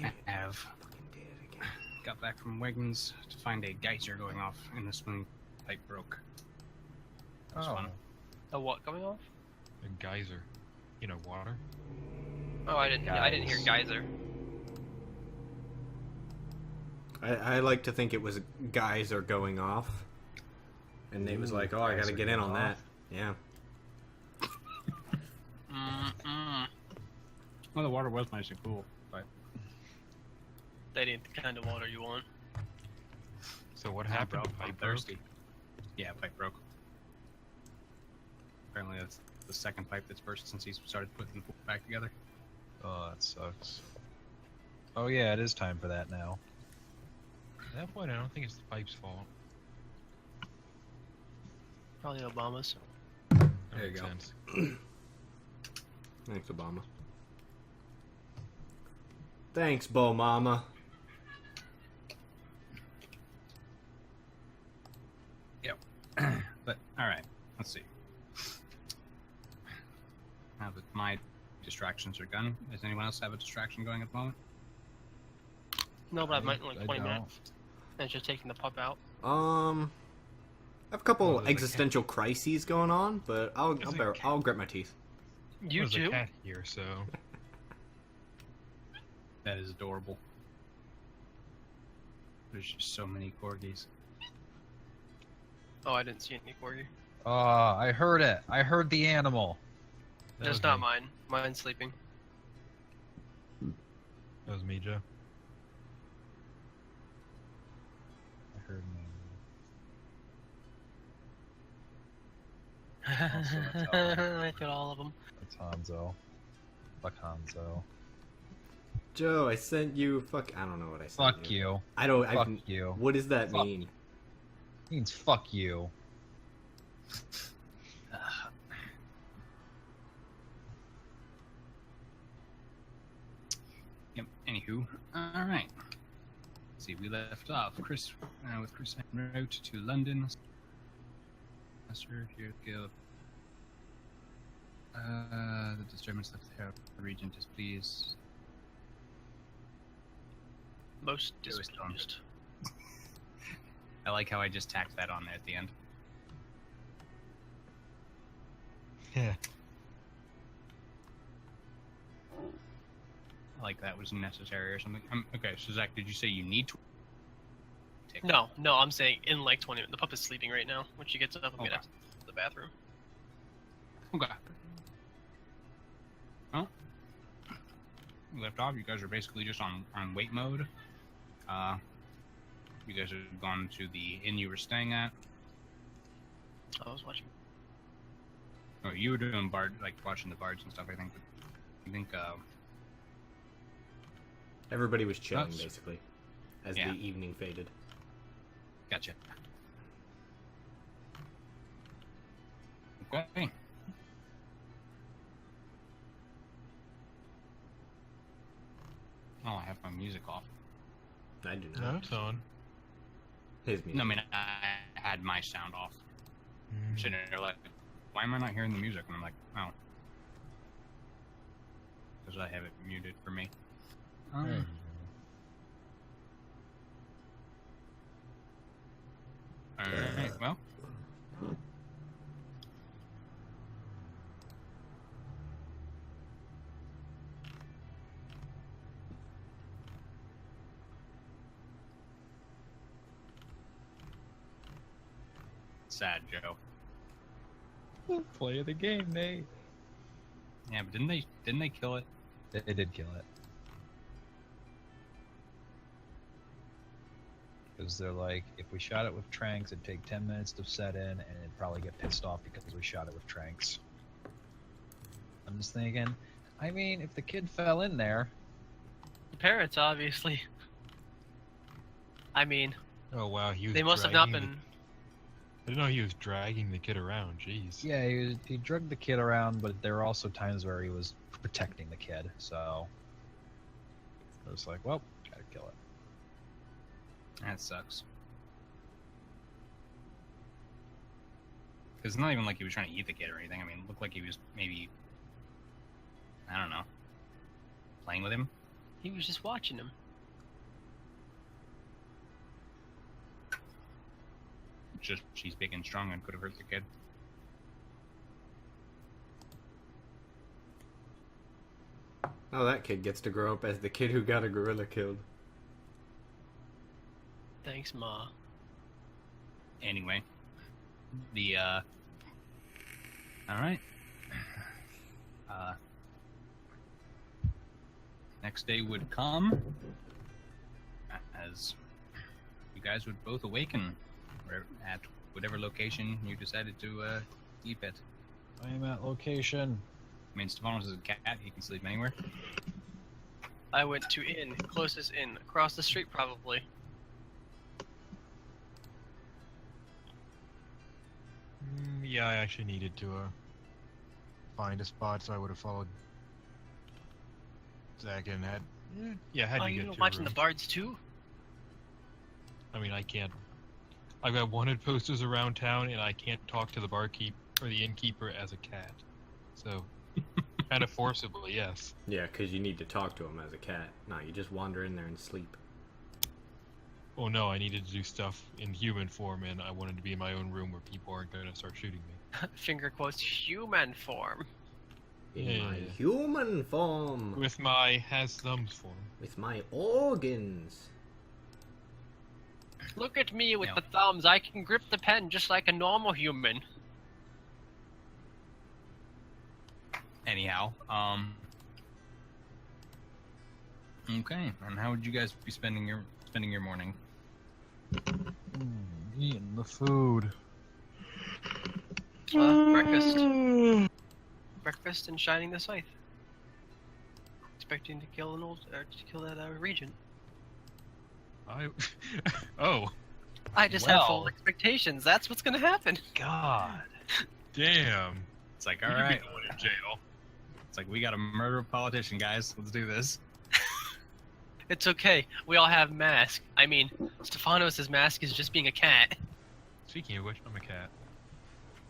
I have got back from Wegmans to find a geyser going off and the swimming pipe broke. That was fun. A what going off? A geyser. You know, water. Oh, I didn't hear geyser. I like to think it was guys are going off, and Nate was like, "Oh, I gotta get in on that." Yeah. Well, the water was nice and cool, but That ain't the kind of water you want. So what happened? I'm Pipe broke? thirsty. Yeah, pipe broke. Apparently, that's the second pipe that's burst since he's started putting the pool back together. Oh, that sucks. Oh yeah, it is time for that now. At that point, I don't think it's the pipe's fault. Probably Obama's. There you Makes go. sense. Thanks, Obama. Thanks, Bo Mama. Yep. But alright, let's see. Now that my distractions are gone, does anyone else have a distraction going at the moment? No, but I might in like I 20 don't. minutes. And just taking the pup out. I have a couple there's a existential crises going on, but I'll grit my teeth. You There's a too? cat here, so That is adorable. There's just so many corgis. Oh, I didn't see any corgi. Oh, I heard it. I heard the animal. that That's was not me. mine. Mine's sleeping. That was me, Joe. I heard I got all of them. That's Hanzo. Fuck Hanzo. Joe, I sent you. I don't know what I sent Fuck you. I don't. Fuck you. What does that Fuck. mean? Means fuck you. Yep. Anywho, all right. Let's see, we left off Chris with Chris en route to London. Master here to go. The disturbance left the region displeased. Most It was displeased. I like how I just tacked that on there at the end. Yeah. Like that was necessary or something. Okay, so Zach, did you say you need to take No, I'm saying in like 20 minutes. The pup is sleeping right now. When she gets up, I'm Okay. gonna to the bathroom. Okay. Well, we left off. You guys are basically just on wait mode. You guys have gone to the inn you were staying at. I was watching. Oh, you were doing watching the bards and stuff. I think. I think. Everybody was chilling, That's- basically, as Yeah. the evening faded. Gotcha. Okay. Oh, I have my music off. I do not. No, it's on. His music. No, I mean I had my sound off. I'm sitting there like, why am I not hearing the music? And I'm like, oh, because I have it muted for me. Alright, well. Sad, Joe. Play the game, Nate. Yeah, but didn't they kill it? They did kill it. Because they're like, if we shot it with tranks, it'd take 10 minutes to set in, and it'd probably get pissed off because we shot it with tranks. I'm just thinking, I mean, if the kid fell in there... The parents, obviously. I mean, Oh wow, he was. they must have not dragging been. I didn't know he was dragging the kid around. Jeez. Yeah, he drugged the kid around, but there were also times where he was protecting the kid, so... I was like, well, gotta kill it. That sucks. Because it's not even like he was trying to eat the kid or anything. I mean, it looked like he was maybe, I don't know, playing with him. He was just watching him. Just she's big and strong and could have hurt the kid. Oh, that kid gets to grow up as the kid who got a gorilla killed. Thanks, Ma. Anyway, all right. Next day would come as you guys would both awaken at whatever location you decided to sleep at. I am at location. I mean, Stefanos is a cat; he can sleep anywhere. I went to inn, closest inn, across the street probably. Yeah, I actually needed to find a spot, so I would have followed Zach and had. Yeah, had Oh, you you get were to watching a the room. bards too? I mean, I can't. I've got wanted posters around town, and I can't talk to the barkeep or the innkeeper as a cat. So, kind of forcibly, yes. Yeah, because you need to talk to him as a cat. No, you just wander in there and sleep. Oh no, I needed to do stuff in human form, and I wanted to be in my own room where people aren't going to start shooting me. Finger quotes, human form. In Yeah, my yeah, yeah. human form. With my has thumbs form. With my organs. Look at me with Yeah. the thumbs. I can grip the pen just like a normal human. Anyhow, okay. And how would you guys be spending your morning? Eating the food. Breakfast. Breakfast and shining the scythe. Expecting to kill that regent. Oh, I just have full Well. expectations. That's what's gonna happen. God. damn. It's like, all You could be right. going to jail. It's like we got to murder a politician, guys. Let's do this. It's okay. We all have masks. I mean, Stefanos' mask is just being a cat. Speaking of which, I'm a cat.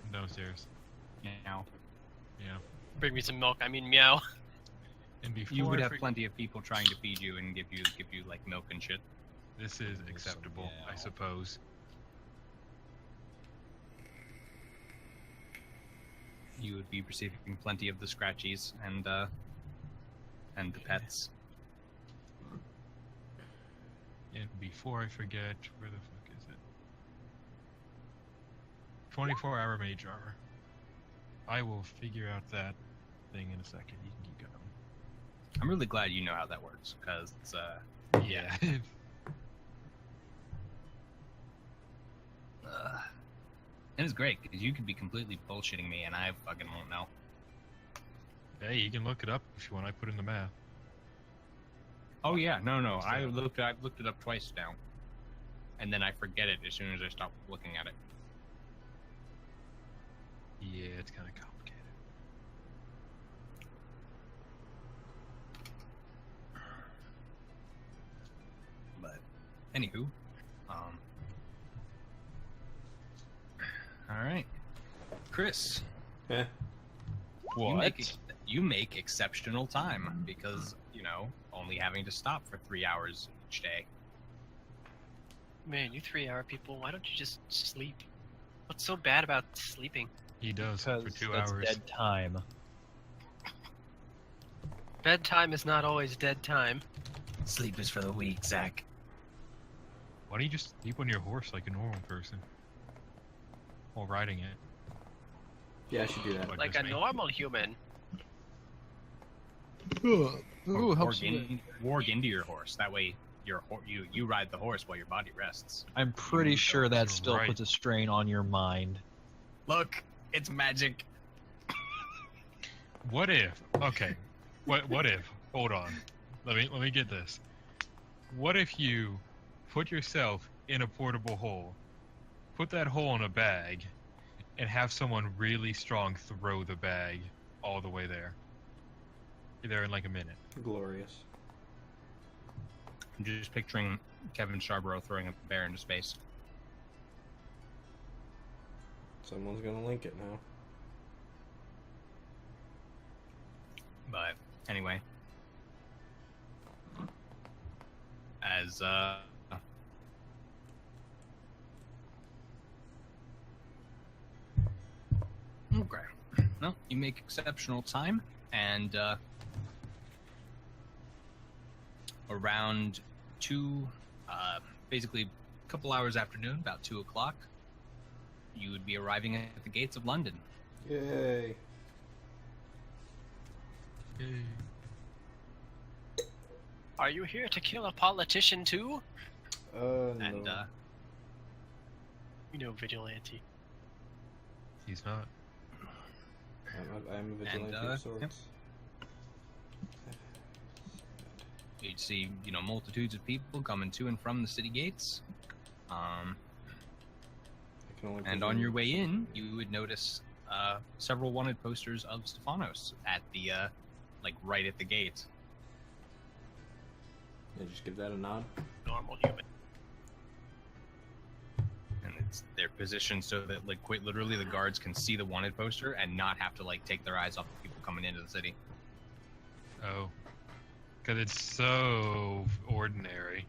I'm downstairs. You know, Yeah. Bring me some milk. I mean, meow. And before you would I have forget- plenty of people trying to feed you and give you like milk and shit. This is acceptable, I meow. suppose. You would be receiving plenty of the scratchies and the pets. And before I forget, where the fuck is it? 24-hour mage armor. I will figure out that thing in a second. You can keep going. I'm really glad you know how that works, because Yeah. and it's great because you could be completely bullshitting me and I fucking won't know. Hey, you can look it up if you want. I put in the math. Oh yeah, no. I've looked it up twice now, and then I forget it as soon as I stop looking at it. Yeah, it's kind of complicated. But anywho, all right, Chris. Eh? You make exceptional time because, only having to stop for 3 hours each day. Man, you 3-hour people, why don't you just sleep? What's so bad about sleeping? He does for Because 2 that's hours. dead time. Bedtime is not always dead time. Sleep is for the weak, Zach. Why don't you just sleep on your horse like a normal person? While riding it. Yeah, I should do that. Like just a me. normal human. Ooh, helps Warg into your horse. That way, you ride the horse while your body rests. I'm pretty sure that still Right. puts a strain on your mind. Look, it's magic. What if? Okay. What if? Hold on. Let me get this. What if you put yourself in a portable hole, put that hole in a bag, and have someone really strong throw the bag all the way there? You're there in like a minute. Glorious. I'm just picturing Kevin Charborough throwing a bear into space. Someone's gonna link it now. But anyway, As okay. No, you make exceptional time, and around basically a couple hours after noon, about 2 o'clock, you would be arriving at the gates of London. Yay. Are you here to kill a politician too? And No. You know, vigilante. He's not. I'm a vigilante of sorts. Yep. You'd see, multitudes of people coming to and from the city gates. I can only And on your way in, you would notice several wanted posters of Stefanos at the, right at the gate. Yeah, just give that a nod. Normal human. And they're positioned so that, quite literally, the guards can see the wanted poster and not have to, take their eyes off the people coming into the city. Oh. Because it's so ordinary.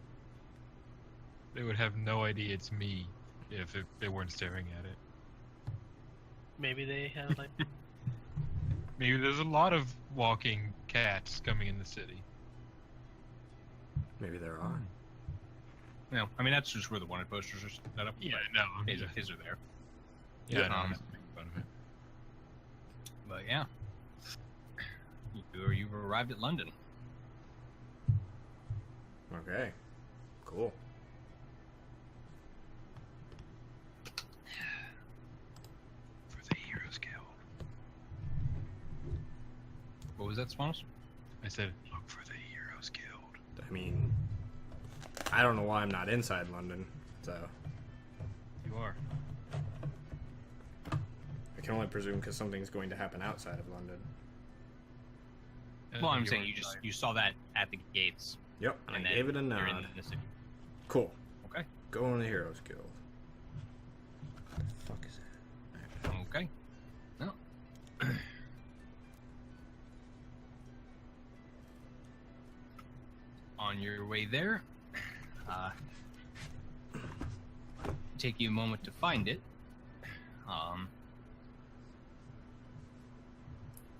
They would have no idea it's me if they weren't staring at it. Maybe they have like. Maybe there's a lot of walking cats coming in the city. Maybe there are. No, I mean, that's just where the wanted posters are set up. Yeah, no. His are there. Yeah, I um, don't make fun of it. But yeah. You've arrived at London. Okay. Cool. For the Heroes Guild. What was that, Stefanos? I said, look for the Heroes Guild. I mean, I don't know why I'm not inside London, so You are. I can only presume because something's going to happen outside of London. Well, I'm saying you saw that at the gates. Yep, and I then gave it a you're in nod. the city. Cool. Okay. Go on the Heroes Guild. What the fuck is that? Okay. No. On your way there, take you a moment to find it.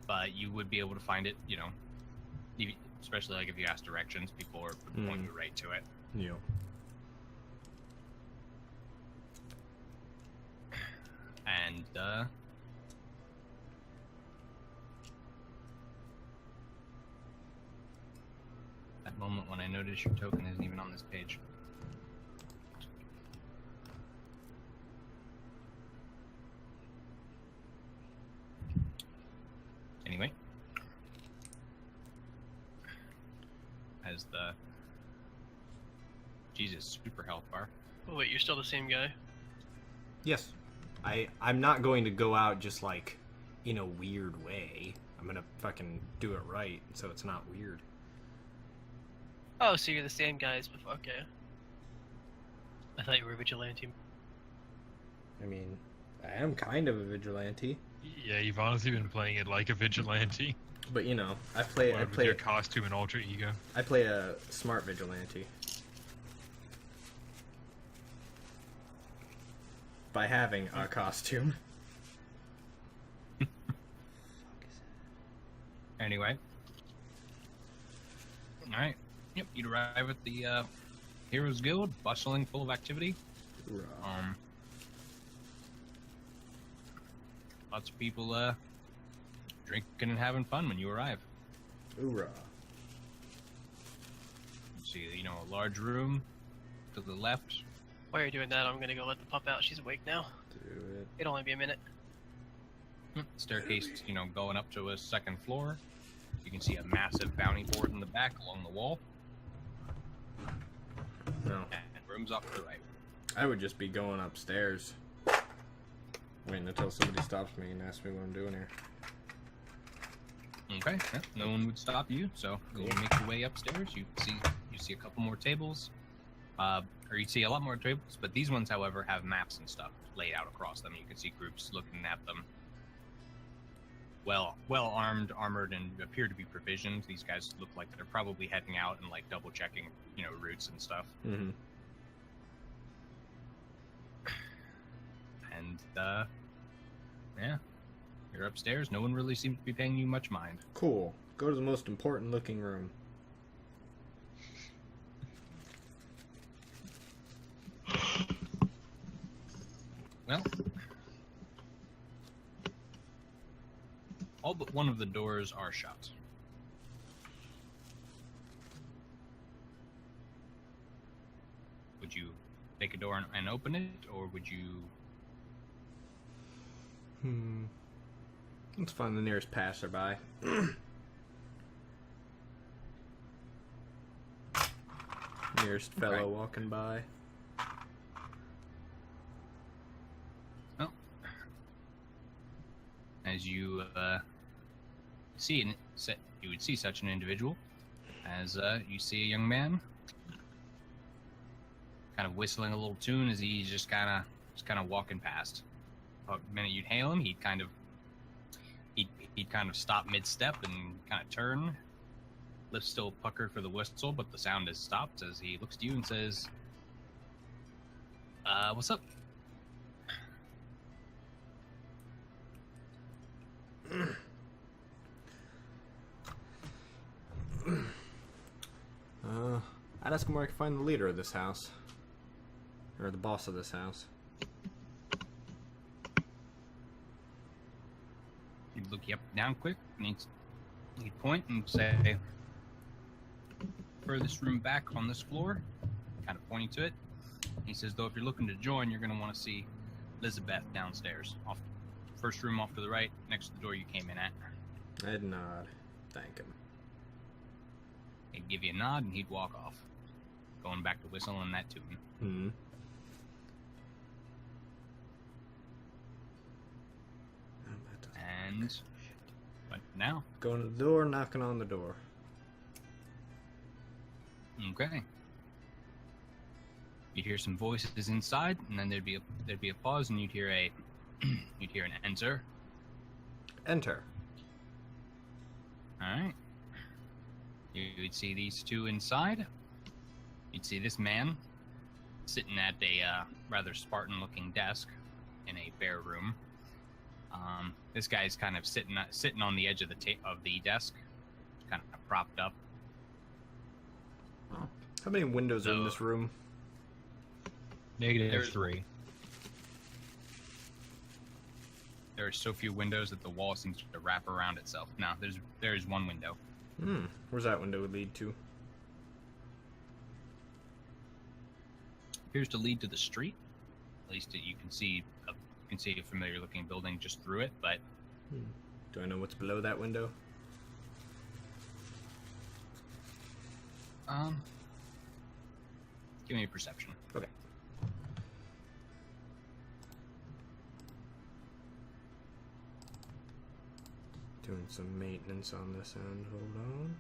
But you would be able to find it, especially if you ask directions, people are point you right to it. Yep. And that moment when I notice your token isn't even on this page. Anyway, as the super health bar. Oh wait, you're still the same guy. Yes. I'm not going to go out just in a weird way. I'm gonna fucking do it right so it's not weird. Oh, so you're the same guy as before. Okay. I thought you were a vigilante. I mean, I am kind of a vigilante, Yeah, you've honestly been playing it like a vigilante. but I play With your costume and alter ego. I play a smart vigilante. By having a costume. Anyway. Alright. Yep, you'd arrive at the Heroes Guild, bustling, full of activity. Hoorah. Lots of people drinking and having fun when you arrive. Hoorah. You see, a large room to the left. While you're doing that, I'm gonna go let the pup out. She's awake now. Do it. It'll only be a minute. Staircase, going up to a second floor. You can see a massive bounty board in the back along the wall. No. And rooms off to the right. I would just be going upstairs. Waiting until somebody stops me and asks me what I'm doing here. Okay, yeah, no one would stop you, so you make your way upstairs. You see a couple more tables, or you see a lot more tables, but these ones, however, have maps and stuff laid out across them. You can see groups looking at them. well armed, armored, and appear to be provisioned. These guys look like they're probably heading out and like double checking, routes and stuff. Mm-hmm. And yeah, you're upstairs. No one really seems to be paying you much mind. Cool. Go to the most important looking room. Well, all but one of the doors are shut. Would you take a door and open it, or would you... Let's find the nearest passerby. Nearest fellow Okay. walking by. Well, as you you would see such an individual, as you see a young man, kind of whistling a little tune as he's just kind of walking past. The minute you'd hail him, he'd kind of stop mid-step and kind of turn. Lips still puckered for the whistle, but the sound has stopped as he looks to you and says, what's up? I'd ask him where I can find the leader of this house. Or the boss of this house. He'd look you up and down quick, and he'd point and say, furthest room back on this floor, kind of pointing to it. He says, though, if you're looking to join, you're going to want to see Elizabeth downstairs. First room off to the right, next to the door you came in at. I'd nod. Thank him. He'd give you a nod, and he'd walk off, going back to whistling that tune. Hmm. And but now, Going to the door, knocking on the door. okay. You'd hear some voices inside, and then there'd be a pause, and you'd hear an enter. Enter. All right. You'd see these two inside. You'd see this man sitting at a rather Spartan-looking desk in a bare room. This guy's kind of sitting on the edge of the desk, kind of propped up. How many windows are in So- this room? Negative 3. There are so few windows that the wall seems to wrap around itself. Now, there's one window. Where's that window lead to? Appears to lead to the street. At least you can see a familiar-looking building just through it. But Do I know what's below that window? give me a perception. Okay. Doing some maintenance on this end. Hold on.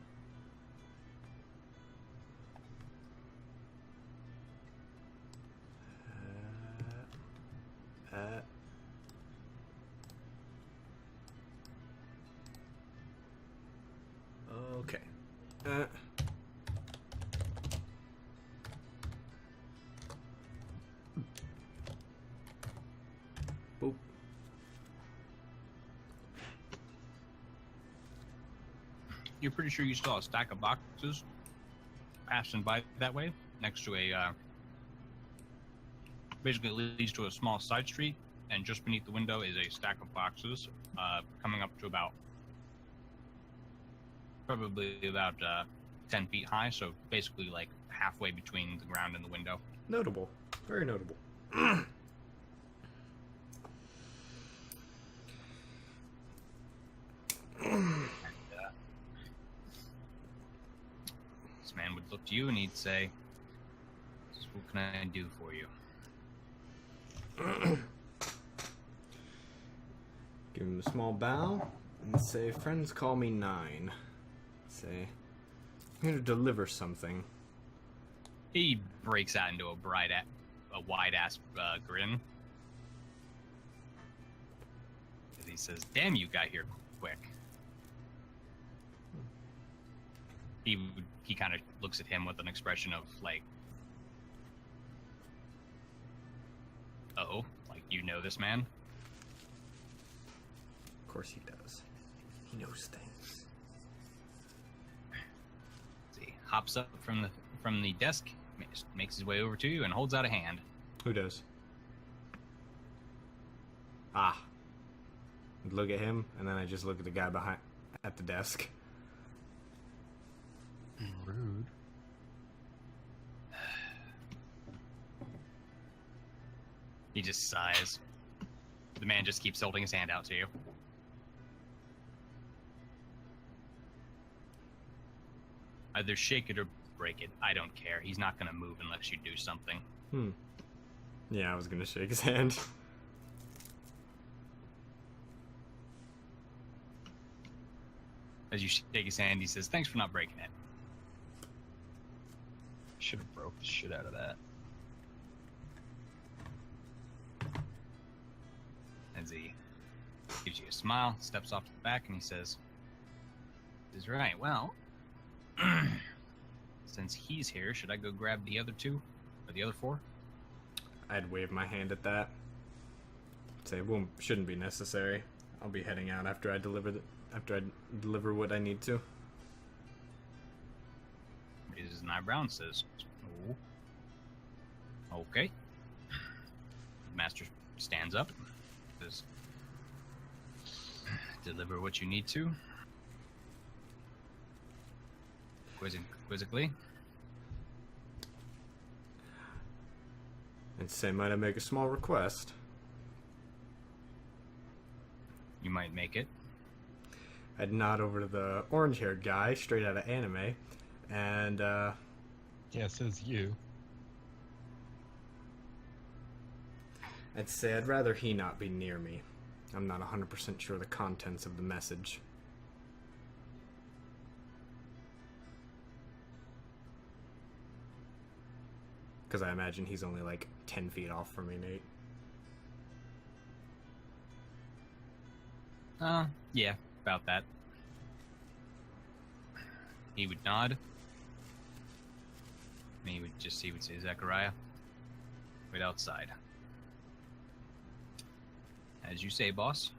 Okay. Boop. You're pretty sure you saw a stack of boxes passing by that way, next to a basically leads to a small side street, and just beneath the window is a stack of boxes, coming up to probably about 10 feet high, so basically like halfway between the ground and the window. Notable. Very notable. This man would look to you and he'd say, "What can I do for you?" Give him a small bow and say, friends call me Nine. Say, I'm here to deliver something. He breaks out into a wide-ass grin. As he says, "Damn, you got here quick. He kind of looks at him with an expression of like, oh, like, you know this man? Of course he does. He knows things. See, hops up from the desk, makes his way over to you, and holds out a hand. Who does? Ah. Look at him, and then I just look at the guy at the desk. Rude. He just sighs. The man just keeps holding his hand out to you. Either shake it or break it. I don't care. He's not gonna move unless you do something. Yeah, I was gonna shake his hand. As you shake his hand, he says, "Thanks for not breaking it." Should have broke the shit out of that. As he gives you a smile, steps off to the back, and he says, "Is right. Well, since he's here, should I go grab the other two or the other four?" I'd wave my hand at that. Say, shouldn't be necessary. I'll be heading out after I deliver what I need to. Raises an eyebrow and says, "Oh, okay." The master stands up, says, "Deliver what you need to." Quizzically. And say, might I make a small request? You might make it. I'd nod over to the orange-haired guy, straight out of anime, and, Yeah, says you. I'd say I'd rather he not be near me. I'm not 100% sure the contents of the message. Because I imagine he's only like 10 feet off from me, Nate. Yeah, about that. He would nod. And he would say, "Zechariah, wait outside." As you say, boss.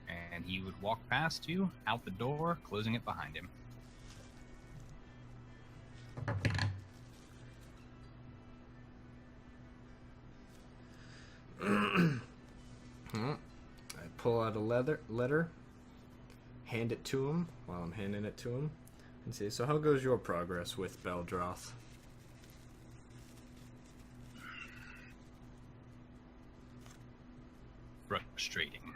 And he would walk past you, out the door, closing it behind him. I pull out a letter, hand it to him while I'm handing it to him, and say, "So how goes your progress with Beldroth?" Frustrating.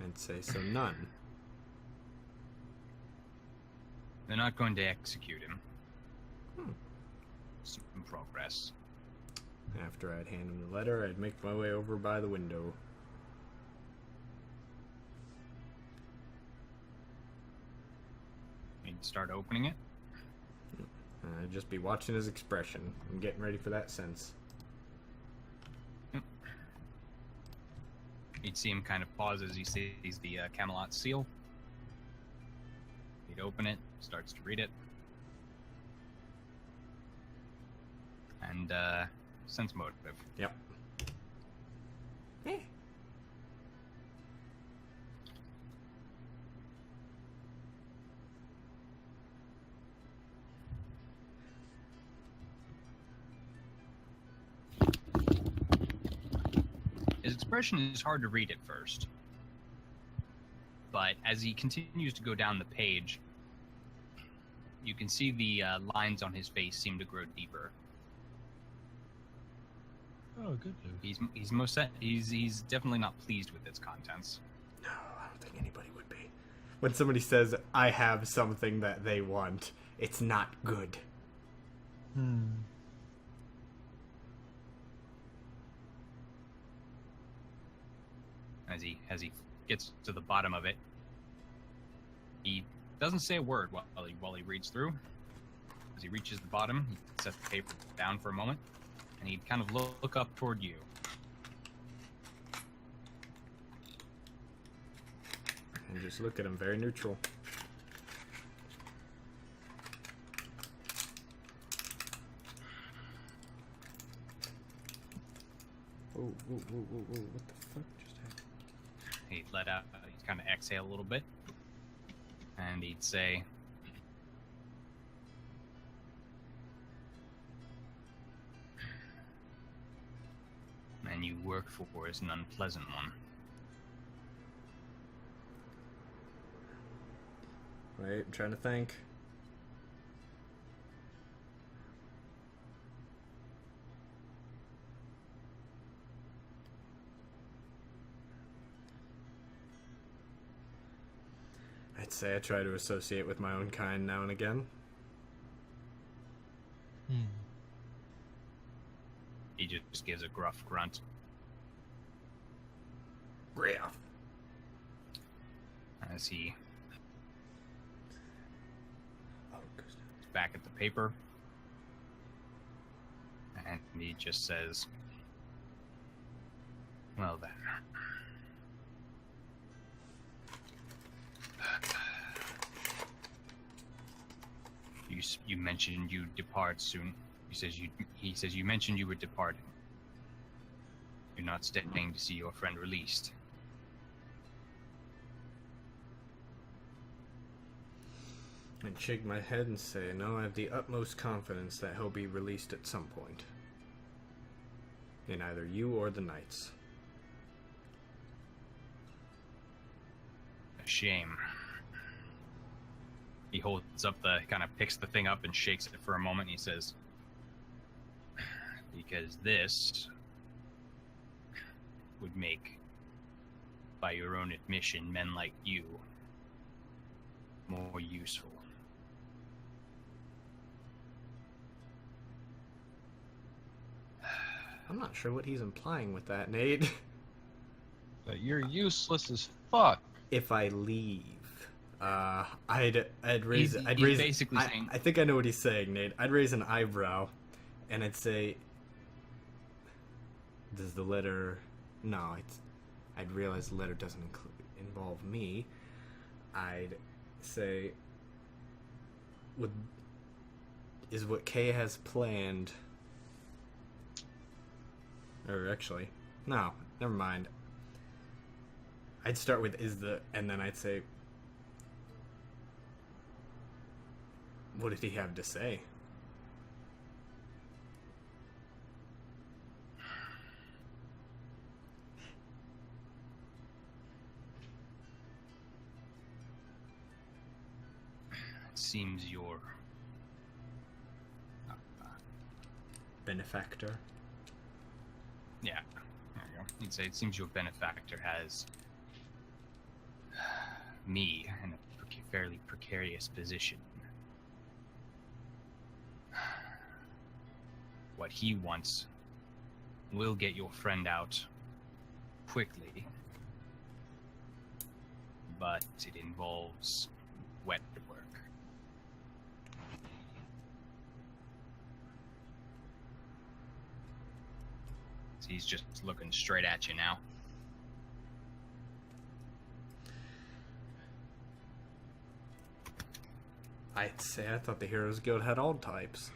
I'd say, "So none." They're not going to execute him. Some progress. After I'd hand him the letter, I'd make my way over by the window. He'd start opening it. I'd just be watching his expression and getting ready for that sense. You'd see him kind of pause as he sees the Camelot seal. He'd open it, starts to read it. And, sense motive. Yep. His expression is hard to read at first. But as he continues to go down the page, you can see the lines on his face seem to grow deeper. Oh, good news. He's definitely not pleased with its contents. No, I don't think anybody would be. When somebody says, "I have something that they want," it's not good. As he gets to the bottom of it, he doesn't say a word while he reads through. As he reaches the bottom, he sets the paper down for a moment, and he'd kind of look up toward you. And just look at him, very neutral. Oh, what the fuck just happened? He'd let out, he'd kind of exhale a little bit, and he'd say, "Man you work for is an unpleasant one." Wait, I'm trying to think. I'd say I try to associate with my own kind now and again. He just gives a gruff grunt. Griff. As he looks back at the paper, and he just says, "Well then, you mentioned you depart soon." He says you mentioned you were departing. You're not staying to see your friend released. I'd shake my head and say, no, I have the utmost confidence that he'll be released at some point. In either you or the Knights. A shame. He holds up kind of picks the thing up and shakes it for a moment. And he says, "Because this would make, by your own admission, men like you more useful." I'm not sure what he's implying with that, Nate. But you're useless as fuck. If I leave, I'd raise. He's I'd raise. basically saying, I think I know what he's saying, Nate. I'd raise an eyebrow, and I'd say, "Does the letter?" No, I'd realize the letter doesn't involve me. I'd say, is what Kay has planned? Or actually, no, never mind. I'd start with and then I'd say, what did he have to say? "It seems your Benefactor. yeah, there you go. He'd say, it seems your benefactor has me in a fairly precarious position. What he wants will get your friend out quickly, but it involves wet work." So he's just looking straight at you now. I'd say I thought the Heroes Guild had all types.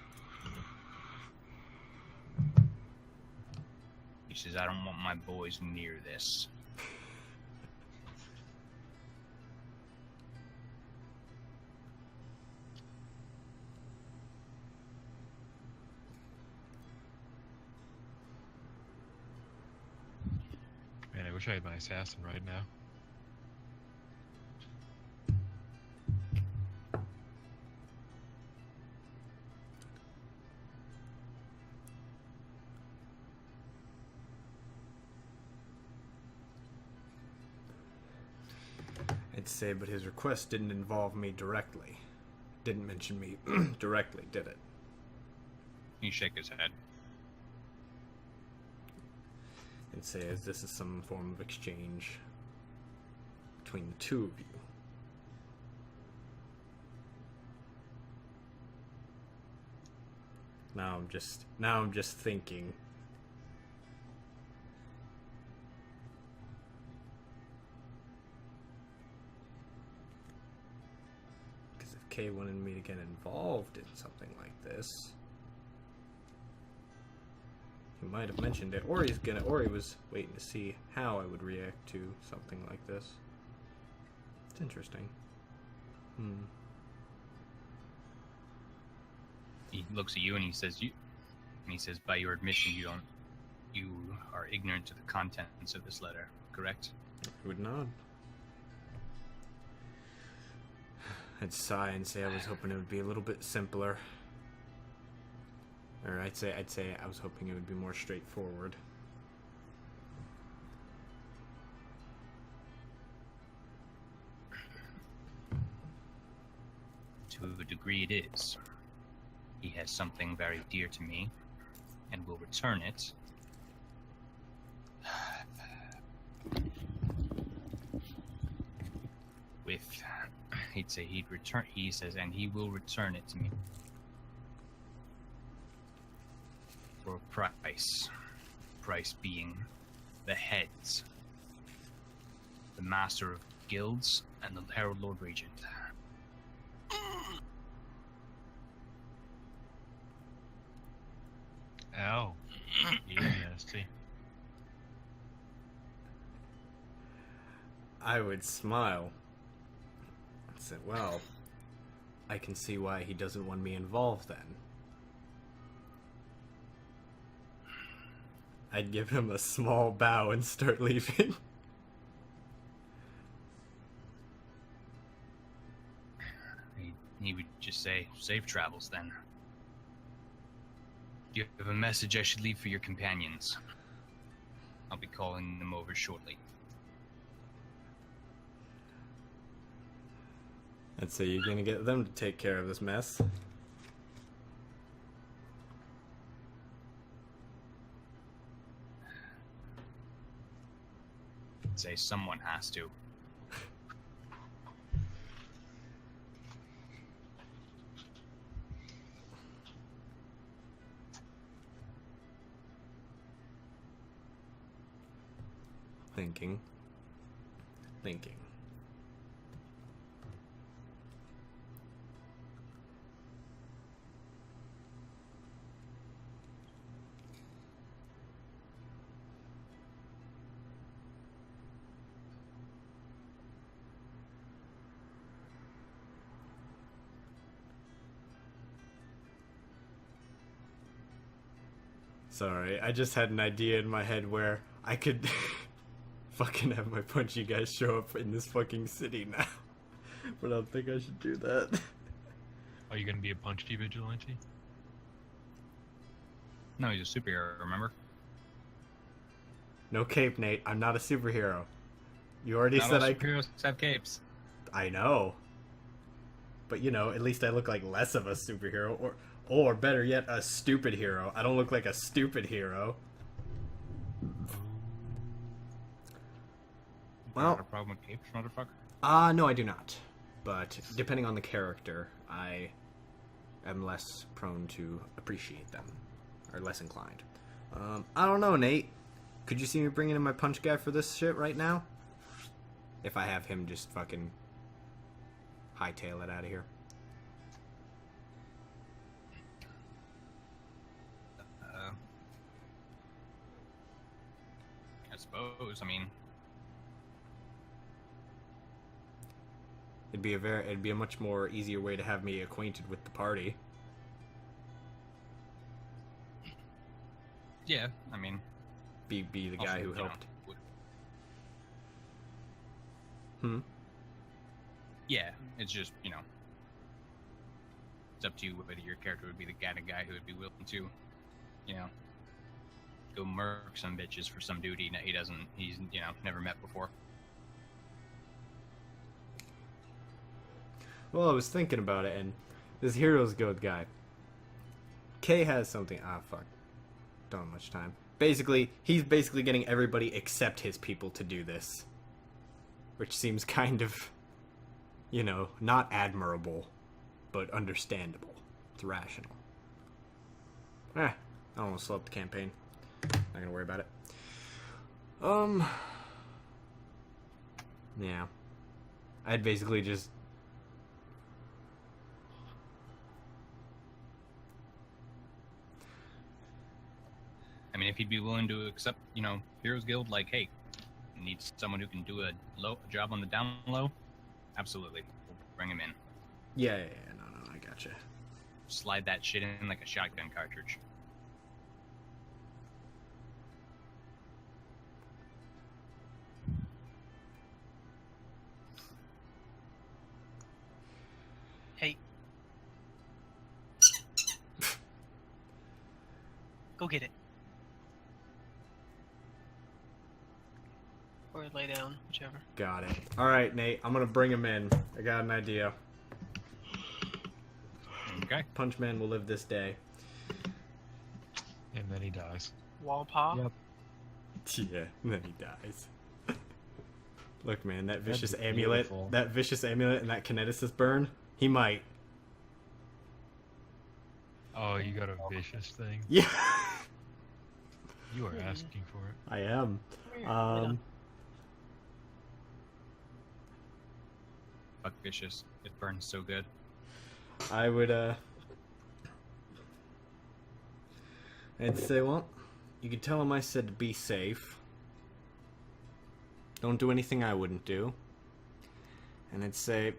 He says, "I don't want my boys near this." Man, I wish I had my assassin right now. I'd say, but his request didn't involve me directly. Didn't mention me directly, did it? He shake his head. And say, as this is some form of exchange between the two of you. Now I'm just thinking. Kay wanted me to get involved in something like this, he might have mentioned it, or he was waiting to see how I would react to something like this. It's interesting. He looks at you and he says, by your admission, you are ignorant to the contents of this letter, correct? I would nod. I'd sigh and say I was hoping it would be a little bit simpler. Or I'd say I was hoping it would be more straightforward. To a degree it is. He has something very dear to me, and will return it. He says, and he will return it to me. For a price. Price being the heads. The Master of Guilds and the Herald Lord Regent. Ow. Yeah, nasty. I would smile. I said, well, I can see why he doesn't want me involved then. I'd give him a small bow and start leaving. He would just say, safe travels then. Do you have a message I should leave for your companions? I'll be calling them over shortly. I'd say you're gonna get them to take care of this mess. I'd say someone has to. Thinking. Sorry, I just had an idea in my head where I could fucking have my punchy guys show up in this fucking city now. But I don't think I should do that. Are you gonna be a punchy vigilante? No, he's a superhero, remember? No cape, Nate. I'm not a superhero. You already Not said all I... superheroes have capes. I know. But, you know, at least I look like less of a superhero. Or better yet, a stupid hero. I don't look like a stupid hero. Well... Not a problem with capes, motherfucker? No, I do not. But, depending on the character, I am less prone to appreciate them. Or less inclined. I don't know, Nate. Could you see me bringing in my punch guy for this shit right now? If I have him just fucking hightail it out of here. I suppose, I mean... It'd be a much more easier way to have me acquainted with the party. Yeah, I mean... Be the guy who helped. Yeah, it's just, you know... It's up to you whether your character would be the kind of guy who would be willing to, you know... go murk some bitches for some dude he's, you know, never met before. Well, I was thinking about it, and this Heroes Guild guy, Kay has something. Ah, fuck. Don't have much time. Basically, he's basically getting everybody except his people to do this. Which seems kind of, you know, not admirable, but understandable. It's rational. I don't want to slow up the campaign. Not gonna worry about it. Yeah. I'd basically just I mean, if he'd be willing to accept, Heroes Guild, like, hey, needs someone who can do a job on the down low, absolutely, we'll bring him in. Yeah, no, I gotcha. Slide that shit in like a shotgun cartridge. Hey. Go get it. Or lay down, whichever. Got it. Alright, Nate, I'm gonna bring him in. I got an idea. Okay. Punchman will live this day. And then he dies. Wall paw? Yep. Yeah, and then he dies. Look, man, that That'd vicious be amulet, beautiful. that vicious amulet and that Kineticist burn, he might. Oh, you got a vicious thing? Yeah, You are asking for it. I am. Fuck vicious. It burns so good. I would, I'd say, well, you could tell him I said to be safe. Don't do anything I wouldn't do. And I'd say,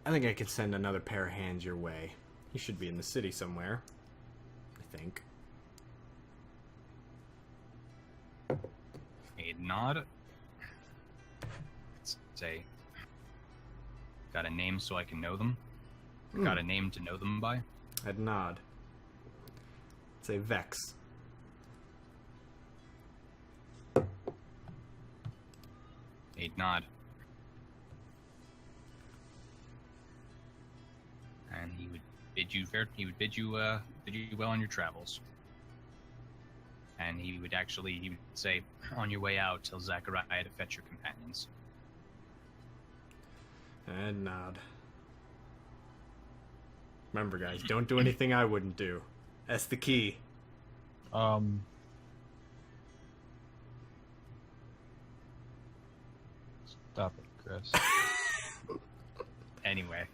I think I could send another pair of hands your way. He should be in the city somewhere. I think. A nod. Let's say, got a name so I can know them. Got a name to know them by. I'd nod. I'd say Vex. They'd nod. And he would bid you bid you well on your travels. And he would say, on your way out, tell Zachariah to fetch your companions. And nod. Remember, guys, don't do anything I wouldn't do. That's the key. Stop it, Chris. Anyway,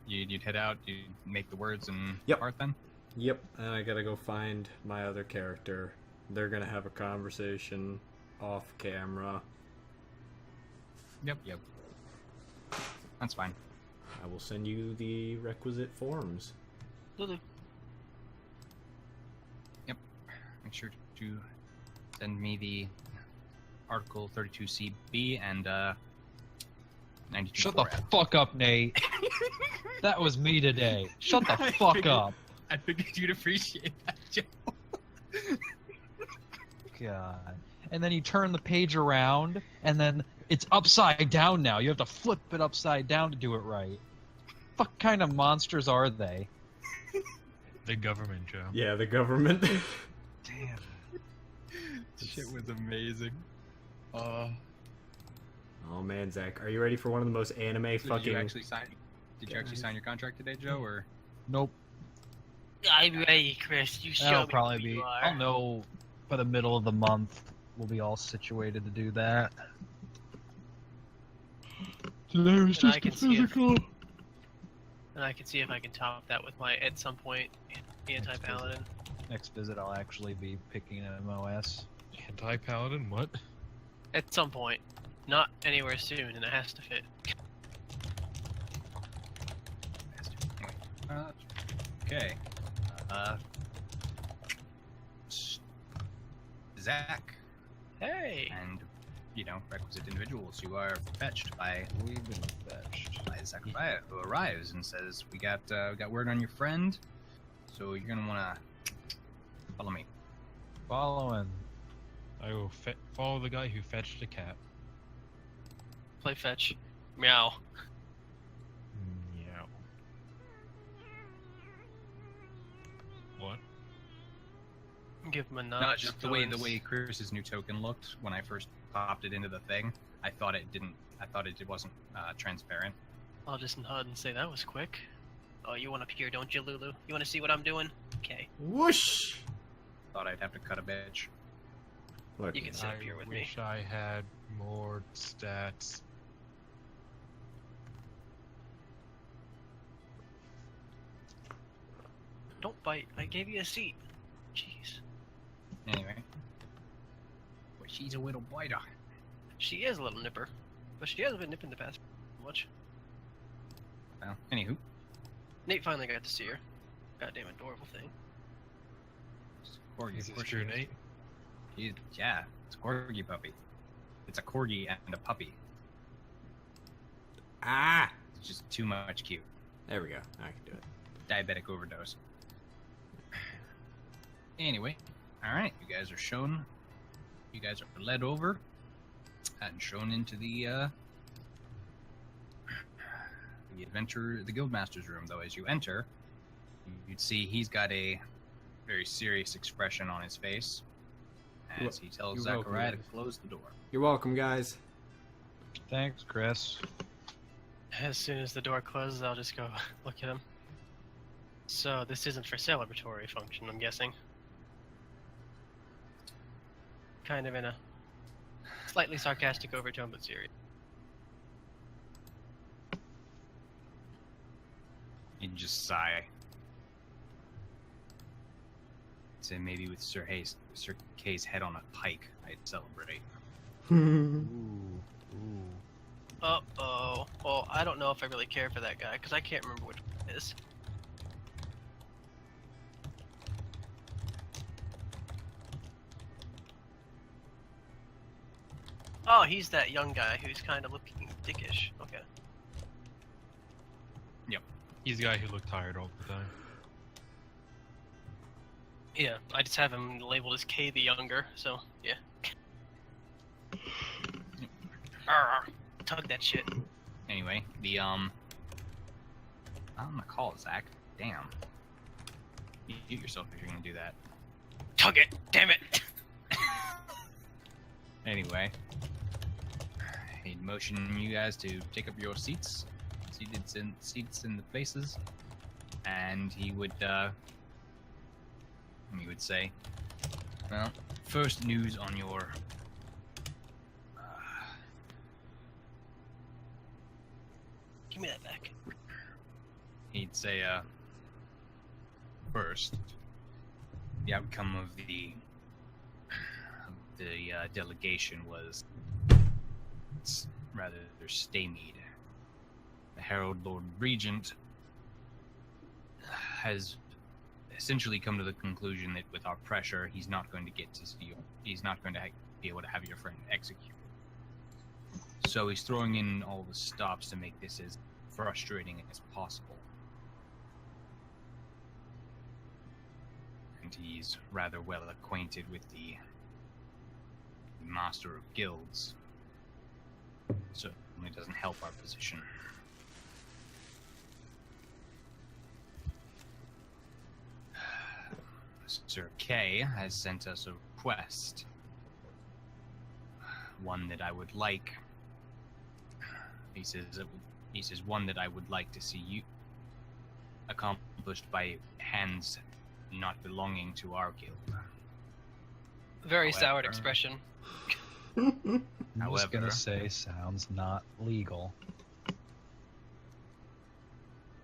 you'd head out, you'd make the words and Yep. part then? Yep, and I gotta go find my other character. They're gonna have a conversation off camera. Yep. That's fine. I will send you the requisite forms. Lulu. Make sure to send me the Article 32CB and 92. Shut the fuck up, Nate. That was me today. Shut the fuck up. I figured you'd appreciate that, Joe. God. And then you turn the page around, and then it's upside down now. You have to flip it upside down to do it right. What kind of monsters are they? The government, Joe. Yeah, the government. Damn. Shit was amazing. Oh man, Zach, are you ready for one of the most anime So fucking... Did you actually sign your contract today, Joe, or? Nope. I'm ready, Chris. You show That'll me probably who be. you are. I'll know by the middle of the month. We'll be all situated to do that. Today was And I can see And I can see if I can top that with my, at some point, anti-paladin. Next visit, I'll actually be picking an MOS. Anti-paladin? What? At some point. Not anywhere soon, and it has to fit. Okay. Zach Hey! and requisite individuals. You are fetched by We've been fetched. Zachariah, who arrives and says, "We got word on your friend, so you're gonna wanna follow me." Following. I will follow the guy who fetched a cat. Play fetch. Meow. Meow. What? Give him a nod. No, just the way Chris's new token looked when I first popped it into the thing. I thought it wasn't transparent. I'll just nod and say that was quick. Oh, you want up here, don't you, Lulu? You want to see what I'm doing? Okay. Whoosh! Thought I'd have to cut a bitch. Look, You can sit up here with me. wish I had more stats. Don't bite. I gave you a seat. Jeez. Anyway. But she's a little biter. She is a little nipper, but she hasn't been nipping the past much. Well, anywho. Nate finally got to see her. Goddamn adorable thing. It's a corgi, Is of this course true, she is. Nate? Yeah, it's a corgi puppy. It's a corgi and a puppy. Ah! It's just too much cute. There we go. I can do it. Diabetic overdose. Anyway, alright, you guys are shown. You guys are led over and shown into the adventure, the guildmaster's room. Though, as you enter, you'd see he's got a very serious expression on his face as he tells You're welcome, Zachariah to guys. close the door. You're welcome, guys. Thanks, Chris. As soon as the door closes, I'll just go look at him. So this isn't for celebratory function, I'm guessing. Kind of in a slightly sarcastic overtone, but serious. You can just sigh. Say maybe with Sir Kay's head on a pike, I'd celebrate. Ooh. Uh-oh. Well, I don't know if I really care for that guy, because I can't remember which one it is. Oh, he's that young guy who's kind of looking dickish. Okay. He's the guy who looked tired all the time. Yeah, I just have him labeled as K the Younger, so, yeah. Arr, tug that shit. Anyway, the I'm gonna call it, Zach. Damn. You mute yourself if you're gonna do that. Tug it! Damn it! Anyway, he'd motion you guys to take up your seats, seats in the places, and he would say, well, first news on your Give me that back. he'd say, first, the outcome of the delegation was rather stymied. The Herald Lord Regent has essentially come to the conclusion that with our pressure, he's not going to get to see you. He's not going to be able to have your friend executed. So he's throwing in all the stops to make this as frustrating as possible. And he's rather well acquainted with the Master of Guilds. Certainly doesn't help our position. Sir Kay has sent us a request. One that I would like. He says one that I would like to see you accomplished by hands not belonging to our guild. Very However- soured expression. I'm just However- gonna say sounds not legal.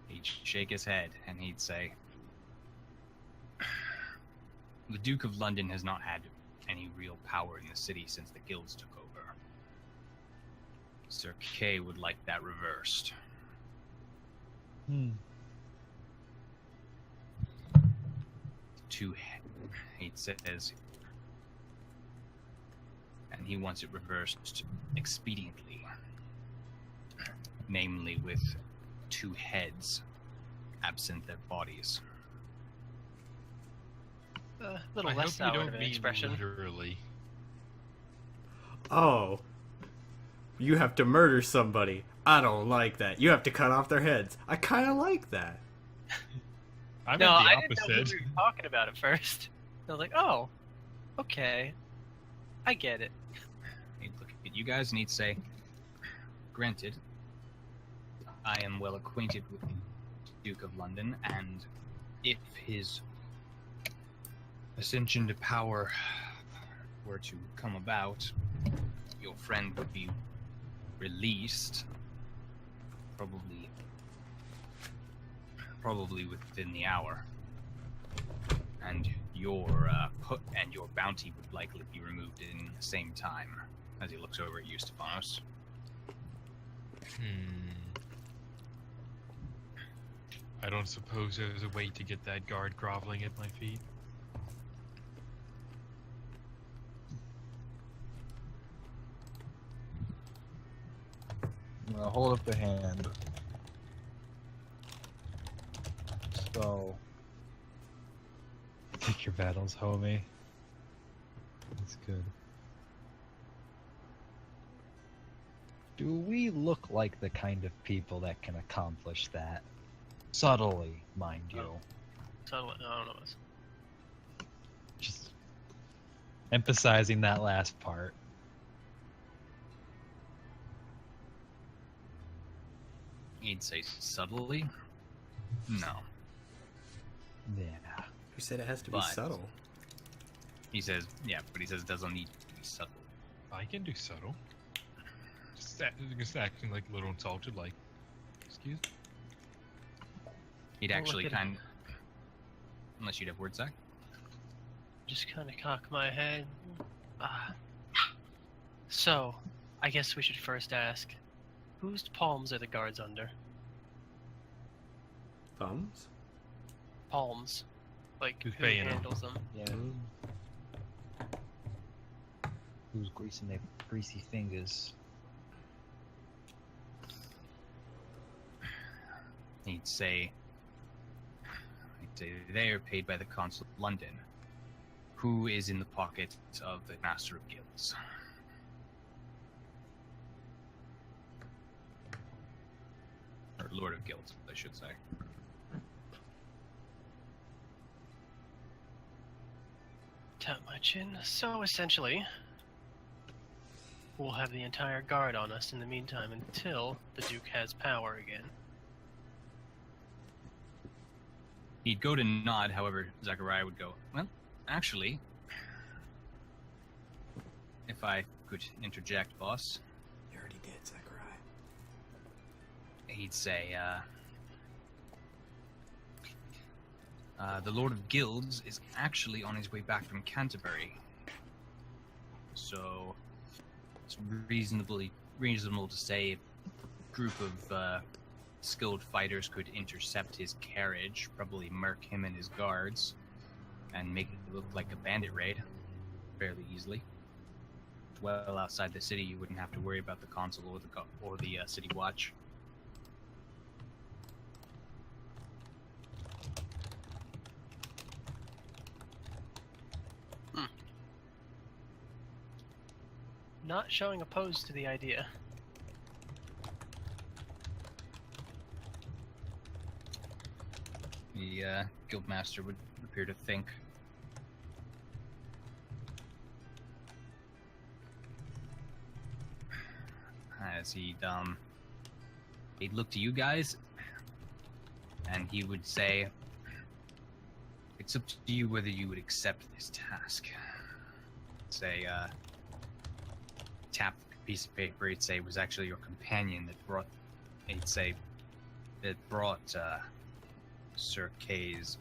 He'd shake his head and he'd say, the Duke of London has not had any real power in the city since the guilds took over. Sir Kay would like that reversed. He says, and he wants it reversed expediently, namely with 2 heads absent their bodies. A little I less hope you sour don't of an mean expression. literally. Oh. You have to murder somebody. I don't like that. You have to cut off their heads. I kind of like that. I meant No, the I didn't know opposite. what we were talking about at first. I was like, oh, okay. I get it. He'd look at you guys and he'd say, granted, I am well acquainted with the Duke of London, and if his ascension to power were to come about, your friend would be released probably within the hour, and your and your bounty would likely be removed in the same time. As he looks over at you, Stefanos. I don't suppose there's a way to get that guard groveling at my feet. I'm gonna hold up the hand. So, pick your battles, homie. That's good. Do we look like the kind of people that can accomplish that? Subtly, mind you. So, I don't know. Just emphasizing that last part. He'd say subtly? No. Yeah. Who said it has to be But- subtle? He says, yeah, but he says it doesn't need to be subtle. I can do subtle. Just acting like a little insulted, like, excuse me? He'd I'll actually look at kind unless you'd have word sack. Just kind of cock my head. So, I guess we should first ask, whose palms are the guards under? Thumbs? Palms. Like, Who's who paying 'em? handles them? Yeah. Who's greasing their greasy fingers? He'd say they are paid by the Consul of London, who is in the pocket of the Master of Guilds. Or Lord of Guilds, I should say. Tap my chin. So, essentially, we'll have the entire guard on us in the meantime until the Duke has power again. He'd go to nod, however, Zechariah would go, well, actually, if I could interject, boss, You already did, Zechariah. he'd say, the Lord of Guilds is actually on his way back from Canterbury. So, it's reasonable to say a group of skilled fighters could intercept his carriage, probably murk him and his guards, and make it look like a bandit raid fairly easily. Well, outside the city, you wouldn't have to worry about the consul or the city watch. Not showing opposed to the idea. The guildmaster would appear to think. As he'd look to you guys, and he would say, "It's up to you whether you would accept this task." Say, tap the piece of paper. He'd say it was actually your companion that brought. He'd say that brought Sir Kay's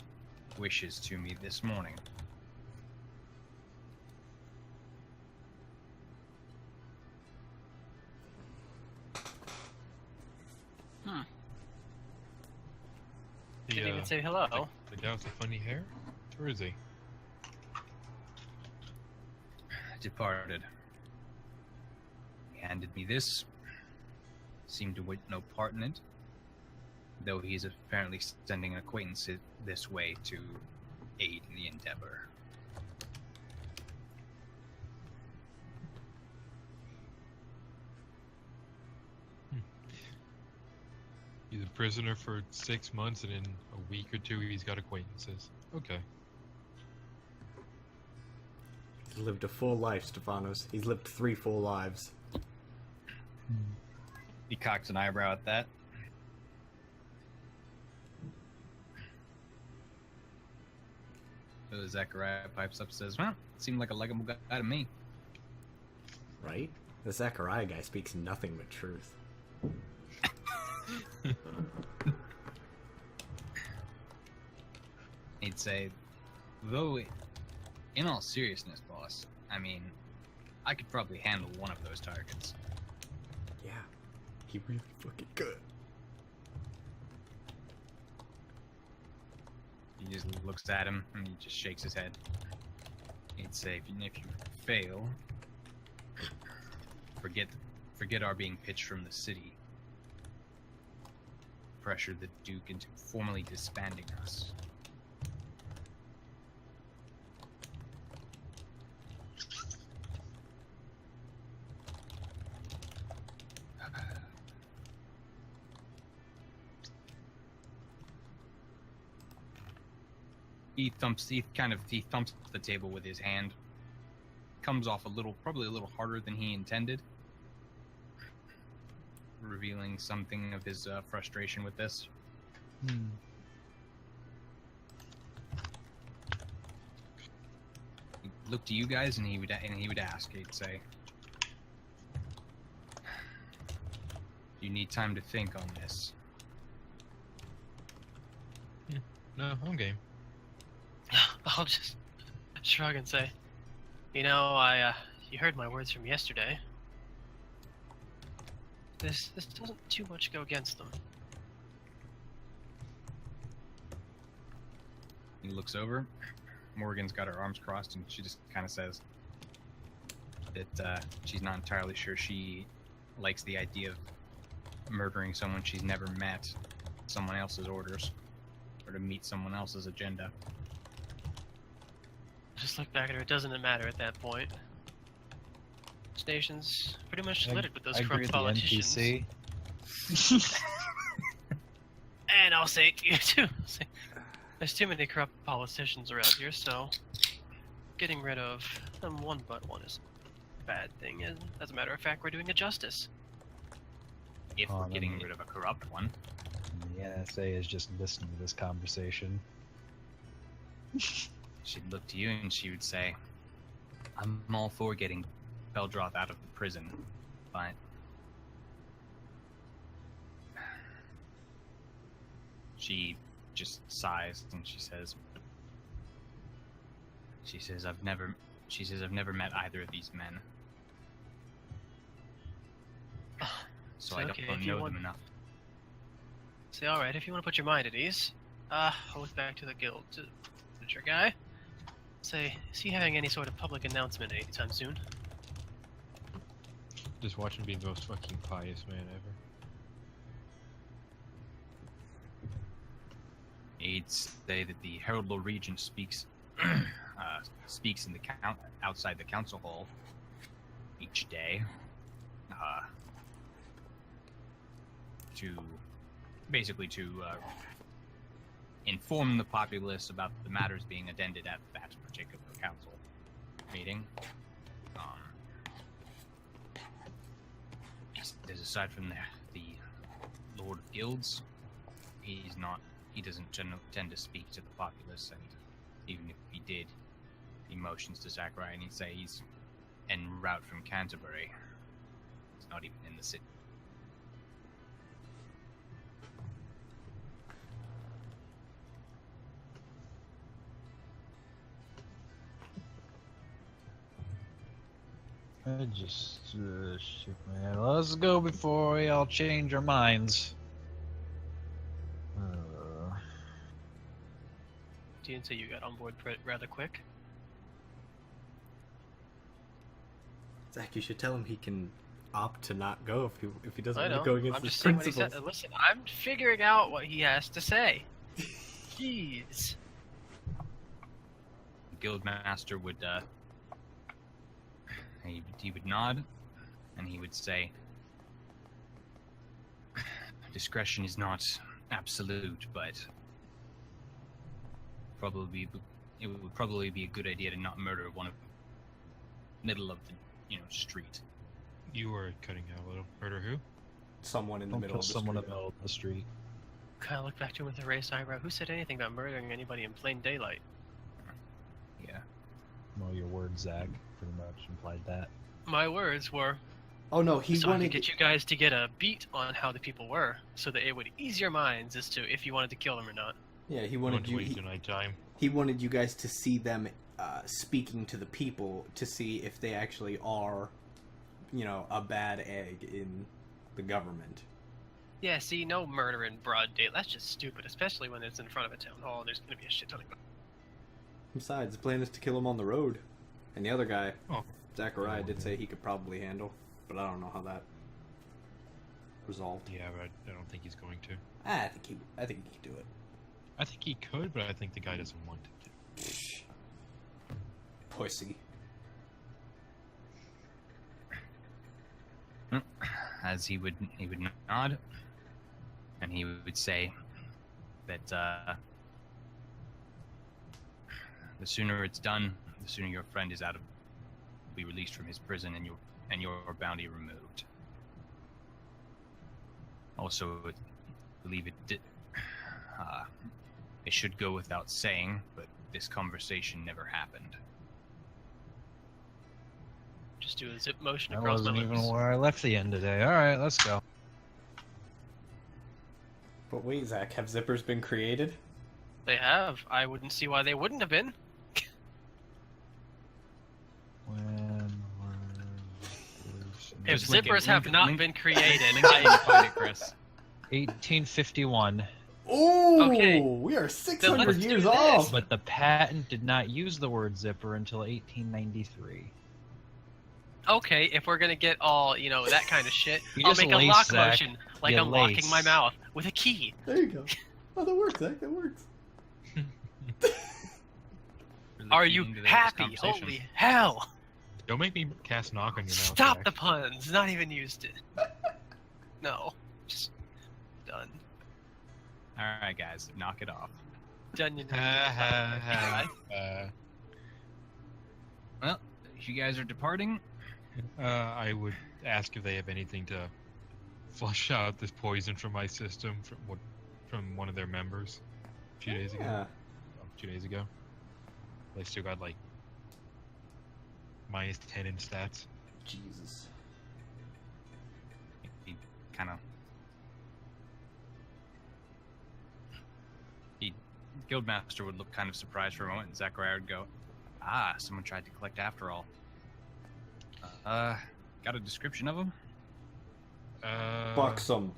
wishes to me this morning. Didn't even say hello. The guy with the funny hair? Where is he? Departed. He handed me this. Seemed to wait no part in it, though he's apparently sending an acquaintance this way to aid in the endeavor. He's a prisoner for 6 months, and in a week or two, he's got acquaintances. Okay. He's lived a full life, Stefanos. He's lived 3 full lives. He cocks an eyebrow at that. So Zechariah pipes up and says, well, seemed like a likable guy to me. Right? The Zechariah guy speaks nothing but truth. He'd say, though in all seriousness, boss, I mean, I could probably handle one of those targets. Yeah, he really fucking could. He just looks at him and he just shakes his head. He'd say, if you fail, forget our being pitched from the city. Pressure the Duke into formally disbanding us. He thumps the table with his hand. Comes off probably a little harder than he intended, revealing something of his frustration with this. He'd look to you guys, and he would ask. He'd say, "You need time to think on this." No, I'm game. I'll just shrug and say, you heard my words from yesterday. This doesn't too much go against them. He looks over. Morgan's got her arms crossed, and she just kind of says that she's not entirely sure she likes the idea of murdering someone she's never met, someone else's orders, or to meet someone else's agenda. Just look back at her. It doesn't matter at that point. This nation's pretty much littered with those corrupt politicians. And I'll say it to you too. There's too many corrupt politicians around here, so getting rid of them one by one is a bad thing. And as a matter of fact, we're doing a justice. If we're getting rid of a corrupt one. The NSA is just listening to this conversation. She'd look to you and she would say, "I'm all for getting Beldroth out of the prison, but she just sighs and she says, I've never met either of these men. So I don't know them enough." Say, alright, if you want to put your mind at ease, I'll look back to the guild. Your guy. Say, is he having any sort of public announcement anytime soon? Just watch him be the most fucking pious man ever. He'd say that the Herald Lord Regent speaks in the outside the council hall each day to inform the populace about the matters being attended at that particular council meeting. There's aside from the Lord of Guilds, he doesn't tend to speak to the populace, and even if he did, he motions to Zachariah and he'd say he's en route from Canterbury. He's not even in the city. I just shook my head. Let's go before we all change our minds. Didn't say you got on board rather quick. Zach, you should tell him he can opt to not go if he doesn't I want know. to go against I'm his just saying what he principles. said. Listen, I'm figuring out what he has to say. Jeez. Guildmaster would he would nod and he would say, "Discretion is not absolute, but it would probably be a good idea to not murder one of the middle of the street." You were cutting out a little. Murder who? Someone in the Don't middle put of the someone in street. the middle of the street. Kind of look back to him with a raised eyebrow. Who said anything about murdering anybody in plain daylight? Yeah. Well, your words, Zach, pretty much implied that. My words were, Oh no, he so I wanted could get you guys to get a beat on how the people were, so that it would ease your minds as to if you wanted to kill them or not. Yeah, he I wanted want to you. wait till nighttime. He wanted you guys to see them speaking to the people to see if they actually are, you know, a bad egg in the government. Yeah, see, no murder in broad daylight. That's just stupid, especially when it's in front of a town hall and there's going to be a shit ton of... Besides, the plan is to kill him on the road. And the other guy, Oh. Zachariah, did say he could probably handle, but I don't know how that resolved. Yeah, but I don't think he's going to. I think he could do it. I think he could, but I think the guy doesn't want to. Pussy. As he would nod, and he would say that the sooner it's done, the sooner your friend is be released from his prison and your bounty removed. Also, I believe it should go without saying, but this conversation never happened. Just do a zip motion That across my wasn't lips. even where I left the inn today. Alright, let's go. But wait, Zach, have zippers been created? They have. I wouldn't see why they wouldn't have been. If Just link it. zippers have Link- not link- been created, Link it and find it, Chris. 1851. Oh, Okay. we are Then 600 let's do years this. off. But the patent did not use the word zipper until 1893. okay, if we're gonna get all, you know, that kind of shit, You I'll just make a lace, lock Zach. motion, like You I'm locking my lace. mouth with a key. There you go. Oh, that works, Zach. That works. Really Are feed you into this happy? conversation. Holy hell! Don't make me cast knock on your mouth. Stop Zach. the puns. Not even used it. No, just done. All right, guys, knock it off. Done. You Ha, ha, ha. Well, if you guys are departing, I would ask if they have anything to flush out this poison from my system from one of their members a few days ago. Yeah. 2 days ago. They still got like minus 10 in stats. Jesus. he kind of Guildmaster would look kind of surprised for a moment, and Zachariah would go, "Ah, someone tried to collect after all. Got a description of him?" Buxom.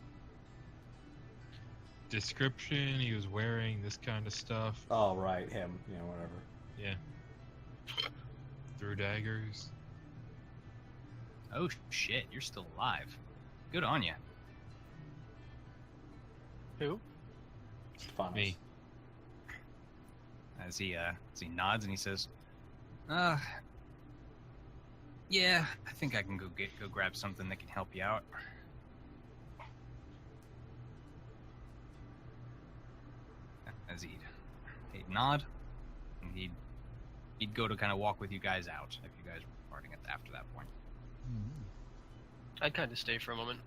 Description, he was wearing this kind of stuff. Oh, right, him. Yeah, whatever. Yeah. Threw daggers. Oh shit, you're still alive. Good on you. Who? Stefanos. Me. As he nods and he says, yeah, I think I can go grab something that can help you out." As he'd nod, and he'd go to kind of walk with you guys out if you guys were parting after that point. I'd kind of stay for a moment.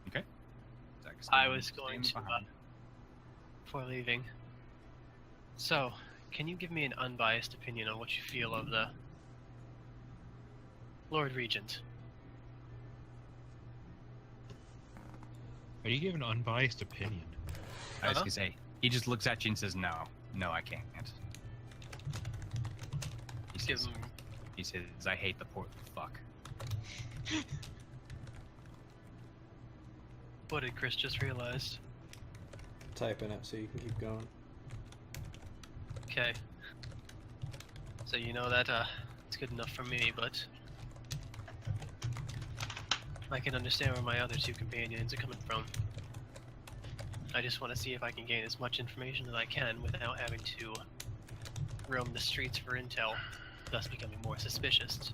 Okay. Zach is I staying- was going staying to, behind. Before leaving. So, can you give me an unbiased opinion on what you feel of the Lord Regent? Are you giving an unbiased opinion? I was gonna say, he just looks at you and says, no, I can't. Give him. He says, "I hate the port fuck." What did Chris just realize? Typing it so you can keep going. Okay. So you know that it's good enough for me, but I can understand where my other two companions are coming from. I just want to see if I can gain as much information as I can without having to roam the streets for intel, thus becoming more suspicious.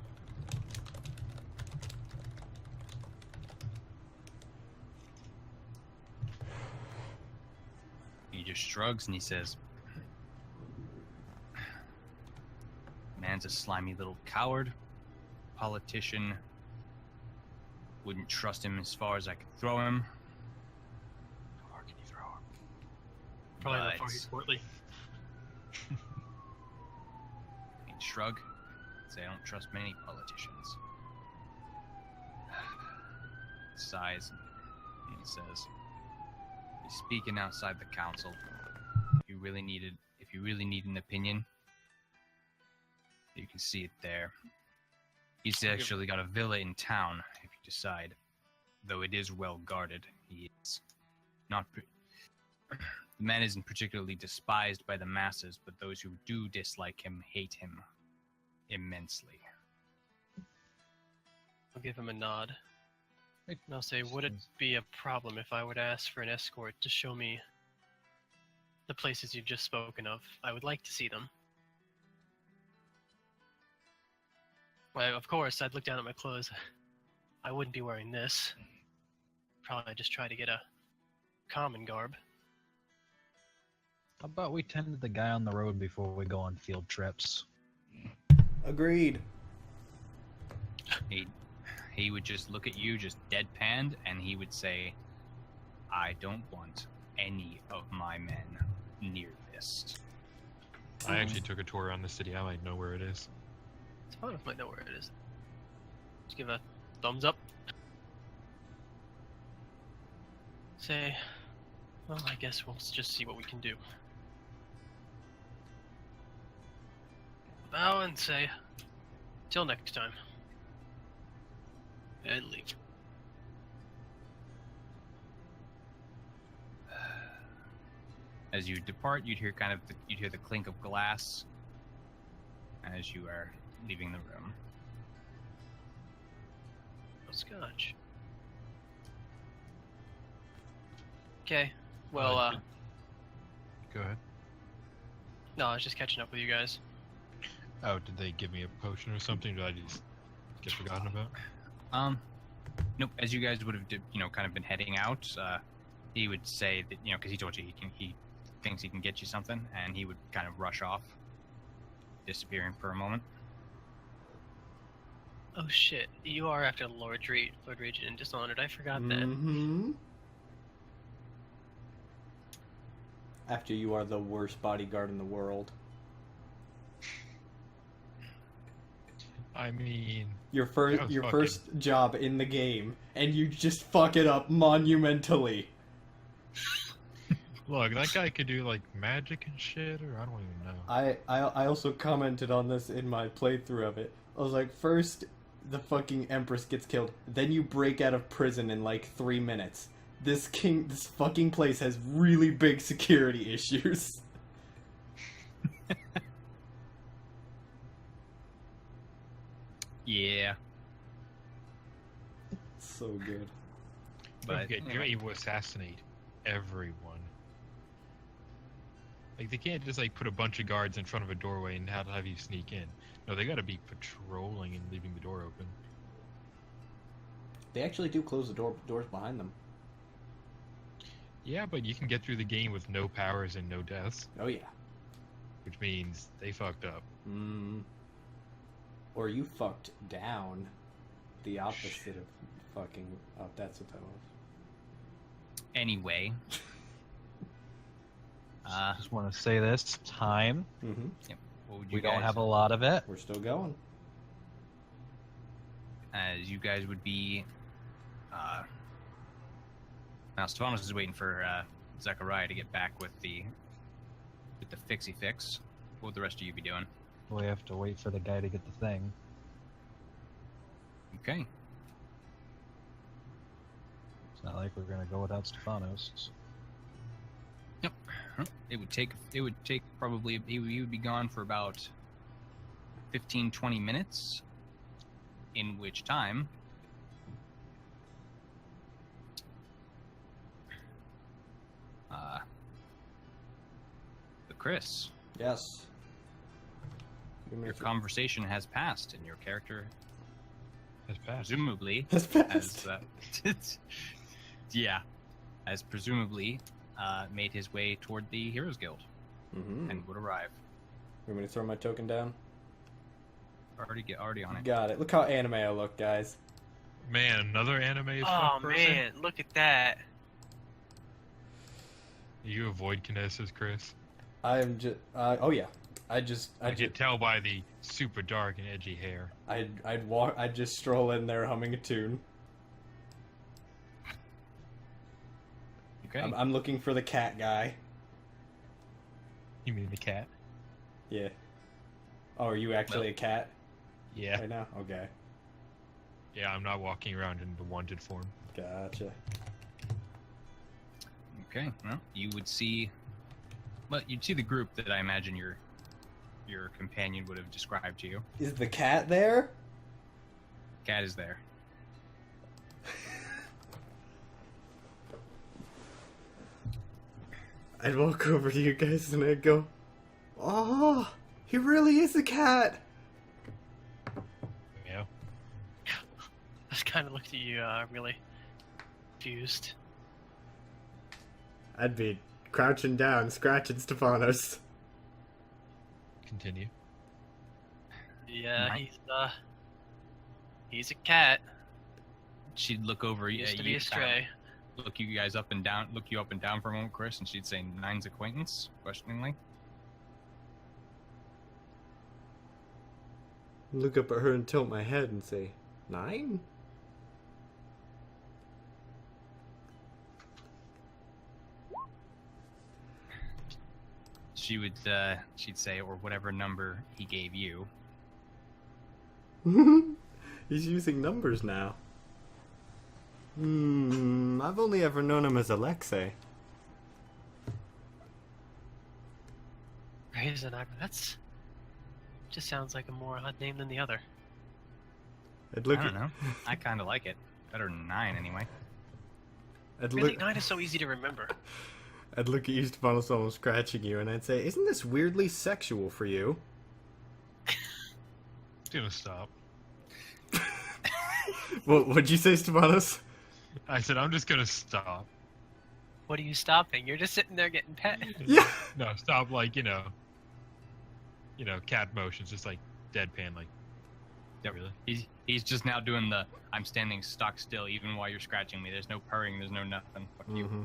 He just shrugs and he says, "Man's a slimy little coward, politician. Wouldn't trust him as far as I could throw him." How far can you throw him? Probably not But- far, he's portly. He'd shrug, say, "I don't trust many politicians." Sighs, and he says, "He's speaking outside the council. if you really need an opinion, you can see it there. He's actually got a villa in town, if you decide. Though it is well guarded, he is not. The man isn't particularly despised by the masses, but those who do dislike him hate him immensely. I'll give him a nod. And I'll say, would it be a problem if I would ask for an escort to show me the places you've just spoken of? I would like to see them. Well, of course, I'd look down at my clothes. I wouldn't be wearing this. Probably just try to get a common garb. How about we tend to the guy on the road before we go on field trips? Agreed. He would just look at you, just deadpanned, and he would say, I don't want any of my men near this. I actually took a tour around the city. I might know where it is. Stefanos might know where it is. Just give a thumbs up. Say, well, I guess we'll just see what we can do. Bow and say, till next time. And leave. As you depart, you'd hear the clink of glass as you are leaving the room. No scotch. Okay. Well, Go ahead. no, I was just catching up with you guys. Oh, did they give me a potion or something? Did I just get forgotten about? Nope. As you guys would have, kind of been heading out, he would say that, because he told you he thinks he can get you something, and he would kind of rush off, disappearing for a moment. Oh shit, you are after Lord Regent and Dishonored. I forgot that. Mm-hmm. After you are the worst bodyguard in the world. I mean, Your first job in the game, and you just fuck it up monumentally. look, that guy could do like magic and shit, or I don't even know. I also commented on this in my playthrough of it. I was like, first the fucking Empress gets killed, then you break out of prison in like 3 minutes. This fucking place has really big security issues. Yeah. So good. But Okay, you're able to assassinate everyone. Like, they can't just, like, put a bunch of guards in front of a doorway and have you sneak in. No, they gotta be patrolling and leaving the door open. They actually do close the doors behind them. Yeah, but you can get through the game with no powers and no deaths, Oh yeah. which means they fucked up. Or you fucked down. The opposite of fucking up. That's what that was. anyway. Just want to say this. Time. Mm-hmm. What would you We don't guys- have a lot of it. We're still going. As you guys would be. Now Stefanos is waiting for Zechariah to get back with the fixie fix. What would the rest of you be doing? We have to wait for the guy to get the thing. Okay. It's not like we're gonna go without Stefanos. Yep. It would take probably he would be gone for about 15-20 minutes, in which time but Chris, Yes. your conversation has passed and your character Has passed. presumably Has passed. has presumably made his way toward the Heroes Guild Mm-hmm. and would arrive. You want me to throw my token down? Already on it. Got it. Look how anime I look, guys. Man, another anime is Oh person? man, look at that. You avoid Kineticist, Chris? I'm just. Oh yeah. I can tell by the super dark and edgy hair. I'd just stroll in there humming a tune. Okay. I'm looking for the cat guy. You mean the cat? Yeah. Oh, are you actually a cat Yeah. right now? Okay. Yeah, I'm not walking around in the wanted form. Gotcha. Okay, well, you would see... Well, you'd see the group that I imagine your companion would have described to you. Is the cat there? Cat is there. I'd walk over to you guys and I'd go, "Oh, he really is a cat." Meow. I just kind of looked at you, really confused. I'd be crouching down, scratching Stefanos. Continue. Yeah, Right. he's a cat. She'd look over He used to you be a stray. look you guys up and down, look you up and down for a moment, Chris, and she'd say, "Nine's acquaintance?" questioningly. Look up at her and tilt my head and say, 9? She'd say, or whatever number he gave you. He's using numbers now. I've only ever known him as Alexei. Brazen Eyebrow. That's just sounds like a more odd name than the other. I'd look I don't at, know. I kind of like it. Better than 9, anyway. I'd Really, look, 9 is so easy to remember. I'd look at you, Stefanos, almost scratching you, and I'd say, "Isn't this weirdly sexual for you?" It's gonna stop. What'd you say, Stefanos? I said I'm just gonna stop. What are you stopping? You're just sitting there getting pet. Yeah. No, stop. Like cat motions, just like deadpan. Like, Yep. really? He's just now doing the I'm standing stock still even while you're scratching me. There's no purring, there's no nothing. Fuck you. Mm-hmm.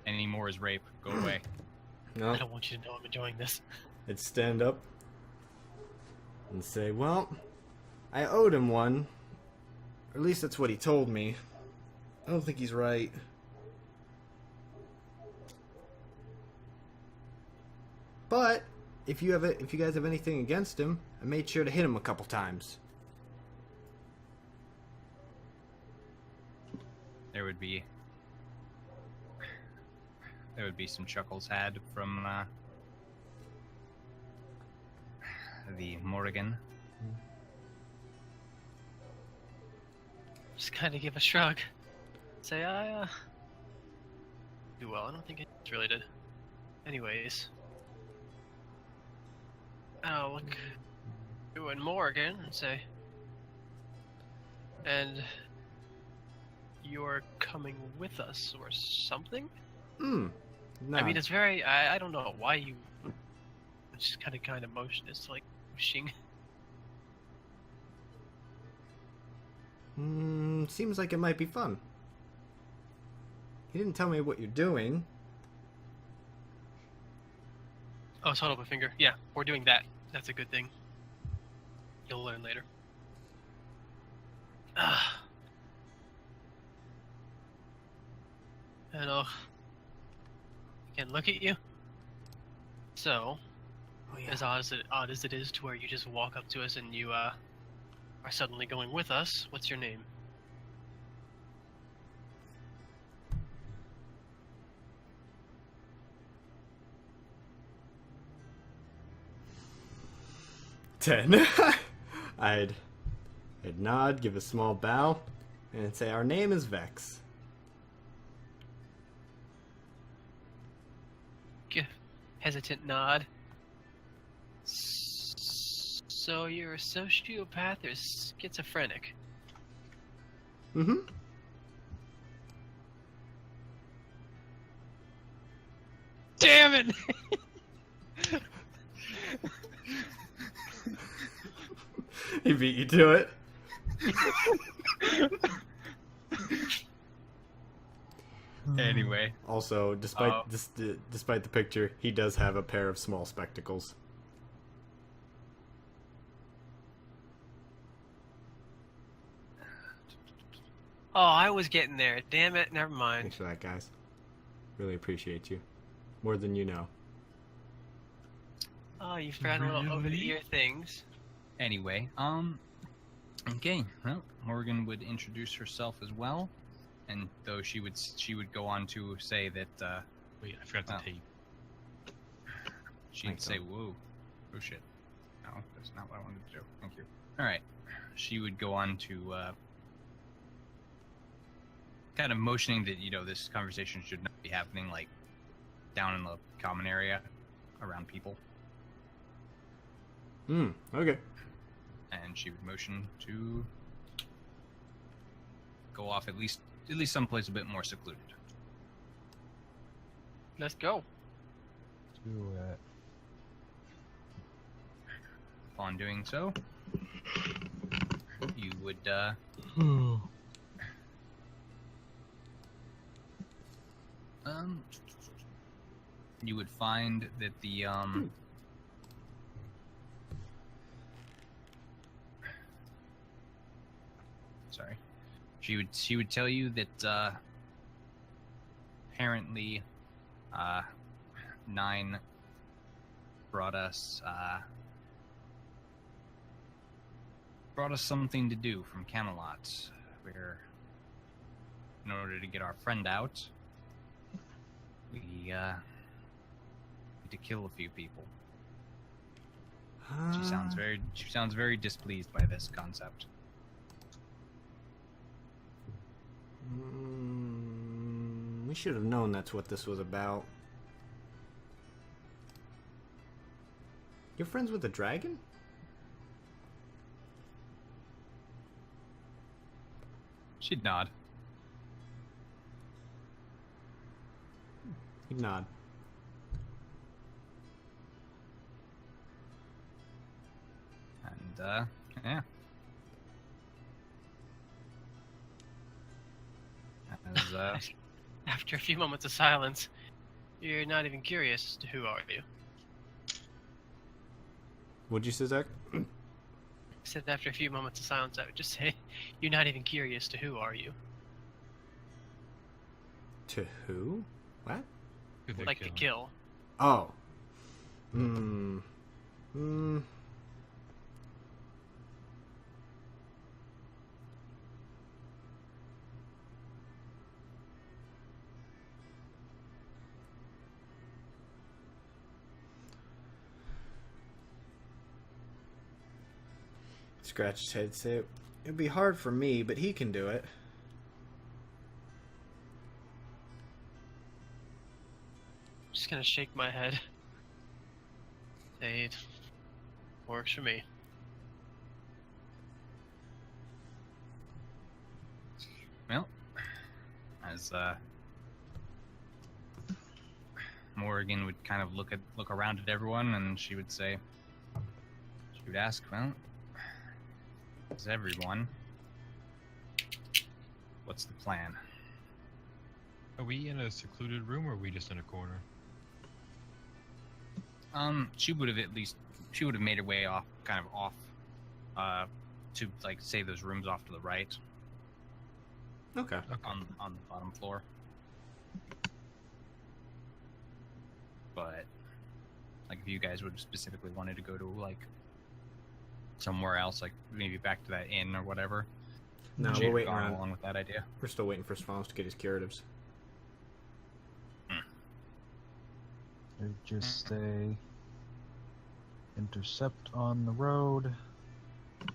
Any more is rape. Go away. No. I don't want you to know I'm enjoying this. I'd stand up and say, "Well, I owed him one. Or at least that's what he told me. I don't think he's right." But if you guys have anything against him, I made sure to hit him a couple times. There would be some chuckles had from the Morrigan. Just kind of give a shrug. Say, do well. I don't think it's related. Anyways. I'll look doing more again and say, "And you're coming with us or something?" No. I mean, it's very, I don't know why you just kind of motion is like pushing. Seems like it might be fun. He didn't tell me what you're doing. Oh, it's hold up a finger. Yeah, we're doing that. That's a good thing. You'll learn later. And again, look at you. So, Oh yeah. as odd as it is to where you just walk up to us and you are suddenly going with us, what's your name? Ten. I'd nod, give a small bow, and say, "Our name is Vex." Hesitant nod. So you're a sociopath or schizophrenic? Mm-hmm. Damn it! He beat you to it. Anyway, Also, despite the picture, he does have a pair of small spectacles. Oh, I was getting there. Damn it. Never mind. Thanks for that, guys. Really appreciate you. More than you know. Oh, you forgot a little over-the-ear things. Anyway, okay. Well, Morgan would introduce herself as well, and though she would go on to say that Wait, I forgot Well. the tape. she'd Thanks, say, Tom. "Whoa, oh shit." No, that's not what I wanted to do. Thank you. All right. She would go on to kind of motioning that this conversation should not be happening like down in the common area around people, Okay. and she would motion to go off at least someplace a bit more secluded. Let's go. Do it. Upon doing so, you would you would find that the sorry, she would tell you that apparently 9 brought us something to do from Camelot, where in order to get our friend out, we need to kill a few people. She sounds very displeased by this concept. We should have known that's what this was about. You're friends with the dragon? She'd nod. He'd nod. And yeah. As After a few moments of silence, you're not even curious as to who are you. What'd you say, Zach? I said after a few moments of silence, I would just say, you're not even curious to who are you. To who? What? Who they're Like to killing. kill. Oh. Scratch his head, say, it'd be hard for me, but he can do it. Just gonna shake my head. Say it works for me. well, as Morgan would kind of look around at everyone, and she would ask, well, is everyone, what's the plan? Are we in a secluded room or are we just in a corner? She would have made her way off to like say those rooms off to the right Okay. on the bottom floor. But like if you guys would have specifically wanted to go to like somewhere else, like maybe back to that inn or whatever. No, she'd we're have waiting gone around. along with that idea. We're still waiting for Stefanos to get his curatives. They just say intercept on the road. As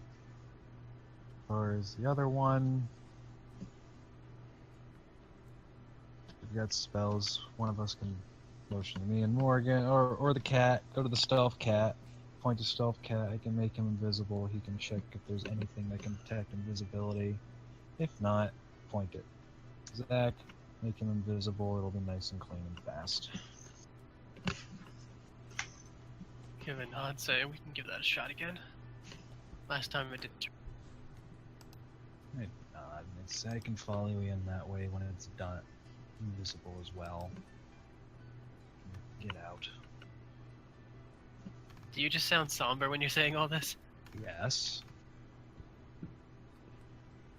far as the other one, we've got spells. One of us can motion to me and Morgan, or the cat. Go to the stealth cat. Point to stealth cat. I can make him invisible. He can check if there's anything that can detect invisibility. If not, point it. Zach, make him invisible. It'll be nice and clean and fast. Give a nod, say we can give that a shot again. Last time it didn't. I can follow you in that way when it's done. Invisible as well. Get out. Do you just sound somber when you're saying all this? Yes.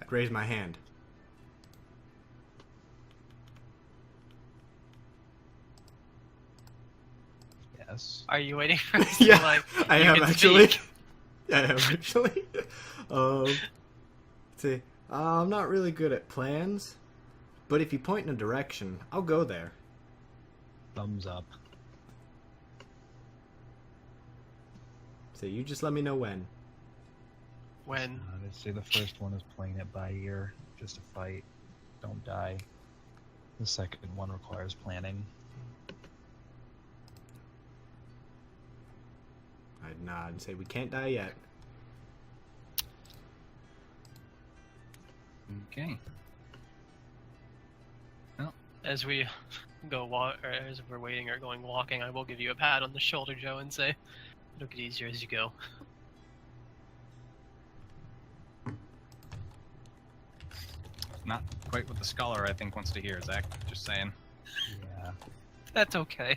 I'd raise my hand. Yes. Are you waiting for us Yeah, to, like, I you am can actually. speak? I am actually. Let's see. I'm not really good at plans, but if you point in a direction, I'll go there. Thumbs up. So you just let me know when. When? I'd say the first one is playing it by ear, just a fight. Don't die. The second one requires planning. I'd nod and say we can't die yet. Okay. As we go walk, or as we're waiting or going walking, I will give you a pat on the shoulder, Joe, and say, "It'll get easier as you go." Not quite what the scholar, I think, wants to hear, Zach. Just saying. Yeah. That's okay.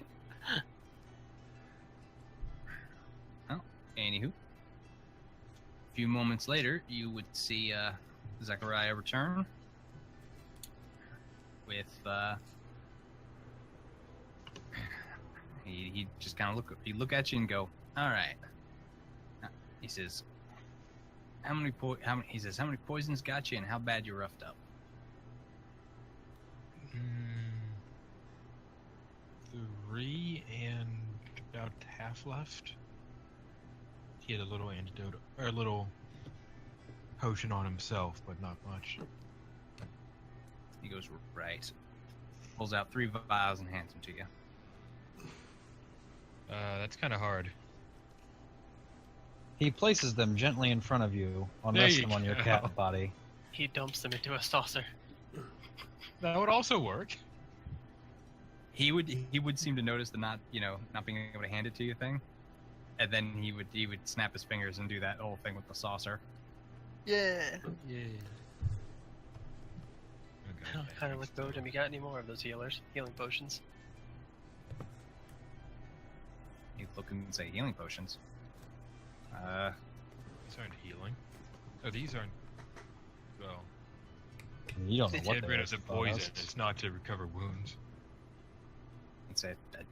Anywho. A few moments later, you would see Zechariah return with he just kind of look at you and go, "All right." He says, how many poisons got you and how bad you roughed up?" 3 and about half left. He had a little antidote, or a little potion on himself, but not much. He goes, "Right." Pulls out 3 vials and hands them to you. That's kind of hard. He places them gently in front of you, There unless you them on your go. cat body. He dumps them into a saucer. That would also work. He would seem to notice the not being able to hand it to you thing, and then he would snap his fingers and do that whole thing with the saucer. Yeah. Yeah. Okay. Kind of with Bodum. You got any more of those healing potions? He'd look and say, "Healing potions." These aren't healing. Oh, these aren't. Well, You don't know what get they rid are, of the poison. Stefanos. It's not to recover wounds. He'd say, "I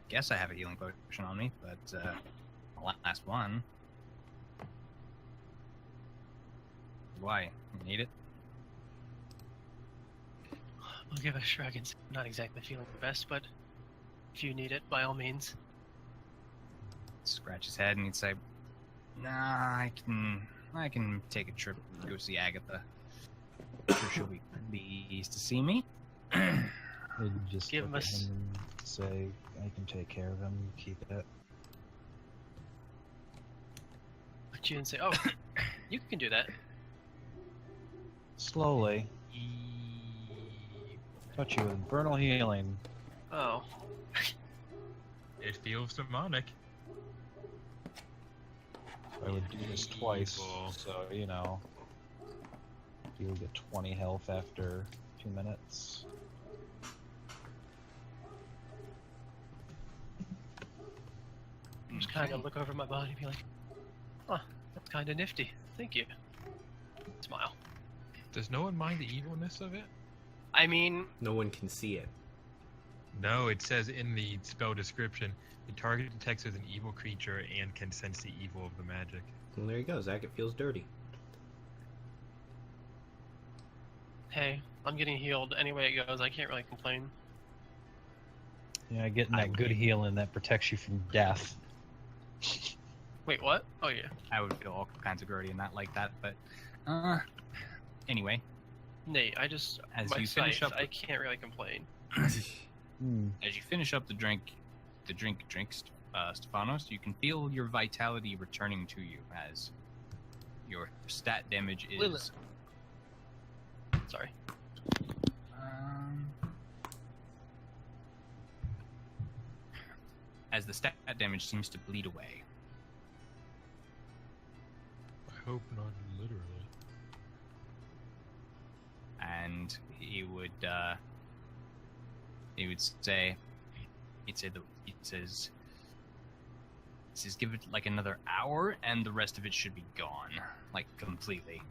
guess I have a healing potion on me, but the last one. Why? You need it?" I'll give a shrug and say, "Not exactly feeling the best, but if you need it, by all means." Scratch his head and he'd say, "Nah, I can take a trip to go see Agatha. Sure, she'll be pleased to see me." Maybe just Give look him at a s- him and say, I can take care of him, you keep it. Look at you and say, "Oh, you can do that." Slowly. Touch you with infernal healing. Oh. It feels demonic. I would do this twice, Evil. so you know. You'll get 20 health after 2 minutes. Just kind of look over my body and be like, "Huh, that's kind of nifty. Thank you." Smile. Does no one mind the evilness of it? I mean, No one can see it. No, it says in the spell description, the target detects as an evil creature and can sense the evil of the magic. Well, there you go, Zach. It feels dirty. hey, I'm getting healed any way it goes. I can't really complain. Yeah, getting I that good would- healing that protects you from death. Wait, what? Oh, yeah. I would feel all kinds of grody and not like that, but anyway, Nate, I just, As my you finish sight, up- I can't really complain. as you finish up the drink, Stefanos, you can feel your vitality returning to you as your stat damage is. Lilith. Sorry. As the stat damage seems to bleed away. I hope not literally. And he would say, he says, give it like another hour and the rest of it should be gone, like completely.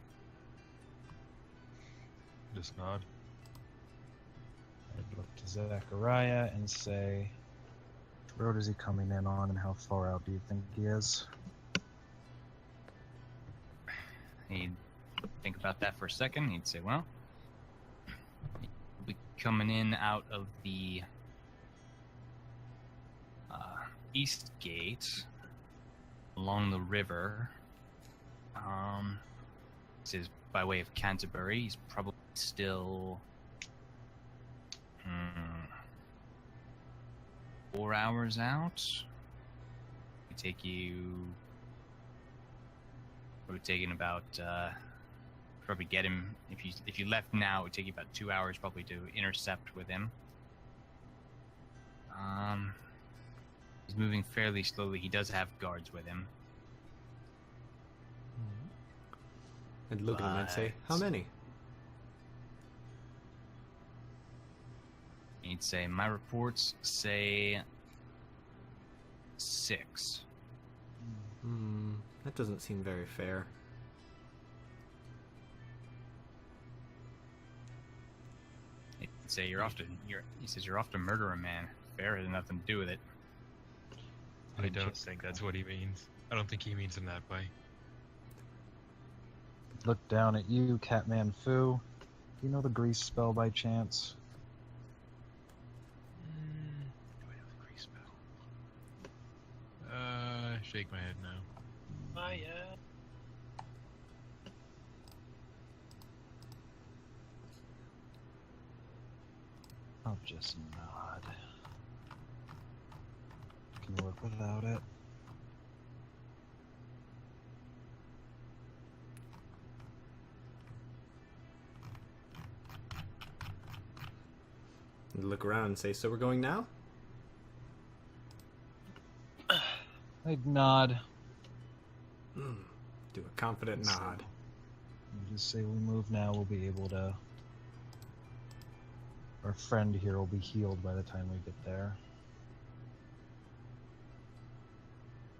Just nod. I'd look to Zechariah and say, road is he coming in on, and how far out do you think he is? He'd think about that for a second. He'd say, well, he'll be coming in out of the east gate along the river. This is by way of Canterbury. He's probably still 4 hours out. It'd take you. It would take in about probably get him if you left now. It would take you about 2 hours probably to intercept with him. He's moving fairly slowly. He does have guards with him. I'd look at him and say, how many? He'd say, my reports say 6. That doesn't seem very fair. He'd say he says you're off to murder a man. Fair has nothing to do with it. I don't think that's what he means. I don't think he means in that way. Look down at you, Catman Fu. Do you know the grease spell by chance? Do I know the grease spell? Shake my head now. Oh, yeah. I'll just nod. Can work without it. I'd look around and say, so we're going now? I'd nod. Do a confident nod. And just say we move now, we'll be able to... Our friend here will be healed by the time we get there.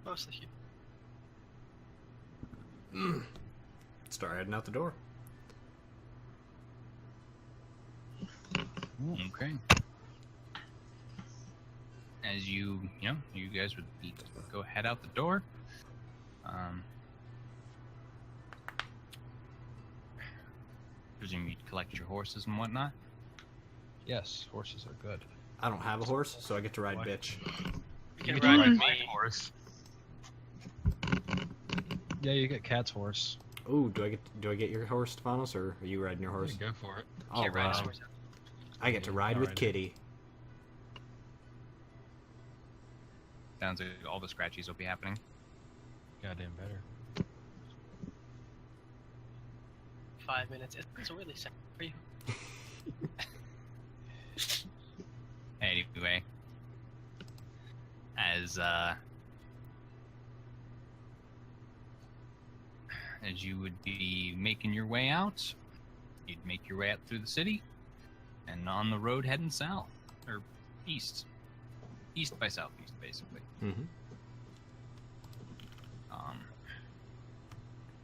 Mostly you. Start heading out the door. Okay. As you guys would go head out the door. Presume you'd collect your horses and whatnot. Yes, horses are good. I don't have a horse, so I get to ride What? bitch. You You can ride with my me. horse. Yeah, you get Cat's horse. Ooh, do I get your horse, Stefanos, or are you riding your horse? Go for it. All Can't ride his right. horse. I get to ride I'll with ride it. Kitty. Sounds like all the scratchies will be happening. Goddamn better. 5 minutes. It's really sad for you. Anyway, as you would be making your way out, you'd make your way up through the city, and on the road heading south, or east by southeast, basically. Mm-hmm.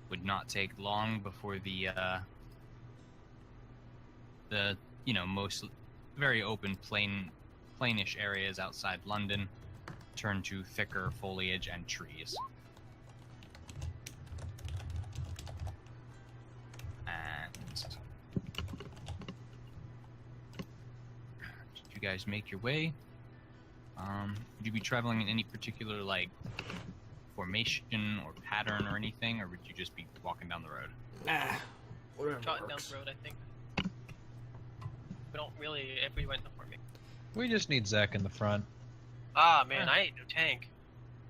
Would not take long before the most very open plainish areas outside London turn to thicker foliage and trees. And you guys make your way. Would you be traveling in any particular formation or pattern or anything, or would you just be walking down the road? Nah, whatever Trotting down works. the road, I think. We don't really, if we went for me. We just need Zach in the front. Ah, man, I ain't no tank.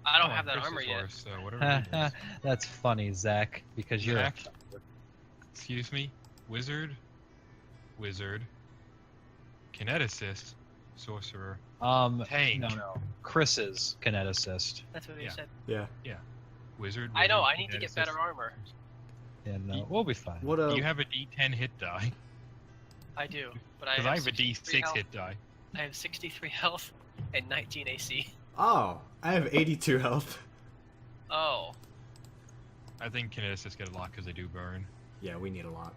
I don't Oh, have that Chris's armor yet. horse, so whatever he does. That's funny, Zach, because you're... Zach? Excuse me? Wizard? Kineticist? Sorcerer? Tank. No. Chris's Kineticist. That's what he Yeah. said. Yeah. Wizard? I know, wizard, I need to get kineticist. better armor. And we'll be fine. What You have a D10 hit die. I do, but I Because have, I have a 63 D6 health. hit die. I have 63 health and 19 AC. Oh, I have 82 health. Oh, I think Kineticists get a lot because they do burn. Yeah, we need a lot.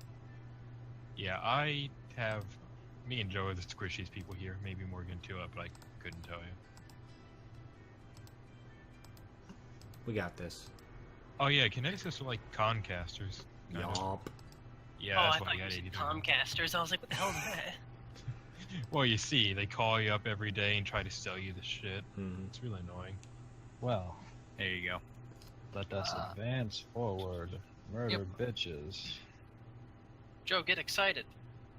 Yeah, I have... Me and Joe are the squishiest people here. Maybe Morgan too, but I couldn't tell you. We got this. Oh yeah, Kineticists are like concasters. kind of. Yup. Yeah, oh, I that's why thought you you got said 80. Comcasters. I was like, what the hell is that? Well, you see, they call you up every day and try to sell you the shit. Mhm. It's really annoying. Well, There you go. let us advance forward. Murder bitches. Joe, get excited.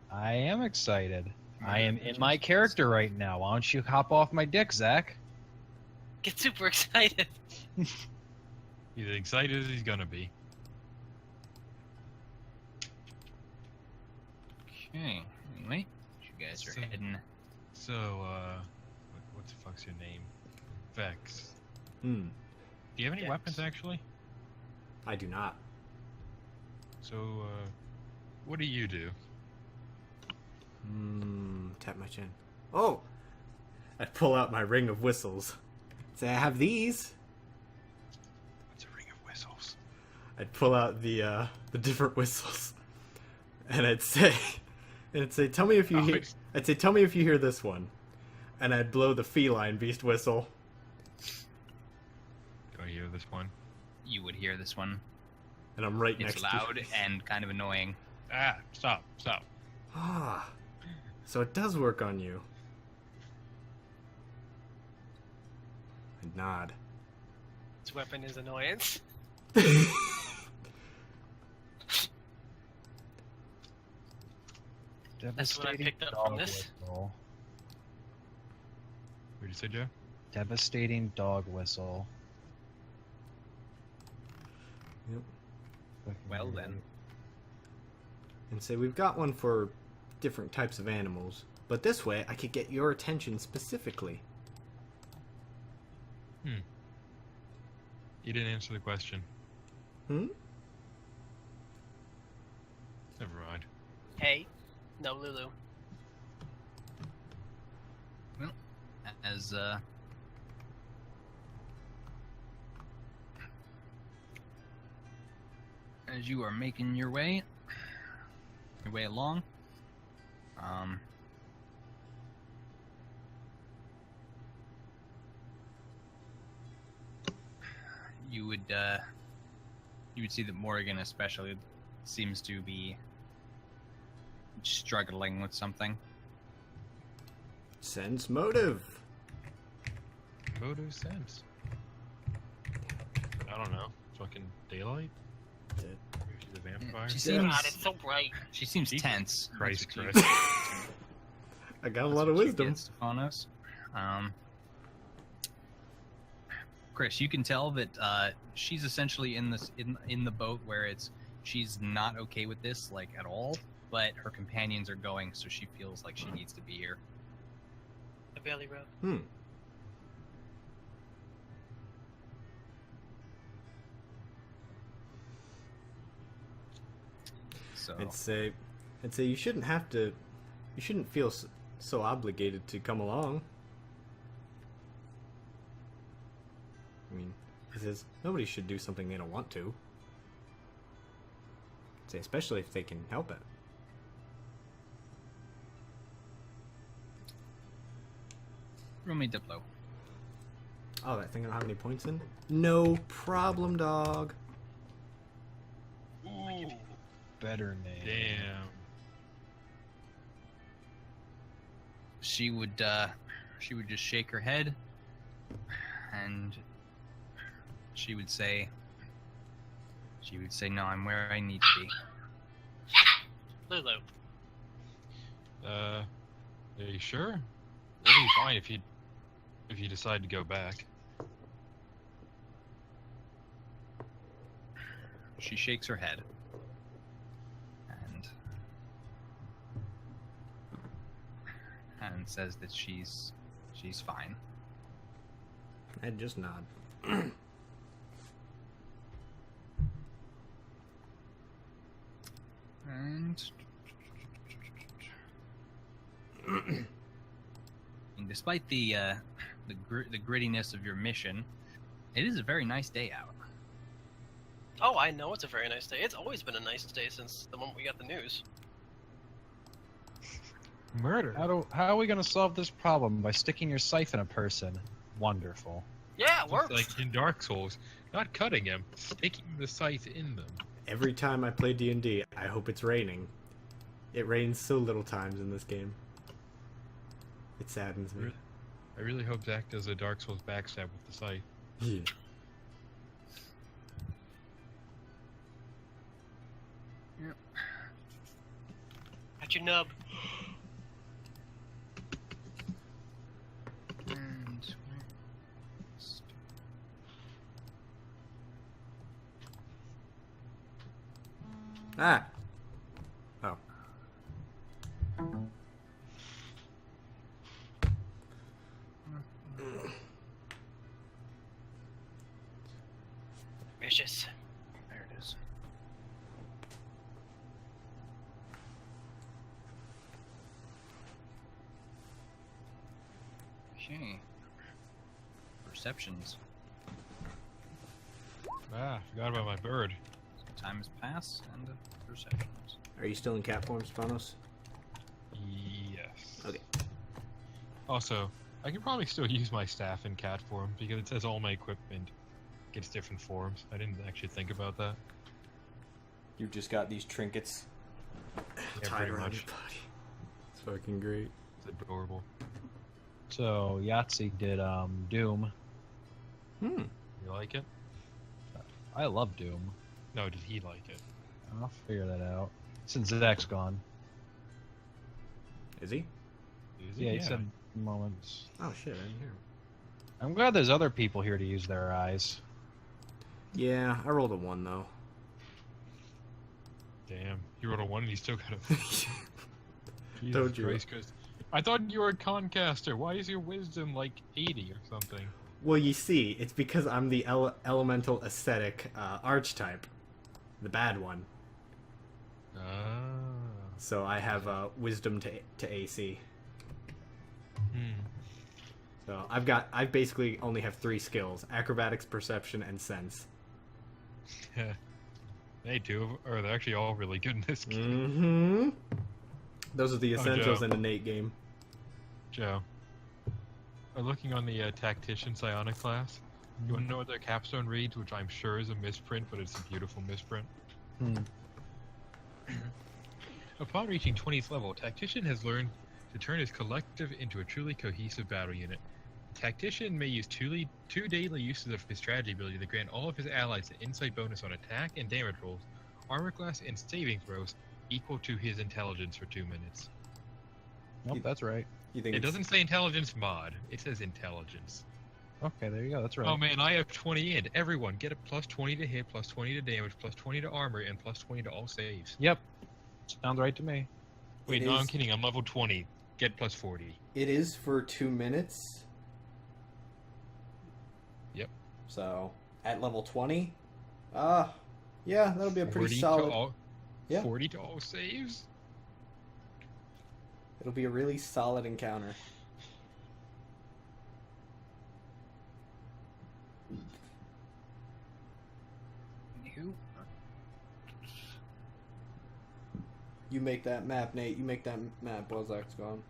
I am excited. I am in my character right now. Why don't you hop off my dick, Zach? Get super excited. He's as excited as he's gonna be. Okay. Anyway, you guys are So- heading. So, what the fuck's your name? Vex. Hmm. Do you have any Vex. weapons, actually? I do not. So, what do you do? Tap my chin. Oh! I pull out my ring of whistles. Say, I have these. What's a ring of whistles? I'd pull out the different whistles, and I'd say, tell me if you Oh, hear. it's- I'd say, tell me if you hear this one, and I'd blow the feline beast whistle. Do I hear this one? You would hear this one. And I'm right It's next loud to you. and kind of annoying. Ah, stop. Ah, so it does work on you. I nod. His weapon is annoyance. That's what I Devastating picked up dog from this. whistle. What did you say, Joe? Devastating dog whistle. Yep. Well then. And say, we've got one for different types of animals, but this way I could get your attention specifically. You didn't answer the question. Hmm? Never mind. Hey, no Lulu. As you are making your way along, you would see that Morrigan especially seems to be struggling with something. Sense motive. Motive sense. I don't know. Fucking daylight? She's a vampire? She Yeah. seems God, it's so bright. she seems Jesus tense. Christ, That's what Chris. I got a that's lot of what you wisdom. get, Stefanos. Chris, you can tell that she's essentially in the boat where she's not okay with this like at all, but her companions are going, so she feels like she needs to be here. A belly rub. So I'd say you shouldn't feel so obligated to come along. I mean, he says nobody should do something they don't want to. I'd say especially if they can help it. roll me Diplo. Oh, that thing I don't have any points in? No problem, dog. Ooh, Better name. damn. She would just shake her head, and she would say, "No, I'm where I need to be." Lulu. Are you sure? It'll be fine if you decide to go back. She shakes her head, and says that she's fine. I'd just nod. And despite the grittiness of your mission, it is a very nice day out. Oh, I know it's a very nice day. It's always been a nice day since the moment we got the news. Murder. How are we going to solve this problem? By sticking your scythe in a person? Wonderful. Yeah, it Just works. like in Dark Souls, not cutting them, sticking the scythe in them. Every time I play D&D, I hope it's raining. It rains so little times in this game. It saddens me. I really hope Zach does a Dark Souls backstab with the scythe. Yeah. Got your nub. And Ah! Oh. Vicious. there it is. Okay. Perceptions. Ah, forgot about my bird. Time has passed, and perceptions. Are you still in cat form, Stefanos? Yes. Okay. Also, I can probably still use my staff in cat form because it says all my equipment gets different forms. I didn't actually think about that. You've just got these trinkets Yeah, tied pretty around much. your body. It's fucking great. It's adorable. So Yahtzee did Doom. Hmm. You like it? I love Doom. No, did he like it? I'll figure that out. Since Zach's gone. Is he? Is Yeah, he said moments. Oh shit, I didn't hear him. I'm glad there's other people here to use their eyes. Yeah, I rolled a 1 though. Damn, you rolled a 1 and you still got a... Jesus Told you. Christ, 'cause I thought you were a concaster. Why is your wisdom like 80 or something? Well, you see, it's because I'm the elemental ascetic archetype. The bad one. Ah. So I have wisdom to AC. Hmm. So I basically only have 3 skills: acrobatics, perception, and sense. They do, or they're actually all really good in this game. Mm-hmm. Those are the Oh, essentials Joe. in innate game. Joe, looking on the tactician psionic class, you want to know what their capstone reads, which I'm sure is a misprint, but it's a beautiful misprint. Hmm. Upon reaching 20th level, Tactician has learned to turn his collective into a truly cohesive battle unit. Tactician may use two daily uses of his strategy ability to grant all of his allies an insight bonus on attack and damage rolls, armor class, and saving throws equal to his intelligence for 2 minutes. Nope, that's right. You think It it's- doesn't say intelligence mod, it says intelligence. Okay, there you go. That's right. Oh man, I have 20 in. Everyone, get a plus 20 to hit, plus 20 to damage, plus 20 to armor, and plus 20 to all saves. Yep. Sounds right to me. Wait, It no, I'm is- kidding. I'm level 20. Get plus 40. It is for 2 minutes. Yep. So at level 20, yeah, that'll be a pretty 40 solid. To all, Yeah. 40 to all saves? It'll be a really solid encounter. Anywho, You make that map, Nate. You make that map while Zach's gone.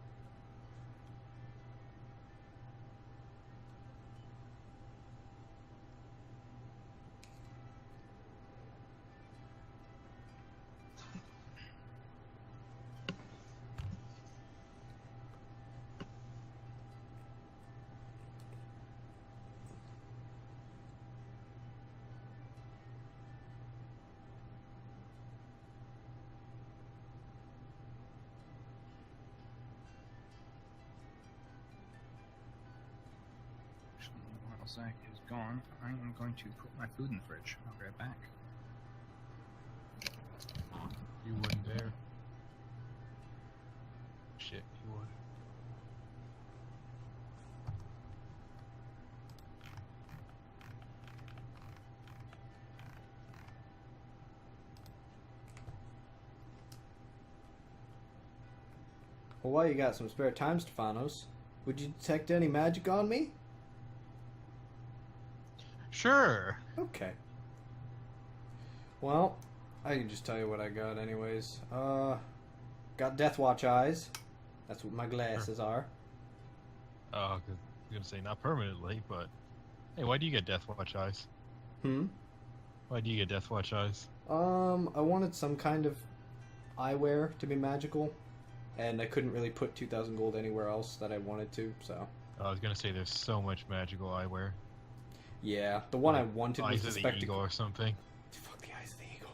while Zach is gone, I am going to put my food in the fridge. I'll be right back. You wouldn't dare. Shit, you would. Well, while you got some spare time, Stefanos, would you detect any magic on me? Sure. Okay. Well, I can just tell you what I got anyways. Got Death Watch eyes. That's what my glasses are. Oh, I was gonna say not permanently, but Hey, why do you get Death Watch eyes? Why do you get Death Watch eyes? I wanted some kind of eyewear to be magical, and I couldn't really put 2,000 gold anywhere else that I wanted to, so... I was gonna say there's so much magical eyewear. Yeah, the one I Like wanted was Eyes the of the spectacle. Eagle or something. Fuck the Eyes of the Eagle.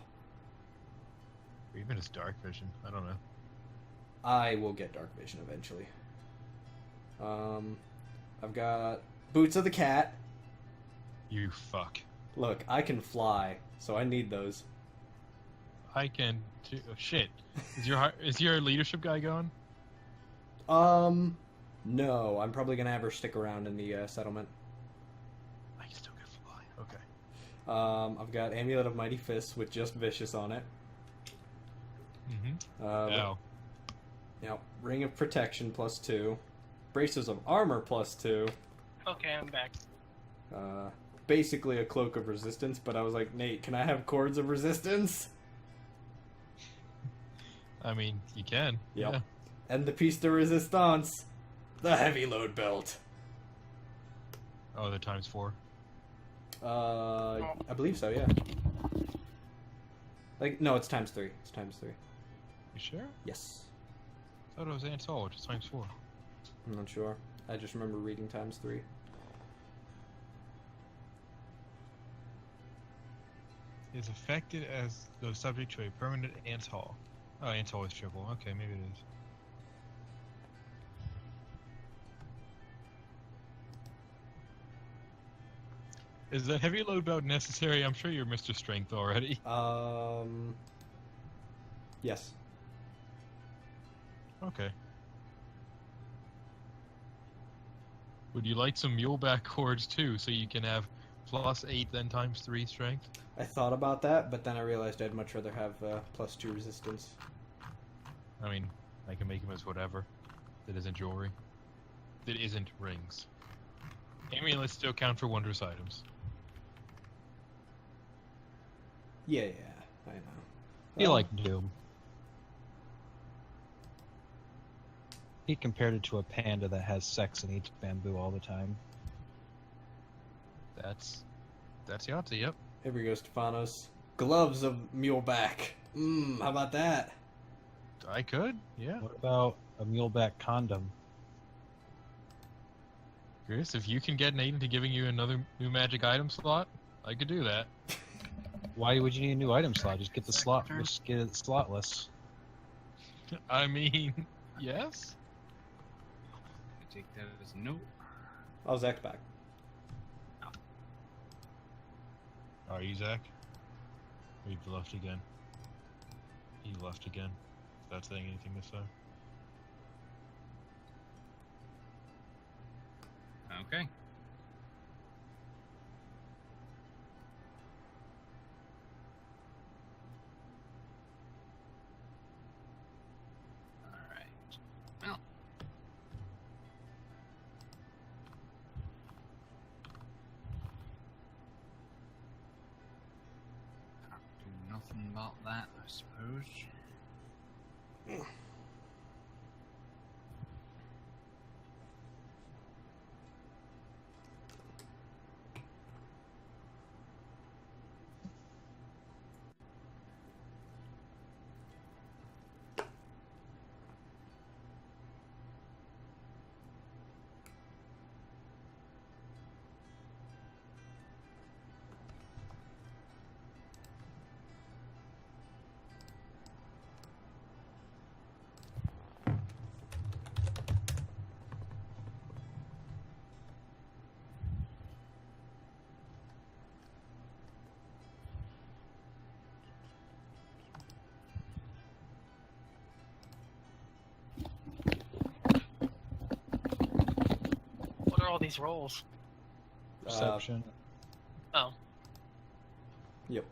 Or even just Dark Vision. I don't know. I will get Dark Vision eventually. I've got Boots of the Cat. You fuck. Look, I can fly, so I need those. I can too. Oh, shit. Is your leadership guy going? No, I'm probably gonna have her stick around in the settlement. I can still get fly. Okay. I've got Amulet of Mighty Fists with just Vicious on it. Mm-hmm. Now, Ring of Protection +2. Braces of Armor +2. Okay, I'm back. Basically a Cloak of Resistance, but I was like, Nate, can I have Cords of Resistance? I mean, you can. Yep. Yeah. And the Piece de Resistance, the Heavy Load Belt. Oh, the ×4. I believe so, yeah. Like, no, it's ×3. It's ×3. You sure? Yes. I thought it was Ansel, which is ×4. I'm not sure. I just remember reading ×3. Is affected as though subject to a permanent Ants Hall. Oh, Ants Hall is triple. Okay, maybe it is. Is that heavy load belt necessary? I'm sure you're Mr. Strength already. Yes. Okay. Would you like some muleback cords too, so you can have +8 then ×3 strength? I thought about that, but then I realized I'd much rather have +2 resistance. I mean, I can make them as whatever. That isn't jewelry. That isn't rings. Amulets still count for wondrous items. Yeah, I know. Be like Doom. He compared it to a panda that has sex and eats bamboo all the time. That's Yahtzee, yep. Here we go, Stefanos. Gloves of muleback. How about that? I could, yeah. What about a muleback condom? Chris, if you can get Nate into giving you another new magic item slot, I could do that. Why would you need a new item slot? Just get the slot. Just get it slotless. I mean, yes? I take that as a note. Oh, Zach's back. Are you Zach? Or you left again? He left again. Is that saying anything this time? Okay. Alright. Well. Can't do nothing about that, I suppose. What are all these rolls? Perception. Oh. Yep.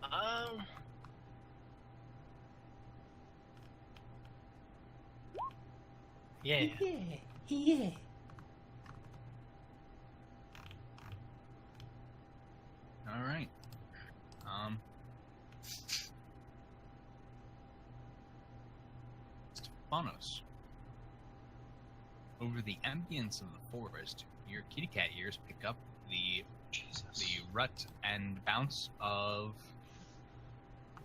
Yeah. Yeah. Alright. Stefanos. Over the ambience of the forest, your kitty cat ears pick up the Jesus. the rut and bounce of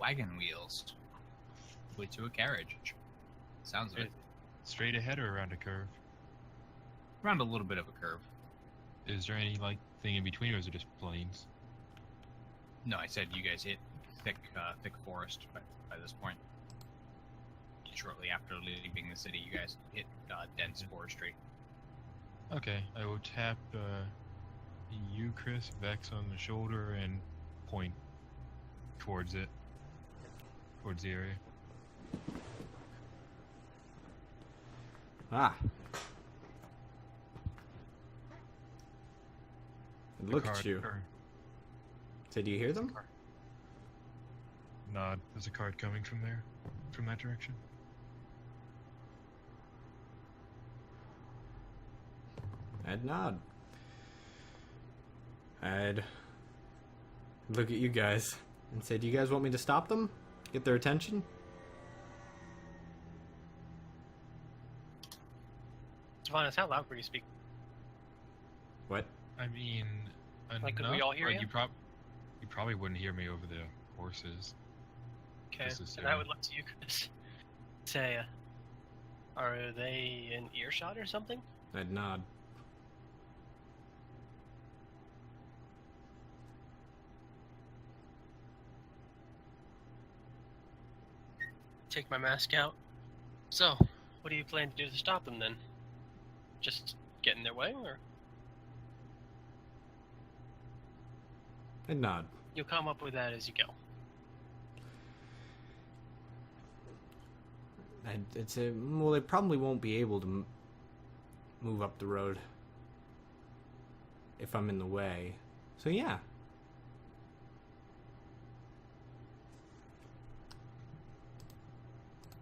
wagon wheels to a carriage. Sounds of it. Straight ahead or around a curve? Around a little bit of a curve. Is there any like thing in between, or is it just plains? No, I said you guys hit thick forest by this point. Shortly after leaving the city, you guys hit dense forestry. Okay, I will tap you, Chris, Vex on the shoulder and point towards it, towards the area. Ah. Look Card- at you. or So do you hear them? Nod. There's a card coming from there, from that direction. I'd nod. I'd look at you guys and say, do you guys want me to stop them? Get their attention? Stefanos, how loud were you speaking? What? I mean, Like, could enough, we all hear but you? You probably wouldn't hear me over the horses. Okay, This is and I Sarah. would look to you, Chris. Say, are they in earshot or something? I'd nod. Take my mask out. So, what do you plan to do to stop them then? Just get in their way, or I'd nod. you'll come up with that as you go? I'd say, well, they probably won't be able to move up the road if I'm in the way. So yeah.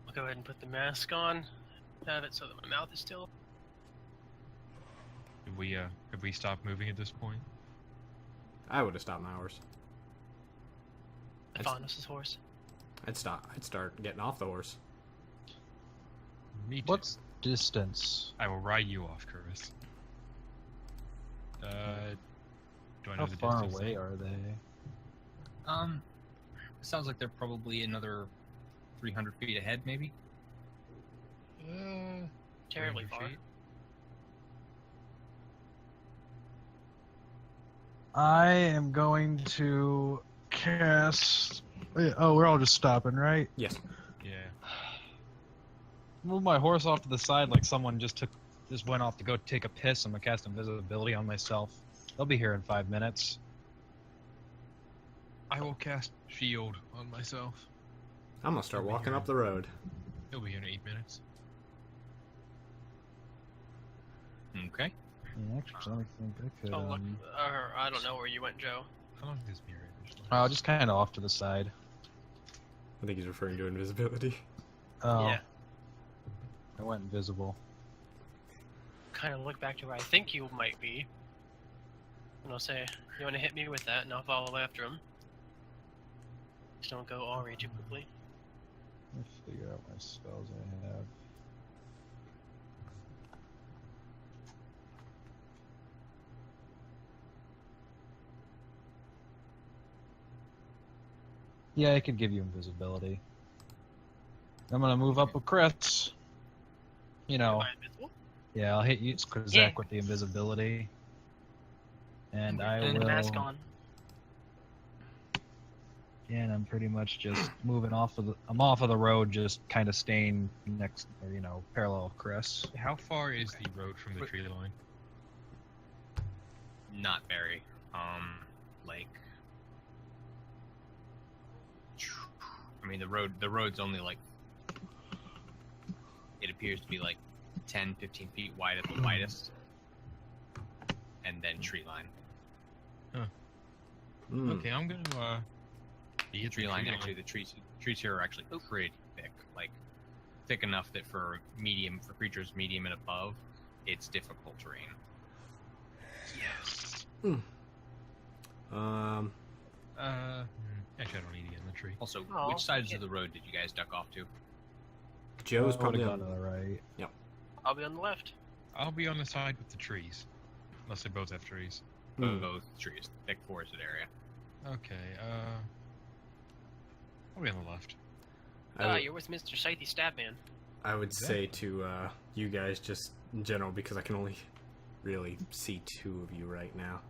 I'll go ahead and put the mask on. Have it so that my mouth is still. Have we stopped moving at this point? I would have stopped my horse. Stefanos' horse. I'd start getting off the horse. Me too. What's distance? I will ride you off, Curvis. Do I know How the far distance? away are they? Sounds like they're probably another 300 feet ahead, maybe. Terribly 300 far. feet? I am going to cast. Oh, we're all just stopping, right? Yes. Yeah. Move my horse off to the side like someone just went off to go take a piss. I'm gonna cast invisibility on myself. They'll be here in 5 minutes. I will cast shield on myself. I'm gonna start I'll be walking here. up the road. He'll be here in 8 minutes. Okay. Yeah, actually, I think I could. Oh, look. Or, I don't know where you went, Joe. How long is this mirror? Just kind of off to the side. I think he's referring to invisibility. Oh, Yeah. I went invisible. Kind of look back to where I think you might be. And I'll say, you want to hit me with that, and I'll follow after him. Just don't go Ori too quickly. Let me figure out my spells I have. Yeah, I could give you invisibility. I'm gonna move up with Chris. You know, Am I invisible? yeah, I'll hit you, Zach, Yeah. with the invisibility. And I And will. mask on. Yeah, and I'm pretty much just moving off of the. I'm off of the road, just kind of staying next, or parallel with Chris. How far is the road from the tree line? Not very. Like, I mean, the road's only like, it appears to be like 10, 15 feet wide at the widest, and then tree line. Mm. Okay, I'm gonna be The at tree line, actually, the trees here are actually pretty thick, like thick enough that for creatures medium and above, it's difficult terrain. Yes. Actually, I don't need to get in the tree. Also, Oh, which sides okay. of the road did you guys duck off to? Joe's I probably would've on. gone to the right. I'll be on the left. I'll be on the side with the trees, unless they both have trees. both trees, thick forested area. Okay, I'll be on the left. You're with Mr. Scythe Stabman. I would say to you guys, just in general, because I can only really see two of you right now.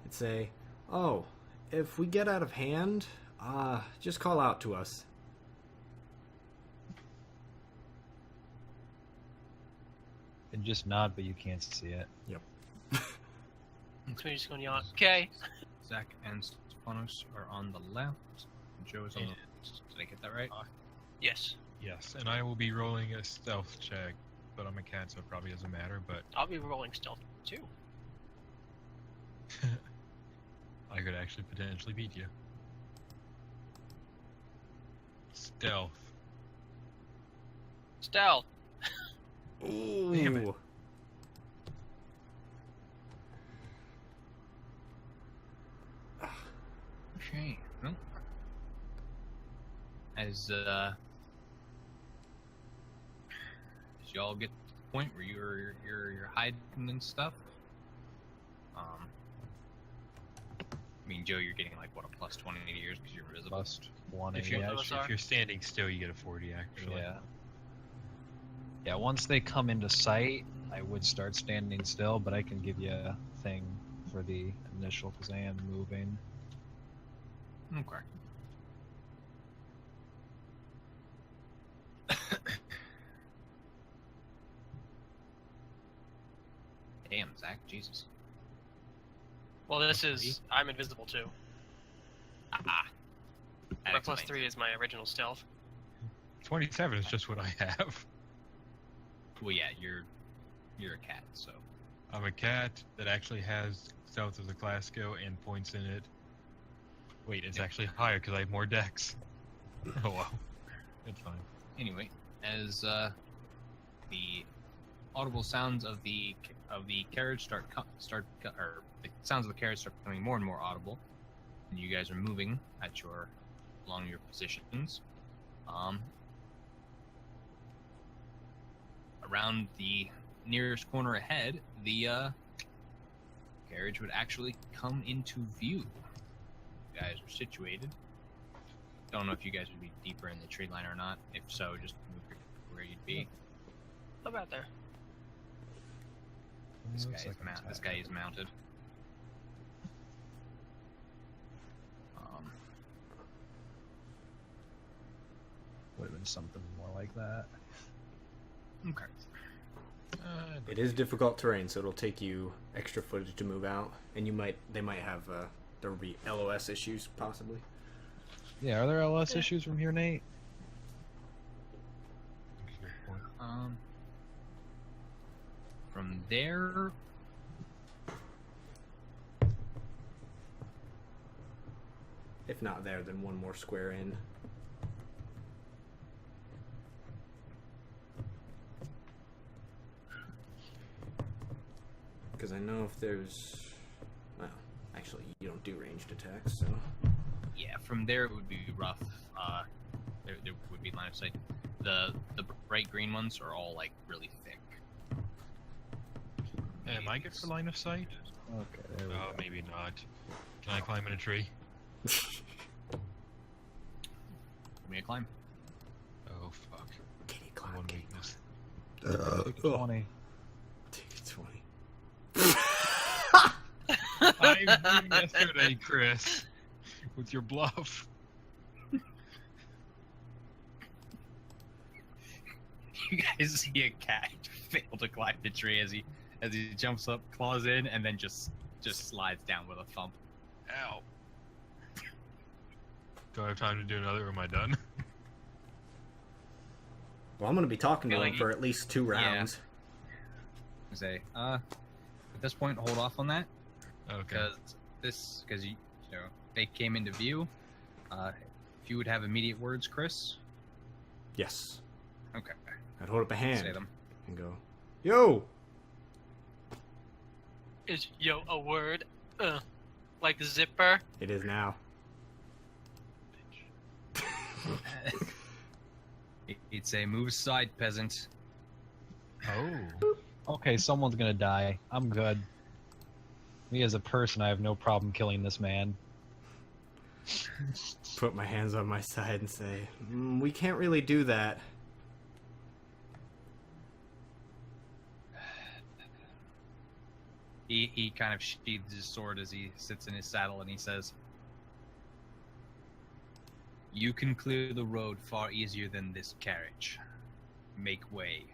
I'd say, oh, if we get out of hand, just call out to us. And just nod, but you can't see it. Yep. So we're just going to yawn. Okay. Zach and Stefanos are on the left. Joe is on the. Did I get that right? Yes. Yes, and I will be rolling a stealth check, but I'm a cat, so it probably doesn't matter, but I'll be rolling stealth too. I could actually potentially beat you. Stealth. Stealth. Ooh. Damn it. Okay. Well, as y'all get to the point where you're hiding and stuff. I mean, Joe, you're getting like what, a plus 20 to yours because you're visible. Plus 20. If you're, yeah, if you're standing still, you get a 40, actually. yeah. Yeah, once they come into sight, I would start standing still, but I can give you a thing for the initial because I am moving. Okay. Damn, Zach, Jesus. Well, this is... I'm invisible too. Ah. My plus 3 is my original stealth. 27 is just what I have. Well, yeah, you're a cat, so. I'm a cat that actually has stealth as a class skill and points in it. Wait, it's actually higher because I have more dex. Oh well, it's fine. Anyway, as the audible sounds of the carriage or the sounds of the carriage start becoming more and more audible, and you guys are moving along your positions, around the nearest corner ahead, the carriage would actually come into view. You guys are situated. Don't know if you guys would be deeper in the tree line or not. If so, just move where you'd be. How about there? This Looks guy, like is this guy is mounted. Would have been something more like that. Okay. It is difficult terrain, so it'll take you extra footage to move out, and they might have there will be LOS issues possibly. Yeah, are there LS issues from here, Nate? From there, If not there, then one more square in. Because I know if there's... Well, actually, you don't do ranged attacks, so... yeah, from there it would be rough. There would be line of sight. The bright green ones are all like really thick. Am I good for line of sight? Okay, there we Oh, go. maybe not. Can I climb in a tree? Give me a climb. Oh fuck. Kitty climb, One kitty weakness. Take 20. Take 20. I knew yesterday, Chris, with your bluff. You guys see a cat fail to climb the tree as he jumps up, claws in, and then just slides down with a thump. Ow. Do I have time to do another, or am I done? Well, I'm going to be talking to Feel him like for at least 2 rounds. I say, at this point, hold off on that. Okay. Because you know, they came into view. If you would have immediate words, Chris. Yes. Okay. I'd hold up a hand Say them. and go, Yo! Is yo a word? Like zipper? It is now. He'd say, "Move aside, peasant." Oh. Okay, someone's gonna die. I'm good. Me as a person, I have no problem killing this man. Put my hands on my side and say, we can't really do that. He kind of sheathes his sword as he sits in his saddle, and he says, "You can clear the road far easier than this carriage. Make way."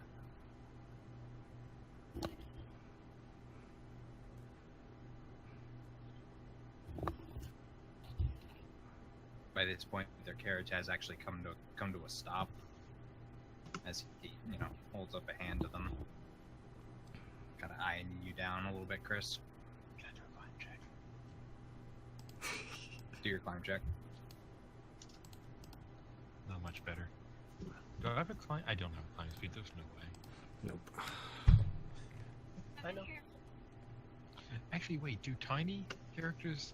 By this point, their carriage has actually come to a stop, as he, holds up a hand to them, kind of eyeing you down a little bit, Chris. Can I do a climb check? Do your climb check. Not much better. Do I have a climb? I don't have a climb speed. There's no way. Nope. I know. Actually, wait. Do tiny characters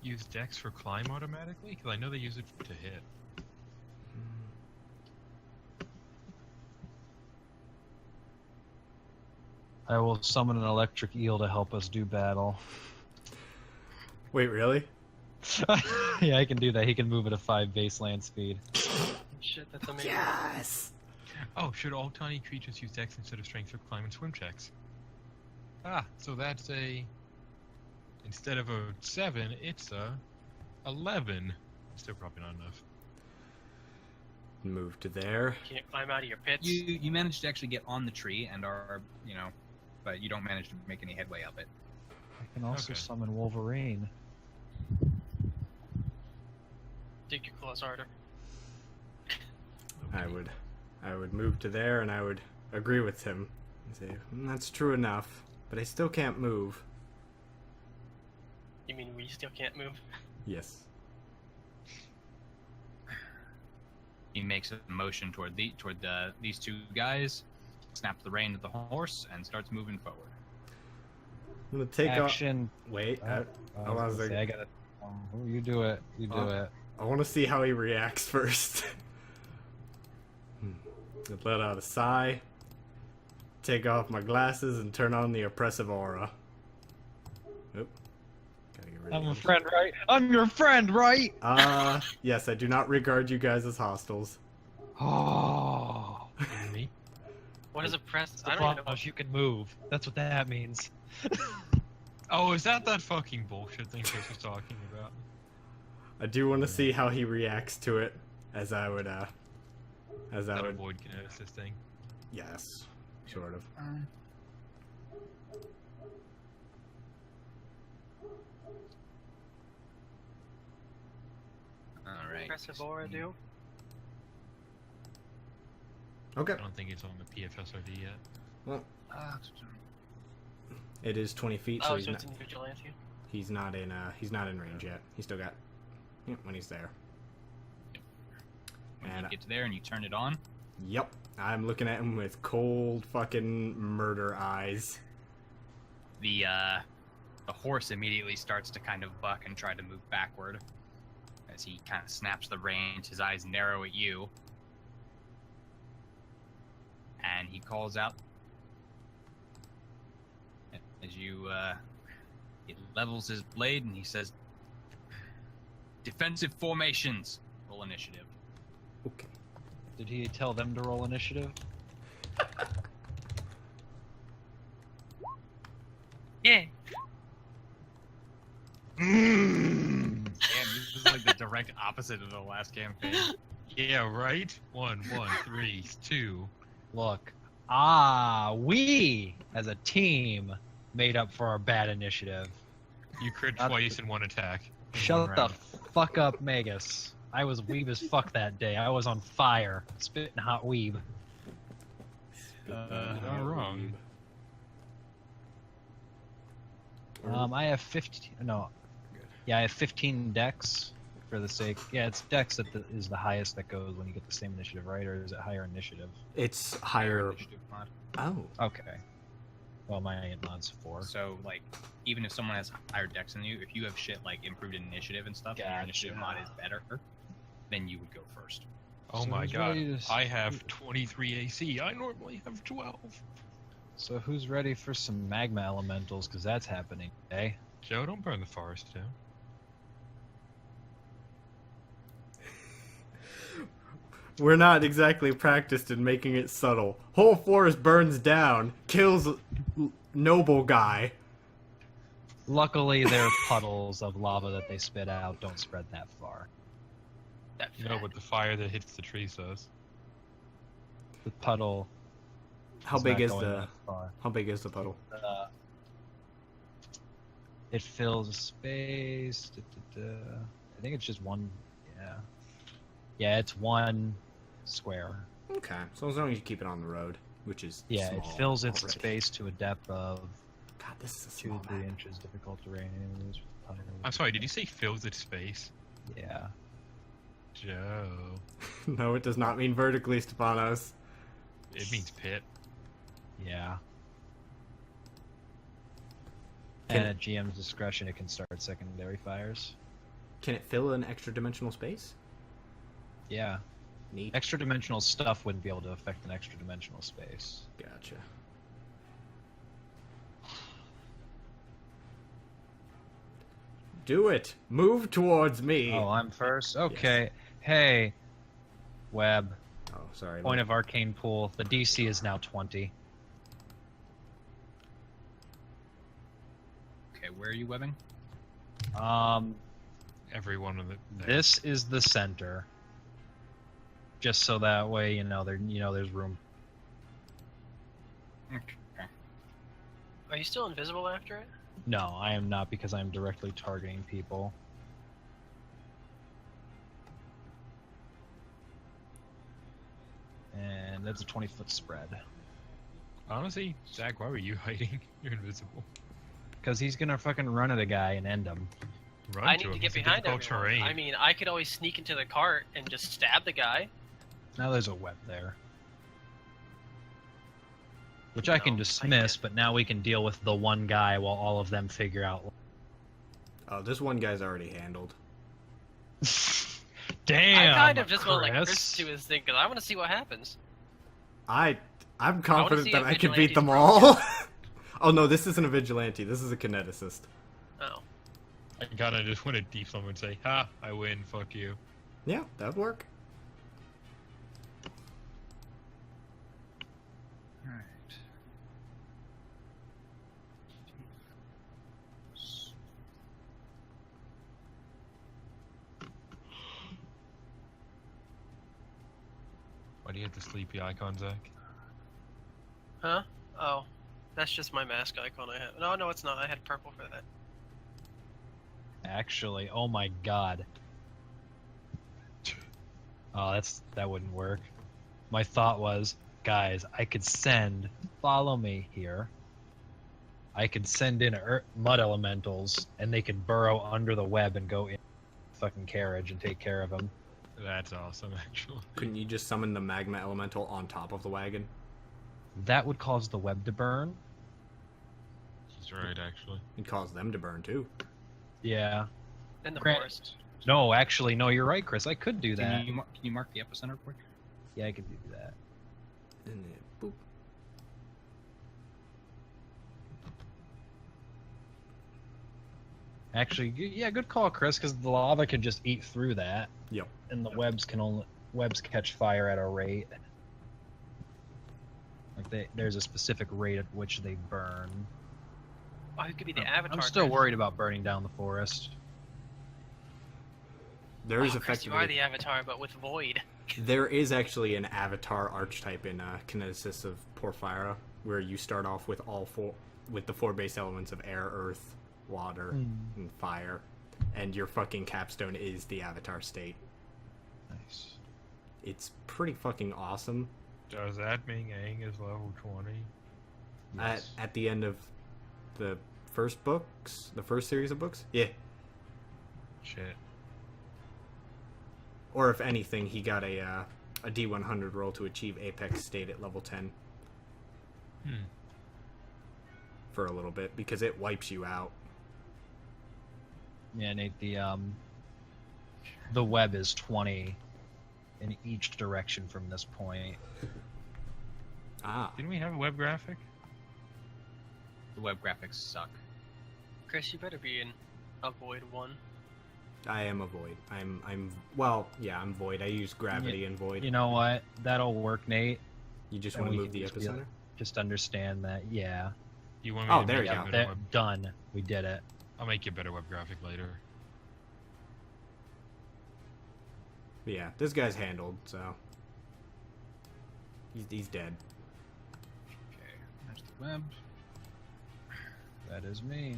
use dex for climb automatically? Because I know they use it to hit. I will summon an electric eel to help us do battle. Wait, really? Yeah, I can do that. He can move at a 5 base land speed. Shit, that's amazing. Yes! Oh, should all tiny creatures use dex instead of strength for climb and swim checks? Ah, so that's a... Instead of a 7, it's a 11. Still probably not enough. Move to there. Can't climb out of your pits. You managed to actually get on the tree and are, but you don't manage to make any headway up it. I can also Okay. summon Wolverine. Dig your claws harder. I would move to there and I would agree with him and say, that's true enough, but I still can't move. You mean we still can't move? Yes. He makes a motion toward these two guys, snaps the rein to the horse, and starts moving forward. I'm gonna take off. Action. Wait, I hold on a second. I gotta. You do it. You do it. I want to see how he reacts first. Let out a sigh, take off my glasses, and turn on the oppressive aura. Oop. Gotta get rid of I'm a him. friend, right? I'm your friend, right? Yes, I do not regard you guys as hostiles. Oh. Me? What is a press? I don't even know. Stefanos, you can move. That's what that means. Oh, is that fucking bullshit thing Chris was talking about? I do want to see how he reacts to it, as I would, That avoid Kineticist thing. yes, sort of. All right. Impressive aura do. Okay. I don't think it's on the PFSRD yet. Well, it is 20 feet, so Oh, he's so not, it's in vigilante. he's not in range yet. He's still got when he's there. When And- you get to there and you turn it on, Yep, I'm looking at him with cold fucking murder eyes. the horse immediately starts to kind of buck and try to move backward as he kind of snaps the reins. His eyes narrow at you, and he calls out as you. He levels his blade and he says, "Defensive formations. Roll initiative." Okay. Did he tell them to roll initiative? Yeah. Damn, this is like the direct opposite of the last campaign. Yeah, right? 1, 3, 2. Look, we as a team made up for our bad initiative. You crit Not- twice in one attack. in Shut one the round. fuck up, Magus. I was weeb as fuck that day. I was on fire, spitting hot weeb. You're not wrong. I have 15. No, yeah, I have 15 dex for the sake. Yeah, it's dex that is the highest that goes when you get the same initiative, right? Or is it higher initiative? It's higher. Initiative mod. Oh, Okay. Well, my mod's 4. So, like, even if someone has higher dex than you, if you have shit like improved initiative and stuff, and your initiative mod is better, then you would go first. Oh So my he's god. ready to I have 23 AC. I normally have 12. So who's ready for some magma elementals? Because that's happening today. Joe, don't burn the forest down. We're not exactly practiced in making it subtle. Whole forest burns down, kills noble guy. Luckily, their puddles of lava that they spit out don't spread that far. That You know what the fire that hits the trees does. The puddle. How is big not is going the that far. How big is the puddle? It fills a space. I think it's just one. Yeah. Yeah, it's 1 square. Okay, so as long as you keep it on the road, which is Yeah, small it fills its already. space to a depth of God, this is a 2 small to 3 map. inches. Difficult terrain. I'm sorry, did you say fills its space? Yeah. Joe. No, it does not mean vertically, Stefanos. It means pit. Yeah. Can And it- at GM's discretion, it can start secondary fires. Can it fill an extra dimensional space? Yeah. Neat. Extra dimensional stuff wouldn't be able to affect an extra dimensional space. Gotcha. Do it. Move towards me. Oh, I'm first? Okay. Hey, Webb. Oh, sorry. Point of arcane pool. The DC is now 20. Okay, where are you webbing? Every one of the. This is the center. Just so that way, there's room. Okay. Are you still invisible after it? No, I am not because I'm directly targeting people. And that's a 20-foot spread. Honestly, Zach, why were you hiding? You're invisible. Because he's gonna fucking run at a guy and end him. Run I to need to him. get It's a behind difficult everyone. terrain. I mean, I could always sneak into the cart and just stab the guy. Now there's a web there. Which I can No, I dismiss, can't. but now we can deal with the one guy while all of them figure out. Oh, this one guy's already handled. Damn! I kind of just want to let Chris. Chris do his thing because I want to see what happens. I'm see confident that if I can beat Vigilante's them broken. all. Oh no, this isn't a vigilante. This is a kineticist. Oh. I kinda just want to deep someone and say, ha, I win, fuck you. Yeah, that'd work. Alright. Why do you have the sleepy icon, Zach? Huh? Oh. That's just my mask icon I have. No, it's not. I had purple for that. Actually, oh my god. Oh, that wouldn't work. My thought was, guys, I could follow me here. I could send in mud elementals, and they could burrow under the web and go in the fucking carriage and take care of them. That's awesome, actually. Couldn't you just summon the magma elemental on top of the wagon? That would cause the web to burn. He's right, actually. It'd cause them to burn too. Yeah. In the Grant- forest. No, actually, no, you're right, Chris. I could do that. Can you mark the epicenter quick? Yeah, I could do that. And then, boop. Actually, yeah, good call, Chris, because the lava could just eat through that. Yep. And the webs catch fire at a rate. Like there's a specific rate at which they burn. Oh, it could be the avatar. I'm still Chris. worried about burning down the forest. There is Oh, Chris, you are effectively the avatar, but with void. there is actually an avatar archetype in Kineticist of Porphyra, where you start off with the four base elements of air, earth, water, and fire, and your fucking capstone is the avatar state. Nice. It's pretty fucking awesome. Does that mean Aang is level 20? Yes. At the end of the first series of books, yeah. Shit. Or if anything, he got a D100 roll to achieve Apex state at level 10 for a little bit, because it wipes you out. Yeah, Nate, the web is 20 in each direction from this point. Ah, Didn't we have a web graphic? The web graphics suck. Chris, you better be in Avoid 1. I am a void. Well, yeah, I'm void. I use gravity and void. You know what? That'll work, Nate. You just And want to we move can the just be epicenter? Just understand that, yeah. You want me Oh, to there make you you a go. better web? Done. We did it. I'll make you a better web graphic later. But yeah, this guy's handled, so he's dead. Okay, there's the web. That is me.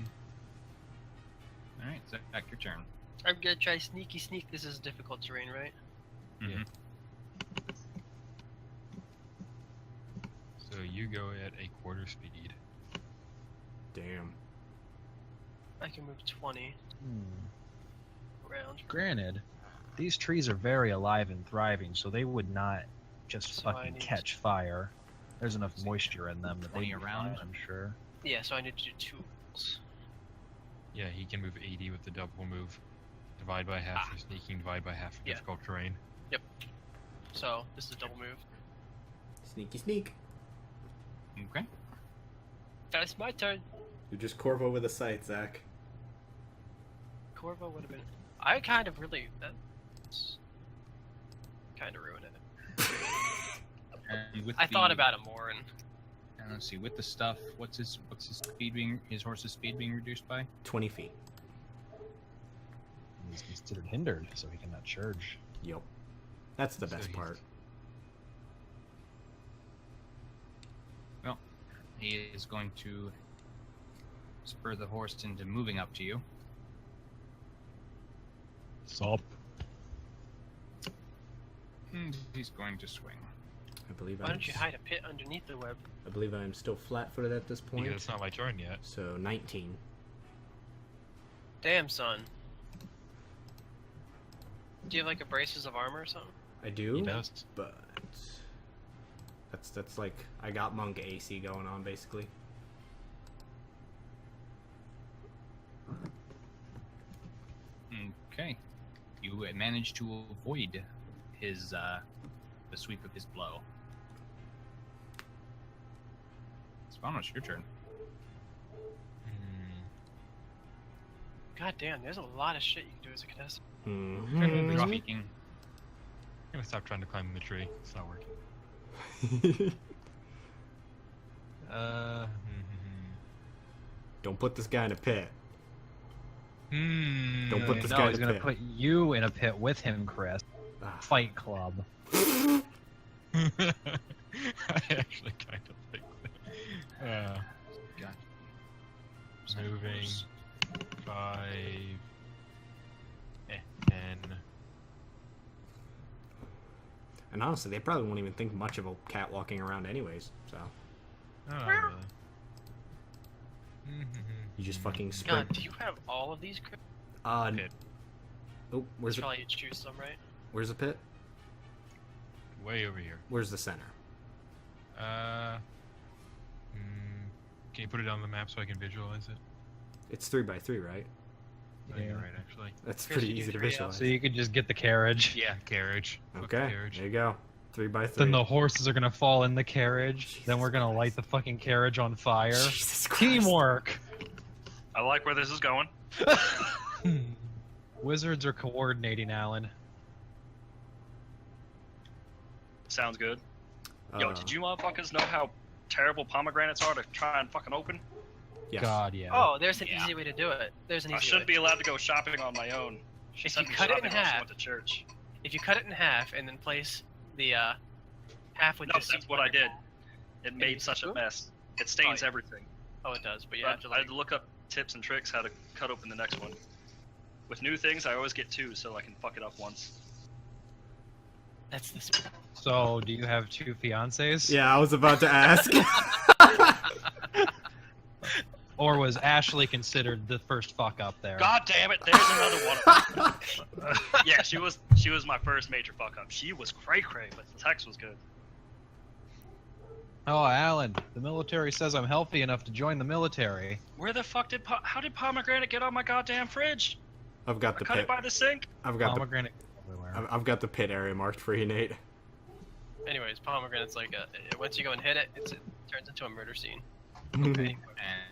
Alright, Zach, your turn. I'm gonna try sneaky sneak. This is difficult terrain, right? Mm-hmm. So you go at a quarter speed. Damn. I can move 20 around. Granted, these trees are very alive and thriving, so they would not just So I fucking need catch fire. There's enough moisture in them that they 20 be around? fine, I'm sure. Yeah, so I need to do 2 rolls. Yeah, he can move 80 with the double move. Divide by half for sneaking, divide by half for Yeah. difficult terrain. So this is a double move. Sneaky sneak. Okay. That's my turn. You just Corvo with a sight, Zach. Corvo would have been. I kind of really. That's kind of ruined it. And with I thought the- about it more, and let's see, with the stuff, what's his speed being, his horse's speed being reduced by? 20 feet. He's considered hindered, so he cannot charge. Yup. That's the So best he's- part. Well, he is going to spur the horse into moving up to you. Sup? And he's going to swing. I believe why don't you hide a pit underneath the web? I believe I'm still flat-footed at this point. Because it's not my turn yet. So 19. Damn, son. Do you have like a braces of armor or something? I do, He does. but that's like I got monk AC going on basically. Okay. You managed to avoid his, the sweep of his blow. Stefanos, your turn. God damn, there's a lot of shit you can do as a contestant. Technically Mhm. speaking, I'm gonna stop trying to climb the tree. It's not working. Don't put this guy in a pit. Hmm. Don't put this No, guy he's in a gonna pit. put you in a pit with him, Chris. Ah. Fight Club. I actually kind of like that. got Moving 5, 10. And honestly, they probably won't even think much of a cat walking around anyways. So Oh, not really. you just fucking spread. God, do you have all of these? Chris? Pit. Oh, where's That's the probably you choose some, right? where's the pit? Way over here. Where's the center? Can you put it on the map so I can visualize it? It's 3x3, right? Oh, you're right, actually. That's Chris, pretty you do easy to 3L. visualize. So you could just get the carriage. Yeah, carriage. Fuck the Okay, carriage. there you go. 3x3. Then the horses are gonna fall in the carriage. Then we're gonna light the fucking carriage on fire. Jesus Christ. Teamwork! I like where this is going. Wizards are coordinating, Alan. Sounds good. Yo, did you motherfuckers know how terrible pomegranates are to try and fucking open? Yes. God, yeah. Oh, there's an Yeah. easy way to do it. There's an I easy should way. be allowed to go shopping on my own. She If sent you me cut it in shopping while she half- went to church. If you cut it in half and then place the half with No, the that's seed what I did. wonderful- It made such a Ooh. mess. It stains yeah. everything. Oh, it does, but you But have to I like. had to look up tips and tricks how to cut open the next one. With new things, I always get 2 so I can fuck it up once. That's the spirit. So, do you have 2 fiancés? Yeah, I was about to ask. Or was Ashley considered the first fuck up there? God damn it! There's another one of them. Yeah, she was my first major fuck up. She was cray cray, but the text was good. Oh, Alan, the military says I'm healthy enough to join the military. Where the fuck did how did pomegranate get on my goddamn fridge? I've got I the cut pit. it by the sink. I've got Pomegranate everywhere. I've got the pit area marked for you, Nate. Anyways, pomegranate's like once you go and hit it, it turns into a murder scene. Okay.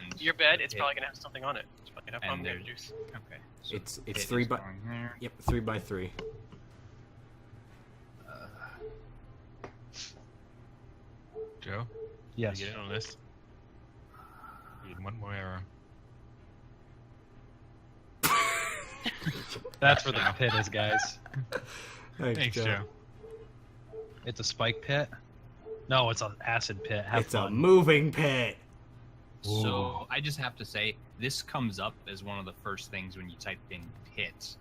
And your bed, it's it- probably gonna have something on it. It's probably gonna have and pomegranate there's- juice. Okay. So It's pit 3 is by. going there. Yep, 3 by 3. Joe, Yes. you get in on this? Need one more arrow. That's where the pit is, guys. Thanks, Joe. It's a spike pit. No, it's an acid pit. Have It's a fun. moving pit. So I just have to say, this comes up as one of the first things when you type in pit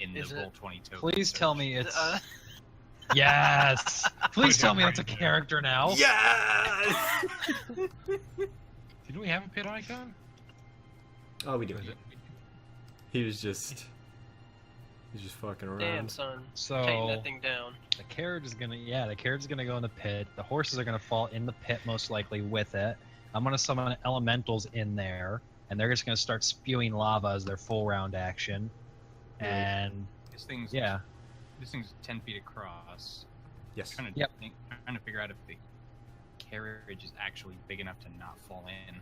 in the Is it? Roll20 token. Please tell me it's. Uh, Yes. Please Put tell him me that's a right there. character now. Yes! Didn't we have a pit icon? Oh, we do. Or is it- He was just fucking around. damn, son. Taking So that thing down. the carriage is gonna, the carriage is gonna go in the pit. The horses are gonna fall in the pit most likely with it. I'm gonna summon elementals in there, and they're just gonna start spewing lava as their full round action. And This thing's This thing's 10 feet across. Yes. Trying to Yep. trying to figure out if the carriage is actually big enough to not fall in.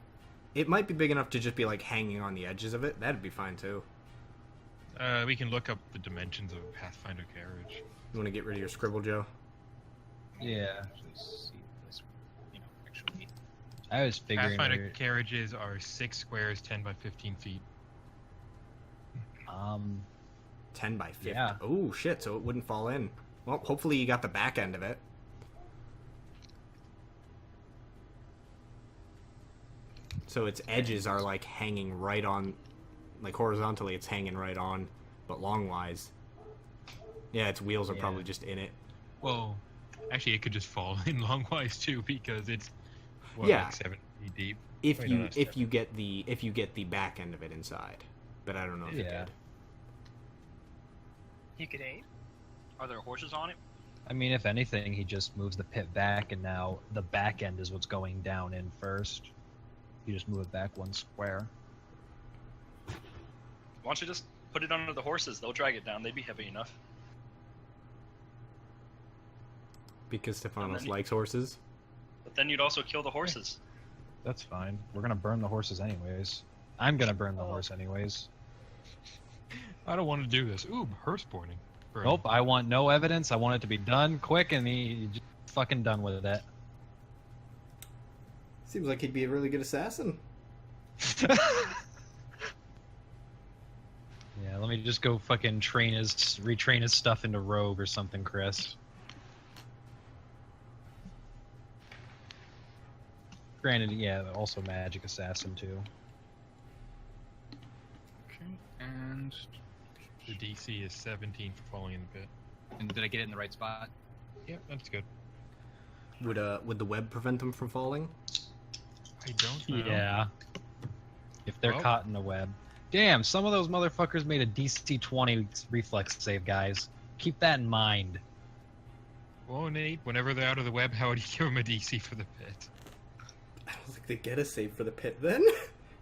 It might be big enough to just be like hanging on the edges of it. That'd be fine too. We can look up the dimensions of a Pathfinder carriage. You want to get rid of your scribble, Joe? yeah, Actually, see if this, actually. I was figuring. Pathfinder carriages are 6 squares, 10 by 15 feet. 10 by 50. Yeah. Oh shit! So it wouldn't fall in. Well, hopefully you got the back end of it. So its edges are like hanging right on, like horizontally it's hanging right on, but longwise. Yeah, its wheels are Yeah. probably just in it. Well, actually, it could just fall in longwise too because it's Yeah. like 7 feet deep. If Wait, you no, that's if you get the back end of it inside, but I don't know if you Yeah. did. You could aim. Are there horses on it? I mean, if anything, he just moves the pit back, and now the back end is what's going down in first. You just move it back 1 square. Why don't you just put it under the horses? They'll drag it down. They'd be heavy enough. Because And Stefanos then you- likes horses. But then you'd also kill the horses. That's fine. We're gonna burn the horses anyways. I'm gonna burn the horse anyways. I don't want to do this. Ooh, her spawning. Burn. Nope, I want no evidence. I want it to be done quick, and he just fucking done with it. Seems like he'd be a really good assassin. Yeah, let me just go fucking retrain his stuff into rogue or something, Chris. Granted, yeah, also magic assassin too. Okay, and The DC is 17 for falling in the pit. did I get it in the right spot? Yep, that's good. Would the web prevent them from falling? I don't know. Yeah. If they're Well- caught in the web. Damn, some of those motherfuckers made a DC 20 reflex save, guys. Keep that in mind. Well, Nate, whenever they're out of the web, how would you give them a DC for the pit? I don't think they get a save for the pit then,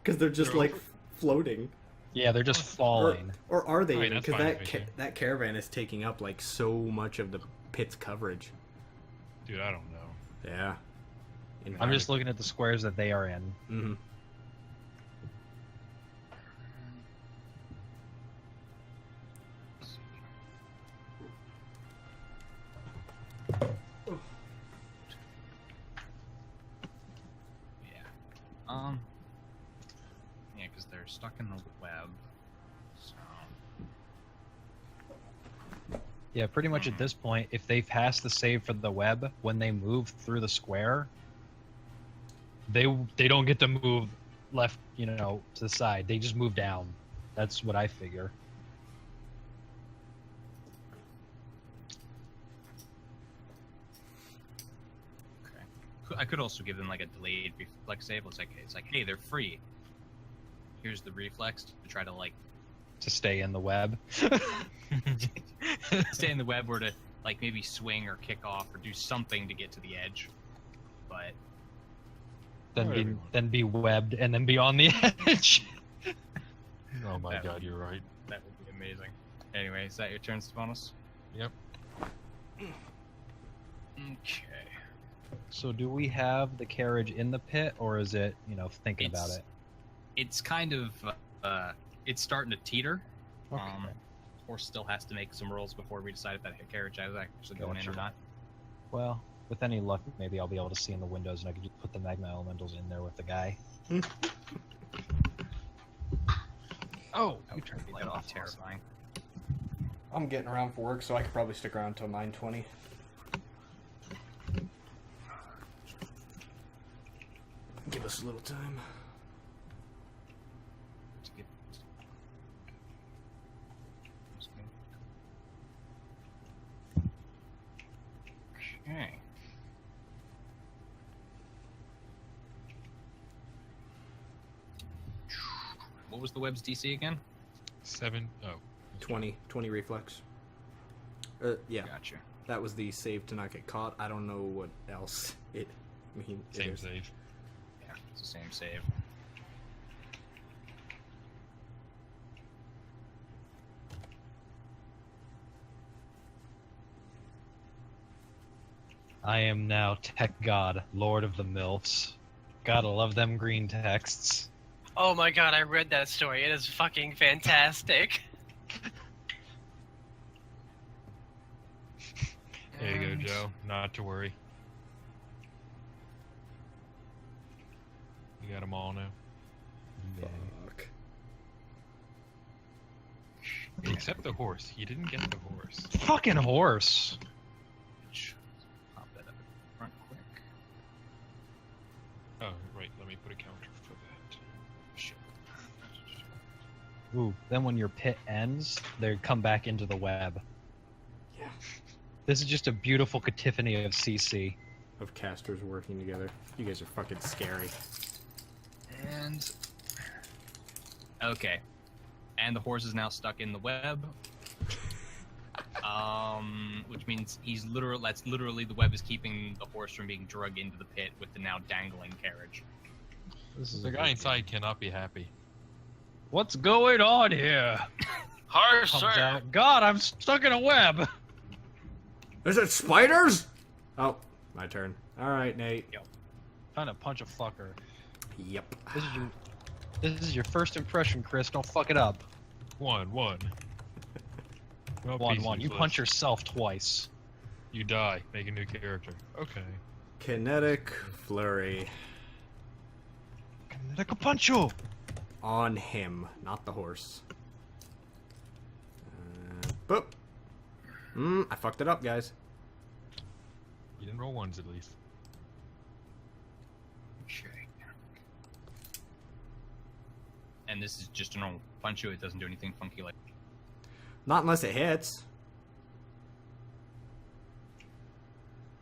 because they're just They're like over. floating. Yeah, they're just falling. Or are they? Oh, yeah, even? that's Because fine with me, too. that caravan is taking up like so much of the pit's coverage. Dude, I don't know. Yeah. I'm just looking at the squares that they are in. Mm-hmm. Yeah. Yeah, because they're stuck in the web. So. Yeah, pretty much at this point, if they pass the save for the web, when they move through the square, they don't get to move left, to the side. They just move down. That's what I figure. Okay. I could also give them like a delayed reflex save. It's like, hey, they're free. Here's the reflex to try to like To stay in the web. stay in the web, or to like maybe swing or kick off or do something to get to the edge. But Then be webbed and then be on the edge. Oh my That god, would- you're right. that would be amazing. Anyway, is that your turn, Stefanos? Yep. Okay. So do we have the carriage in the pit, or is it, thinking about It's- it? It's kind of it's starting to teeter. Okay. Horse still has to make some rolls before we decide if that carriage is actually going in or Gotcha. not. Well, with any luck, maybe I'll be able to see in the windows, and I could just put the magma elementals in there with the guy. Oh, you turned the light That would off. be terrifying. I'm getting around for work, so I could probably stick around until 9:20. Give us a little time. Okay. What was the web's DC again? 7. Oh. 20 reflex. Yeah, Gotcha. that was the save to not get caught. I don't know what else it means. Same save. Yeah, it's the same save. I am now Tech God, Lord of the MILFs. Gotta love them green texts. Oh my god, I read that story. It is fucking fantastic. There you go, Joe. Not to worry. You got them all now. Fuck. Except the horse. You didn't get the horse. Fucking horse. Pop that up front quick. Oh, right. Let me put a counter for that. Shit. Ooh, then when your pit ends, they come back into the web. Yeah. This is just a beautiful cacophony of CC. Of casters working together. You guys are fucking scary. And okay, and the horse is now stuck in the web. Which means that's literally the web is keeping the horse from being dragged into the pit with the now dangling carriage. This is The a guy good inside game. cannot be happy. What's going on here? Harsh, Comes sir. out. God, I'm stuck in a web. Is it spiders? Oh, my turn. Alright, Nate. Trying to punch a fucker. Yep. This is your first impression, Chris. Don't fuck it up. 1. Well, 1-1. peace You useless. punch yourself twice. You die. Make a new character. Okay. Kinetic flurry. Like a punch you. On him, not the horse. Boop. I fucked it up, guys. You didn't roll 1s at least. Okay. And this is just a normal punch. It doesn't do anything funky like. Not unless it hits.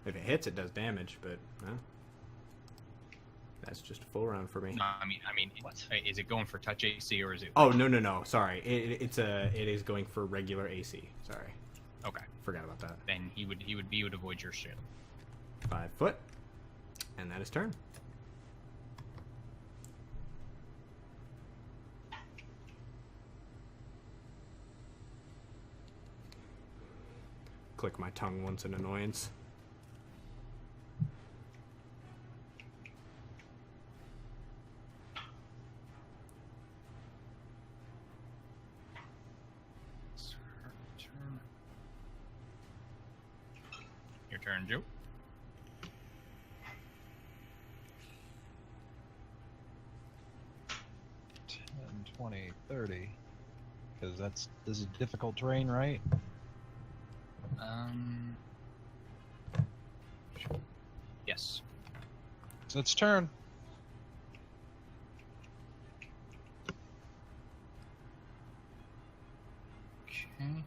If it hits, it does damage, but no. That's just a full round for me. No, I mean, what? Is it going for touch AC or is it? Oh no! Sorry, it is going for regular AC. Sorry, Okay. forgot about that. Then he would avoid your shit. 5 foot, and that is turn. Click my tongue once in annoyance. Your turn, Joe. And 20, 30. Because this is difficult terrain, right? Yes. So it's turn. Okay.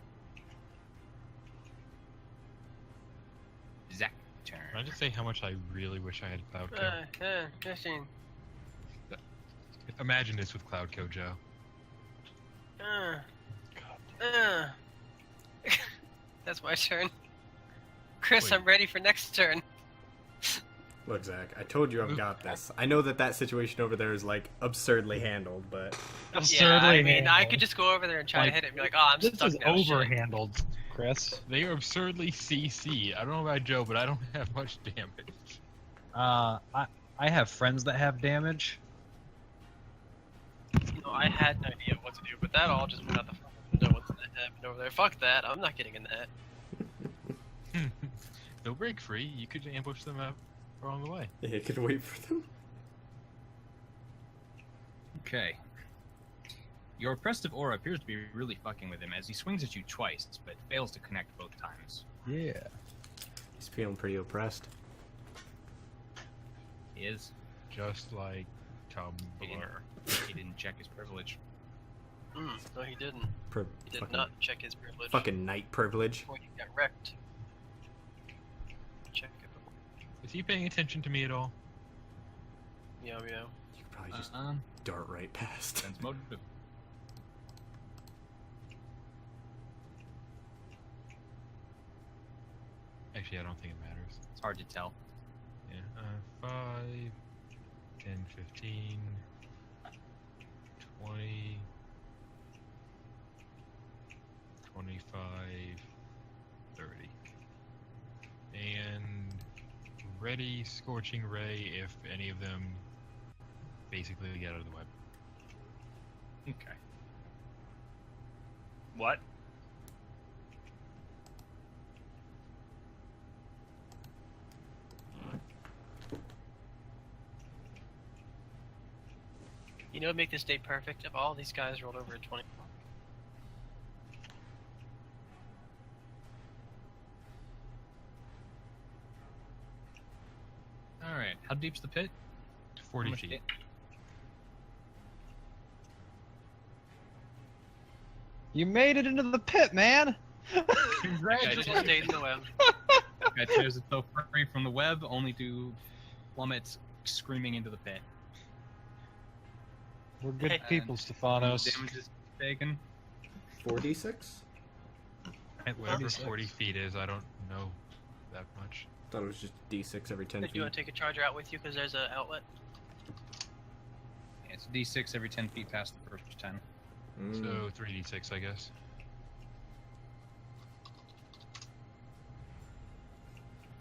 Zach turn. Can I just say how much I really wish I had Cloudco? 15. Imagine this with Cloudco, Joe. That's my turn. Chris, Wait. I'm ready for next turn. Look, Zach, I told you I've got this. I know that situation over there is like absurdly handled, but Yeah, I mean, I could just go over there and try to Like, hit it and be like, oh, I'm This stuck is now. shit." overhandled, Chris. They are absurdly CC. I don't know about Joe, but I don't have much damage. I have friends that have damage. No, I had no idea what to do, but that all just went out the fucking window. What happened over there? Fuck that. I'm not getting in that. They'll break free. You could ambush them out along the way. Yeah, you could wait for them. Okay. Your oppressive aura appears to be really fucking with him as he swings at you twice, but fails to connect both times. Yeah. He's feeling pretty oppressed. He is. Just like Tumblr. He didn't check his privilege. No, he didn't. He did Fucking, not check his privilege. fucking knight privilege. Before he got wrecked. Check it. Is he paying attention to me at all? Meow meow. You probably just Uh-uh. dart right past. Sense motive. Actually, I don't think it matters. It's hard to tell. Yeah. 5, 10, 15, 20, 25, 30. And ready Scorching Ray if any of them basically get out of the web. Okay. What? You know what would make this day perfect? If all these guys rolled over a 20. Alright, how deep's the pit? 40 How much feet. deep? You made it into the pit, man! I just stayed in the web. I chose it so free from the web, only to plummet screaming into the pit. We're good Hey. people, Stefanos. Damage is taken. 4d6? Whatever 36. 40 feet is, I don't know that much. Thought it was just d6 every 10 Do feet. you want to take a charger out with you because there's an outlet? Yeah, it's d6 every 10 feet past the first 10. So 3d6, I guess.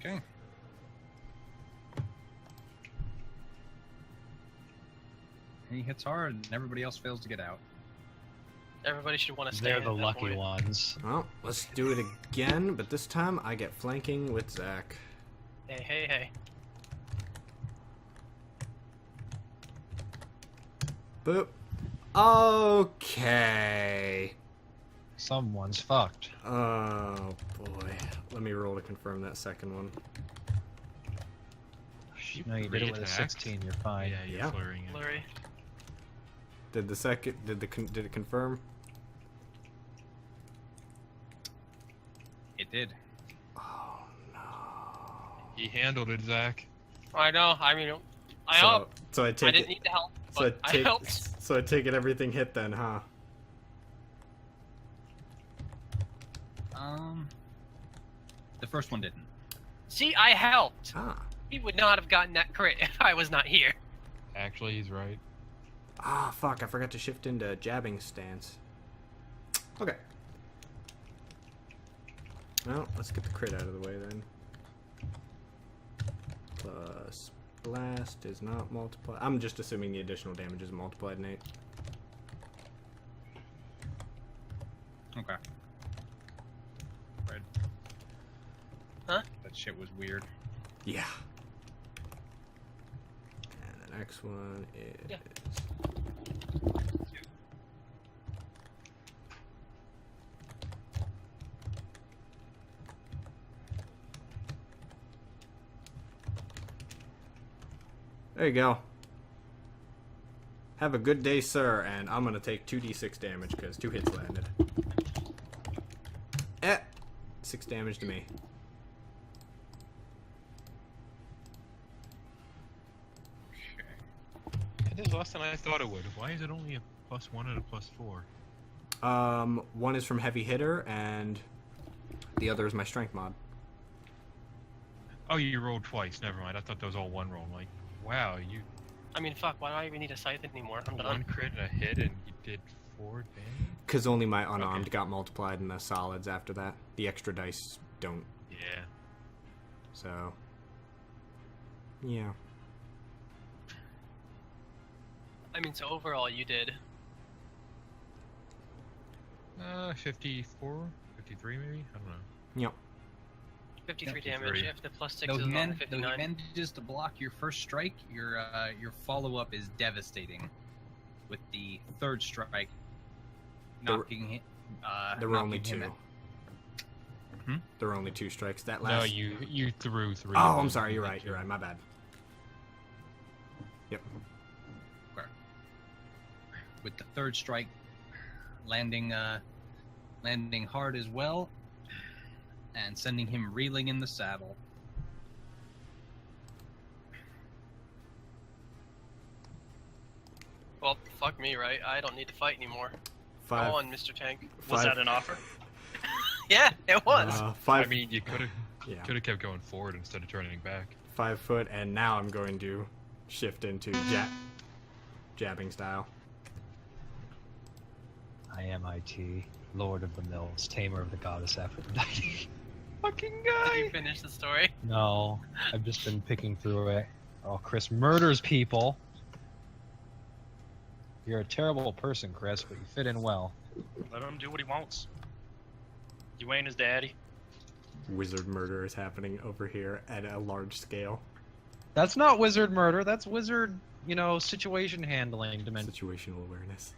Okay. And he hits hard, and everybody else fails to get out. Everybody should want to stay. They're at the that lucky point. ones. Well, let's do it again, but this time I get flanking with Zach. Hey, hey, hey. Boop. Okay. Someone's fucked. Oh boy. Let me roll to confirm that second one. No, you did it with a Re-attacked. 16, you're fine. Yeah, you're Yeah. flurrying it. Flurry. Did the second? Did it confirm? It did. Oh no. He handled it, Zach. I know. I mean, I helped. So I I take didn't it. need the help, So but I helped. So I take it everything hit then, huh? The first one didn't. See, I helped. Ah. He would not have gotten that crit if I was not here. Actually, he's right. Ah, fuck, I forgot to shift into jabbing stance. Okay. Well, let's get the crit out of the way then. Plus blast is not multiplied. I'm just assuming the additional damage is multiplied, Nate. Okay. Red. Huh? That shit was weird. Yeah. And the next one is... Yeah. There you go. Have a good day, sir, and I'm gonna take 2d6 damage because 2 hits landed. 6 damage to me. It is less than I thought it would. Why is it only a +1 and a +4? One is from heavy hitter, and the other is my strength mod. Oh, you rolled twice. Never mind. I thought that was all one roll. I'm like, wow, you I mean, fuck, why do I even need a scythe anymore? I'm one done. crit and a hit, and you did 4 damage. Because only my unarmed Okay. got multiplied in the solids after that. The extra dice don't, Yeah. so... Yeah. I mean, so overall, you did 54, 53 maybe. I don't know. Yep. 53 53. damage. If the plus 6 Those is on those 59. manages to block your first strike. Your follow-up is devastating. With the third strike, knocking There were only knocking him two. Hmm? There were only 2 strikes. That No, last. you threw 3. Oh, of I'm them. sorry. You're right. You're right. My bad. Yep. with the third strike landing hard as well, and sending him reeling in the saddle. Well, fuck me, right? I don't need to fight anymore. 5. Go on, Mr. Tank. Was 5. that an offer? Yeah, it was. 5. I mean, you could have Yeah. kept going forward instead of turning back. 5 foot, and now I'm going to shift into jabbing style. I am IT, Lord of the Mills, Tamer of the Goddess Aphrodite. Fucking Did you guy! finish the story? No, I've just been picking through it. Oh, Chris murders people. You're a terrible person, Chris, but you fit in well. Let him do what he wants. You ain't his daddy. Wizard murder is happening over here at a large scale. That's not wizard murder, that's wizard, situation handling dimension. Situational awareness.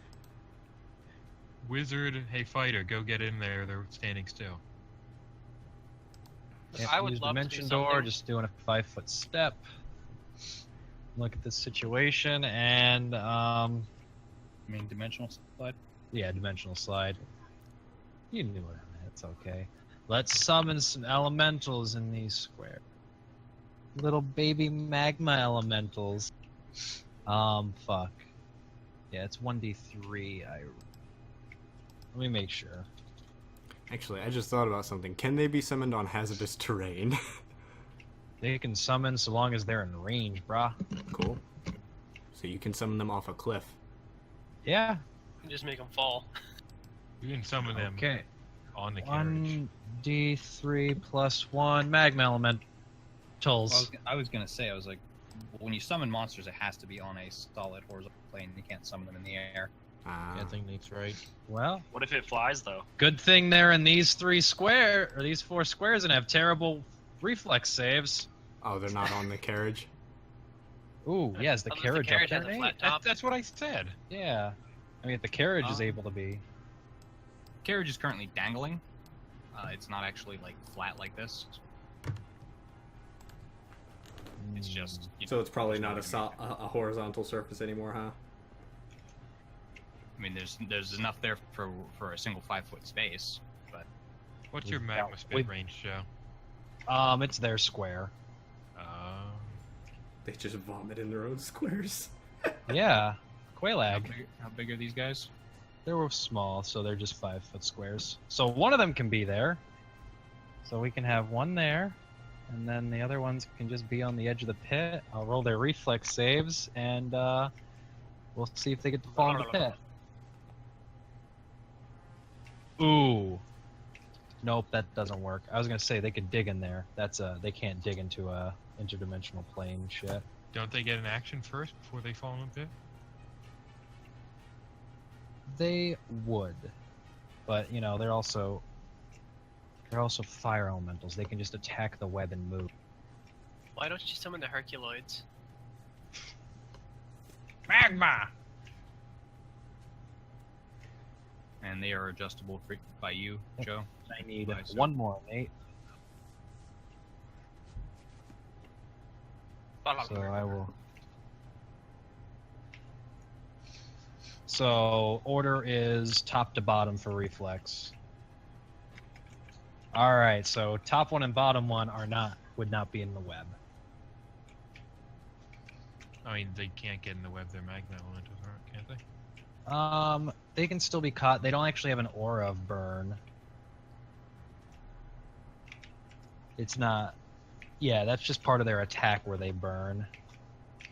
Wizard, hey fighter, go get in there. They're standing still. Can't I would use love to do dimension door, something. just doing a 5-foot step. Look at this situation, and Dimensional slide. yeah, dimensional slide. You knew what I meant. It's okay. Let's summon some elementals in these squares. Little baby magma elementals. Fuck. Yeah, it's 1d3. Let me make sure. Actually, I just thought about something. Can they be summoned on hazardous terrain? They can summon so long as they're in range, brah. Cool. So you can summon them off a cliff. Yeah. Just make them fall. You can summon them Okay. on the carriage. 1d3 plus 1 magma elementals. I was gonna say, when you summon monsters, it has to be on a solid horizontal plane. You can't summon them in the air. Ah. I think Nate's right. Well, What if it flies though? good thing they're in these 4 squares and have terrible reflex saves. Oh, they're not on the carriage? Ooh, yeah, is the Unless carriage up there, has a Nate? flat top. That's what I said. Yeah. I mean, if the carriage is able to be. Carriage is currently dangling. It's not actually flat like this. It's just. So it's probably not just moving. a horizontal surface anymore, huh? I mean, there's enough there for a single 5-foot space, but What's your Without- magma spit with- range, Joe? It's their square. They just vomit in their own squares. Yeah. how Qualag. big are these guys? They were small, so they're just 5-foot squares. So one of them can be there. So we can have one there, and then the other ones can just be on the edge of the pit. I'll roll their reflex saves, and we'll see if they get to fall in the pit. Ooh. Nope, that doesn't work. I was gonna say they could dig in there. They can't dig into a interdimensional plane shit. Don't they get an action first before they fall in the pit? They would, but they're also fire elementals. They can just attack the web and move. Why don't you summon the Herculoids? Magma. And they are adjustable by you, Joe. I need Nice. one more, Nate. So I will. So order is top to bottom for reflex. All right, so top one and bottom one would not be in the web. I mean, they can't get in the web. They're magma elementals, aren't, can't they? They can still be caught. They don't actually have an aura of burn. It's not. Yeah, that's just part of their attack where they burn,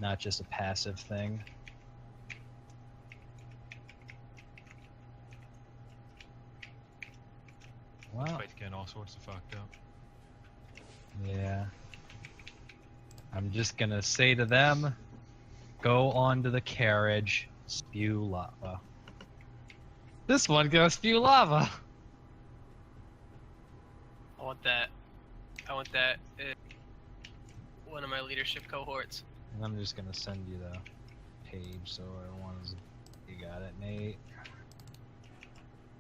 not just a passive thing. Wow. Fight's getting all sorts of fucked up. Yeah. I'm just gonna say to them, go onto the carriage, spew lava. This one goes spew lava. want that. I want that in one of my leadership cohorts. And I'm just gonna send you the page so everyone's. You got it, Nate.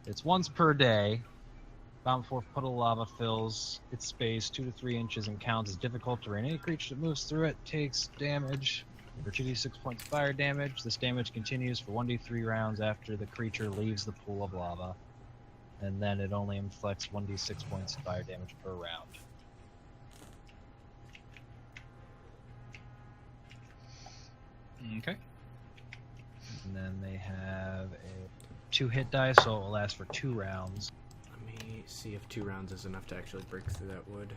It's once per day. Found 4 puddle lava fills its space 2 to 3 inches and counts as difficult terrain. Any creature that moves through it takes damage. For 2d6 points of fire damage. This damage continues for 1d3 rounds after the creature leaves the pool of lava. And then it only inflicts 1d6 points of fire damage per round. Okay. And then they have a 2 hit die, so it will last for 2 rounds. Let me see if 2 rounds is enough to actually break through that wood.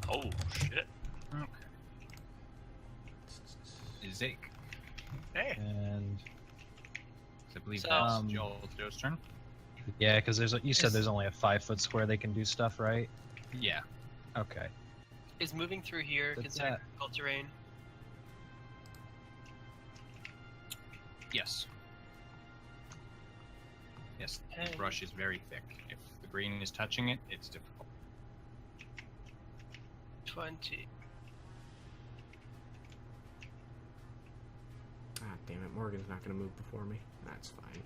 Oh shit. Okay. Zeke. Hey. And I believe So, that's Joe's turn. yeah, because you said there's only a 5-foot square they can do stuff, right? Yeah. Okay. Is moving through here What's considered that? difficult terrain? Yes. Yes, the Hey. brush is very thick. If the green is touching it, it's difficult. 20. Ah, damn it. Morgan's not going to move before me. That's fine.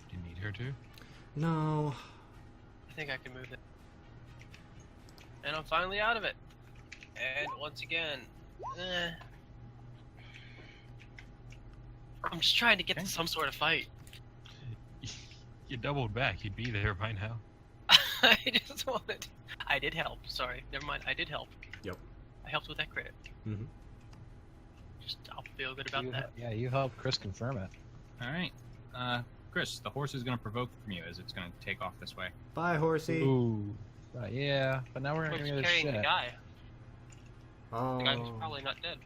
Do you need her to? No. I think I can move it. And I'm finally out of it. And once again, I'm just trying to get to some sort of fight. You doubled back. You'd be there by now. I just wanted. I did help. Sorry, never mind. I did help. Yep. I helped with that crit. Mm-hmm. Just I'll feel good about that. Yeah, you helped Chris confirm it. All right. Chris, the horse is going to provoke from you as it's going to take off this way. Bye, horsey. Ooh. Yeah, but now we're not Who's gonna get carrying shit. the guy? Oh. The guy who's probably not dead.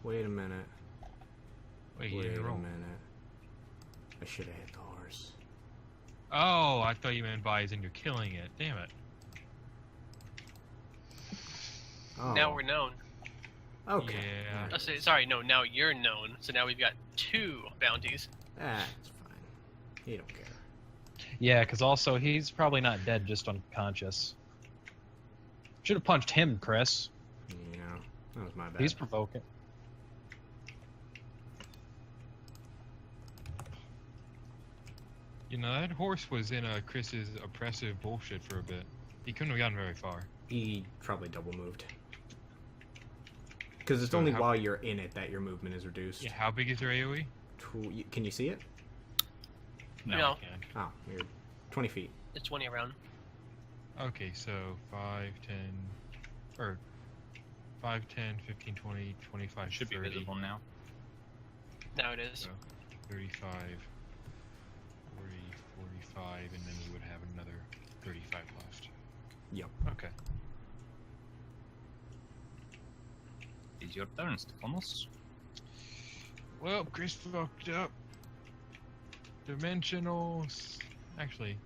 Wait a minute. Wait, Wait you a didn't roll. minute. I should have hit the horse. Oh, I thought you meant by as in you're killing it. Damn it. Oh. Now we're known. Okay. Yeah. Oh, sorry, no. Now you're known. So now we've got 2 bounties. That's fine. He don't care. Yeah, because also he's probably not dead, just unconscious. Should have punched him, Chris. Yeah. That was my bad. He's provoking. You know, that horse was in Chris's oppressive bullshit for a bit. He couldn't have gotten very far. He probably double moved. Because it's So only how- while you're in it that your movement is reduced. Yeah, how big is your AoE? Can you see it? No. No. I can. Oh, weird. 20 feet. It's 20 around. Okay, so 5, 10, or 5, 10, 15, 20, 25, Should be 30, visible now. Now it is. So 35, 40, 45, and then you would have another 35 left. Yep. Okay. Is your turn, Stefanos? Well, Chris fucked up. Dimensionals. Actually.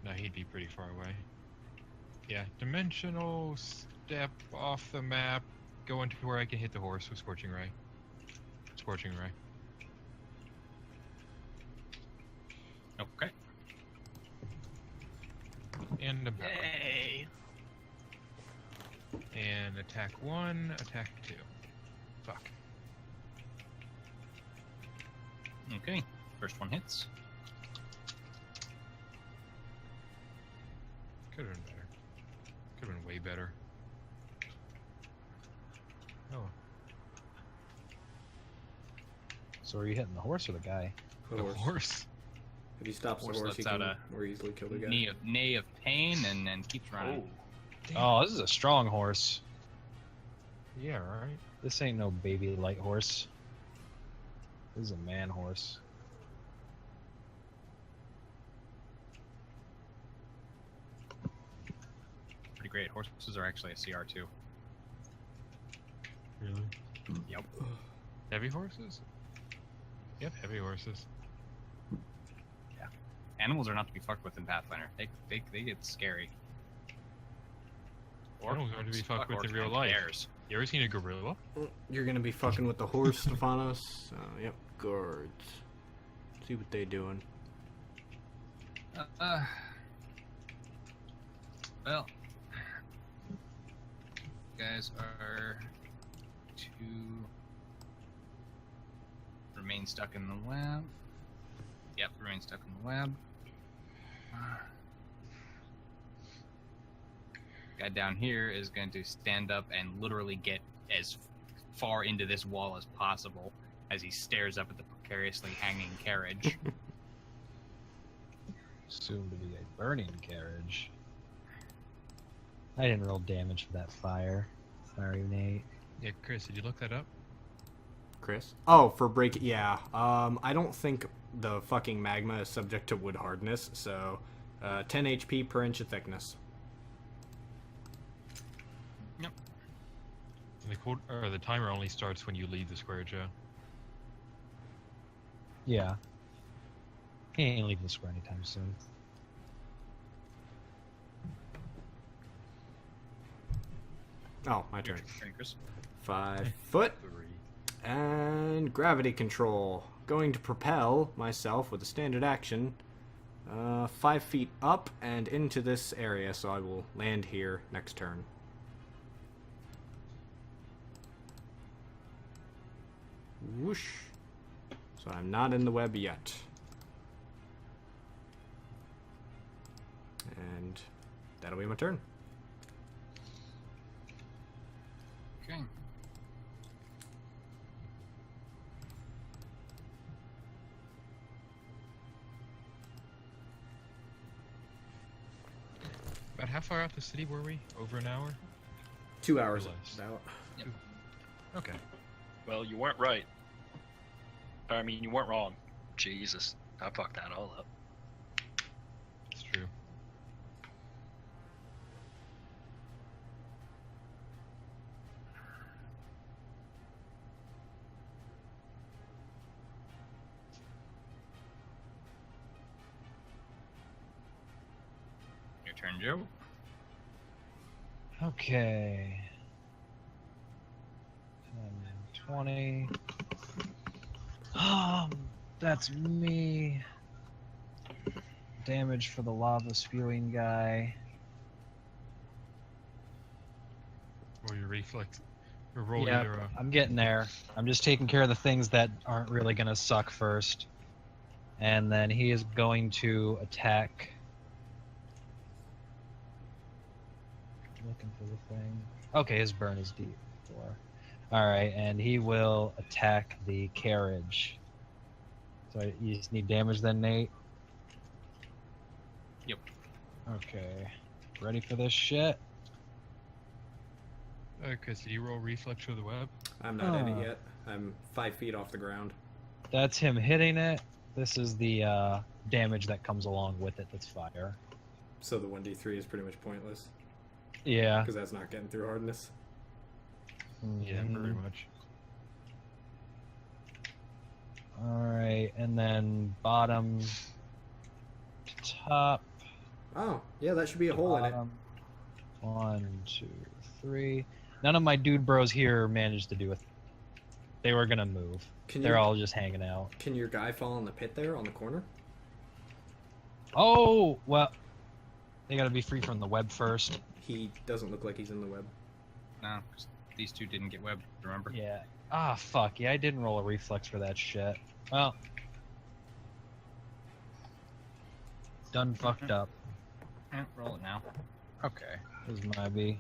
No, he'd be pretty far away. Yeah, dimensional step off the map. Go into where I can hit the horse with Scorching Ray. Scorching Ray. Okay. And a power. Yay. And attack 1, attack 2. Fuck. Okay. First one hits. Could have been better. Could have been way better. Oh. So are you hitting the horse or the guy? The horse. If he stops Horse the horse, he lets out can a more easily kill the guy. Neigh of pain and then keeps running. Oh, this is a strong horse. Yeah, right. This ain't no baby light horse. This is a man horse. Pretty great. Horses are actually a CR2. Really? Yep. Heavy horses? Yep, heavy horses. Animals are not to be fucked with in Pathfinder. They get scary. Animals are to be fucked with in or real life. Bears. You ever seen a gorilla? You're gonna be fucking with the horse, Stefanos. Yep, guards. See what they doing. Well, guys are to remain stuck in the web. Yep, remain stuck in the web. Guy down here is going to stand up and literally get as far into this wall as possible as he stares up at the precariously hanging carriage. Soon to be a burning carriage. I didn't roll damage for that fire. Sorry, Nate. Yeah, Chris, did you look that up? Chris? Oh, for break. Yeah. I don't think the fucking magma is subject to wood hardness, so 10 HP per inch of thickness. The timer only starts when you leave the square, Joe. Yeah. He ain't leaving the square anytime soon. Oh, my turn. Turn, Chris. 5 foot. And gravity control. Going to propel myself with a standard action 5 feet up and into this area, so I will land here next turn. Whoosh. So I'm not in the web yet. And that'll be my turn. Okay. About how far out the city were we? Over an hour? 2 hours Less. about. Okay. Well, you weren't right. I mean, you weren't wrong. Jesus, I fucked that all up. It's true. Your turn, Joe. Okay. 10, 20. That's me. Damage for the lava spewing guy. Roll your reflex. Or roll Yeah, your. I'm getting there. I'm just taking care of the things that aren't really gonna suck first. And then he is going to attack. Looking for the thing. Okay, his burn is deep. Alright, and he will attack the carriage. So you just need damage then, Nate? Yep. Okay. Ready for this shit? Chris, did you roll reflex for the web? I'm not in it yet. I'm 5 feet off the ground. That's him hitting it. This is the damage that comes along with it that's fire. So the 1d3 is pretty much pointless. Yeah. Because that's not getting through hardness. Yeah, very much. Alright, and then bottom to top. Oh, yeah, that should be a hole in it. Bottom. 1, 2, 3. None of my dude bros here managed to do it. They were gonna move. They're all just hanging out. Can your guy fall in the pit there on the corner? Oh, well, they gotta be free from the web first. He doesn't look like he's in the web. No, 'cause these two didn't get webbed, remember? Yeah. Ah, fuck. Yeah, I didn't roll a reflex for that shit. Well. Done fucked up. Roll it now. Okay. This might be.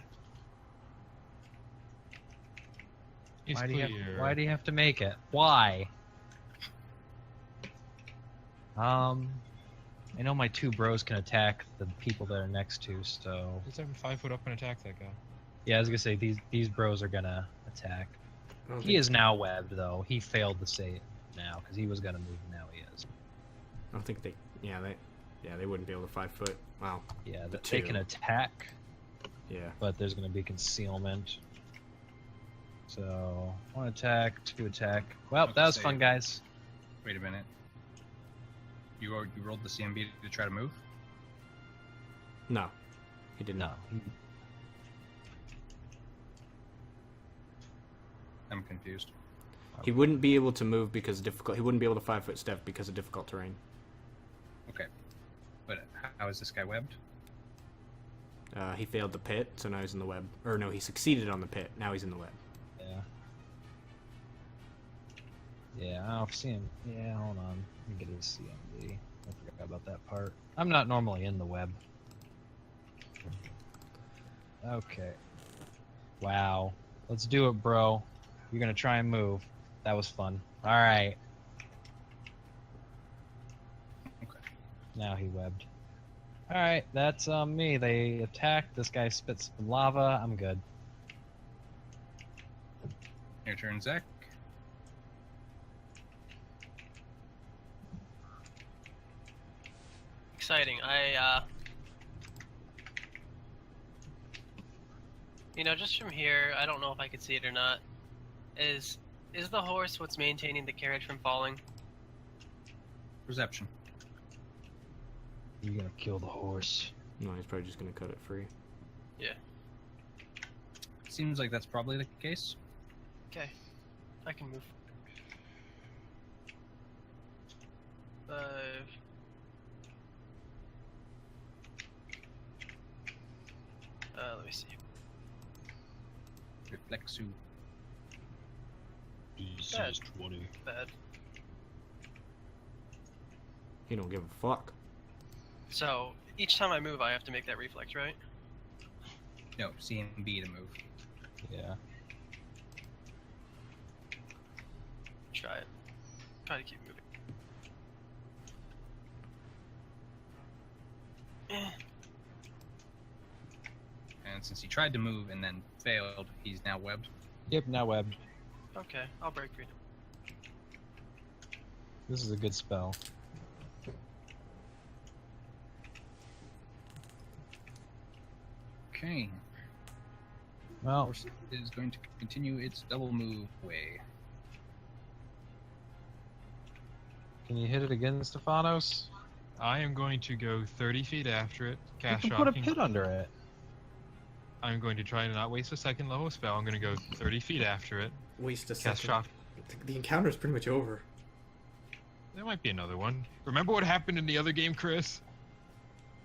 He's Why clear. do you have to make it? Why? I know my two bros can attack the people that are next to, so Just have him 5 foot up and attack that guy. yeah, I was gonna say these bros are gonna attack. I don't He think- is now webbed though. He failed to save now because he was gonna move. Now he is. I don't think they. Yeah, they wouldn't be able to 5 foot. Wow. Yeah, The they two. can attack, Yeah. but there's gonna be concealment. So 1 attack, 2 attack. Well, Okay, that was save. fun, guys. Wait a minute. You rolled the CMB to try to move? No, he did No, not. I'm confused. He wouldn't be able to move because of difficult. He wouldn't be able to 5-foot step because of difficult terrain. Okay. But how is this guy webbed? He failed the pit, so now he's in the web. Or no, he succeeded on the pit. Now he's in the web. Yeah. Yeah, I'll see him. Yeah, hold on. Let me get his CMD. I forgot about that part. I'm not normally in the web. Okay. Wow. Let's do it, bro. You're gonna try and move. That was fun. Alright. Okay. Now he webbed. Alright, that's me. They attacked. This guy spits some lava. I'm good. Your turn, Zach. Exciting. You know, just from here, I don't know if I could see it or not. Is the horse what's maintaining the carriage from falling? Perception. You're gonna kill the horse. No, he's probably just gonna cut it free. Yeah. Seems like that's probably the case. Okay. I can move. 5. Let me see. Reflexu. Bad. 20. Bad. He don't give a fuck. So, each time I move, I have to make that reflex, right? No, C and B to move. Yeah. Try it. Try to keep moving. And since he tried to move and then failed, he's now webbed. Yep, now webbed. Okay, I'll break freedom. This is a good spell. Okay. Well, Horse is going to continue its double move way. can you hit it again, Stefanos? I am going to go 30 feet after it, You cast can put a shocking. pit under it. I'm going to try to not waste a second level spell. I'm going to go 30 feet after it, Waste a cast second. shock. The encounter's pretty much over. There might be another one. Remember what happened in the other game, Chris?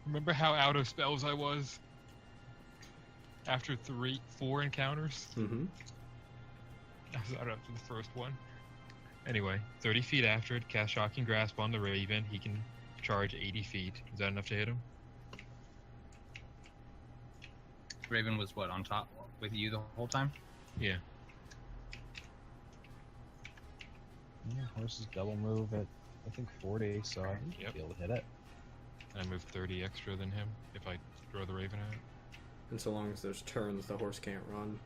Remember how out of spells I was? After 4 encounters? Mm-hmm. I was out after the first one. Anyway, 30 feet after it, cast Shocking Grasp on the Raven. He can charge 80 feet. Is that enough to hit him? Raven was what, on top with you the whole time? Yeah. Yeah, horses double move at, I think, 40, so I think you'll be able to hit it. And I move 30 extra than him if I throw the Raven out. And so long as there's turns, the horse can't run.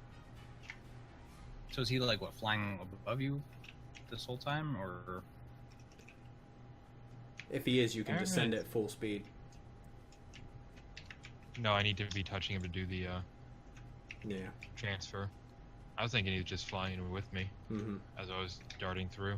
So is he like what, flying above you this whole time, or? If he is, you can Alright. descend at full speed. No, I need to be touching him to do the Yeah. transfer. I was thinking he was just flying with me Mm-hmm. as I was darting through.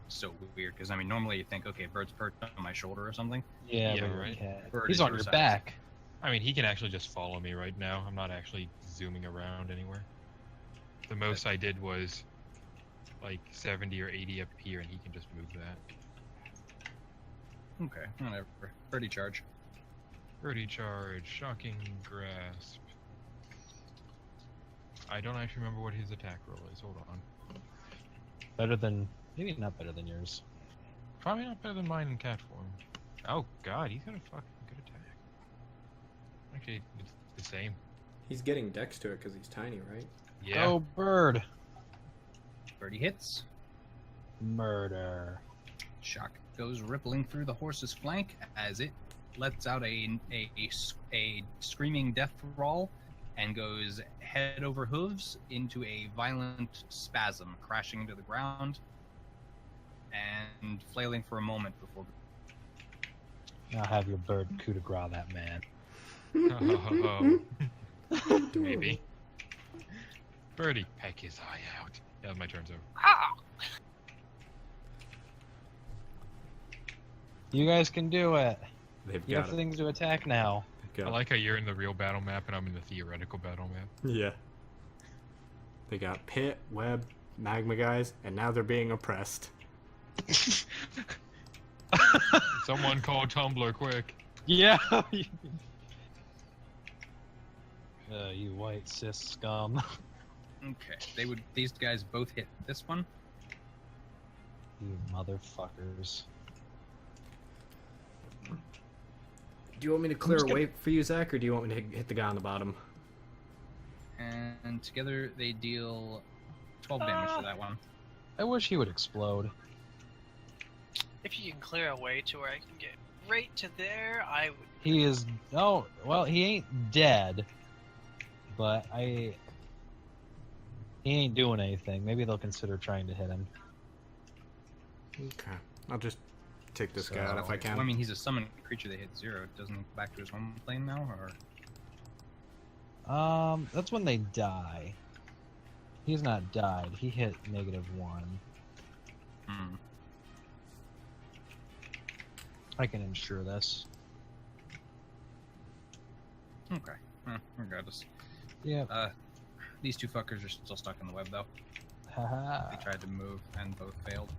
So weird, because I mean, normally you think, okay, bird's perched on my shoulder or something. Yeah, Yeah, but you're a right. cat. Bird He's is on your your size. back. I mean, he can actually just follow me right now. I'm not actually zooming around anywhere. The most I did was like 70 or 80 up here, and he can just move that. Okay, whatever. Birdie charge. Birdie charge, shocking grasp. I don't actually remember what his attack roll is. Hold on. Better than, maybe not better than yours. Probably not better than mine in cat form. Oh god, he's got a fucking good attack. Actually, it's the same. He's getting dex to it because he's tiny, right? Yeah. Go bird. Birdie hits. Murder. Shock goes rippling through the horse's flank as it lets out a screaming death roll and goes head over hooves into a violent spasm, crashing to the ground and flailing for a moment before. Now have your bird coup de grace that man. Oh, maybe. Birdie, peck his eye out. Yeah, my turn's over. You guys can do it. They've You got have it. things to attack now. Go. I like how you're in the real battle map and I'm in the theoretical battle map. Yeah. They got pit, web, magma guys, and now they're being oppressed. Someone call Tumblr quick. Yeah. You white cis scum. Okay, these guys both hit this one. You motherfuckers. Do you want me to clear a way for you, Zach, or do you want me to hit the guy on the bottom? And together they deal 12 damage to that one. I wish he would explode. If you can clear a way to where I can get right to there, I would. He is. Oh, well, he ain't dead. But he ain't doing anything. Maybe they'll consider trying to hit him. Okay. I'll just take this guy out if I can. Well, I mean, he's a summoned creature that hit 0. Doesn't he go back to his home plane now, or? That's when they die. He's not died. He hit -1. Hmm. I can ensure this. Okay. Regardless. Yeah. These two fuckers are still stuck in the web, though. Haha. They tried to move and both failed.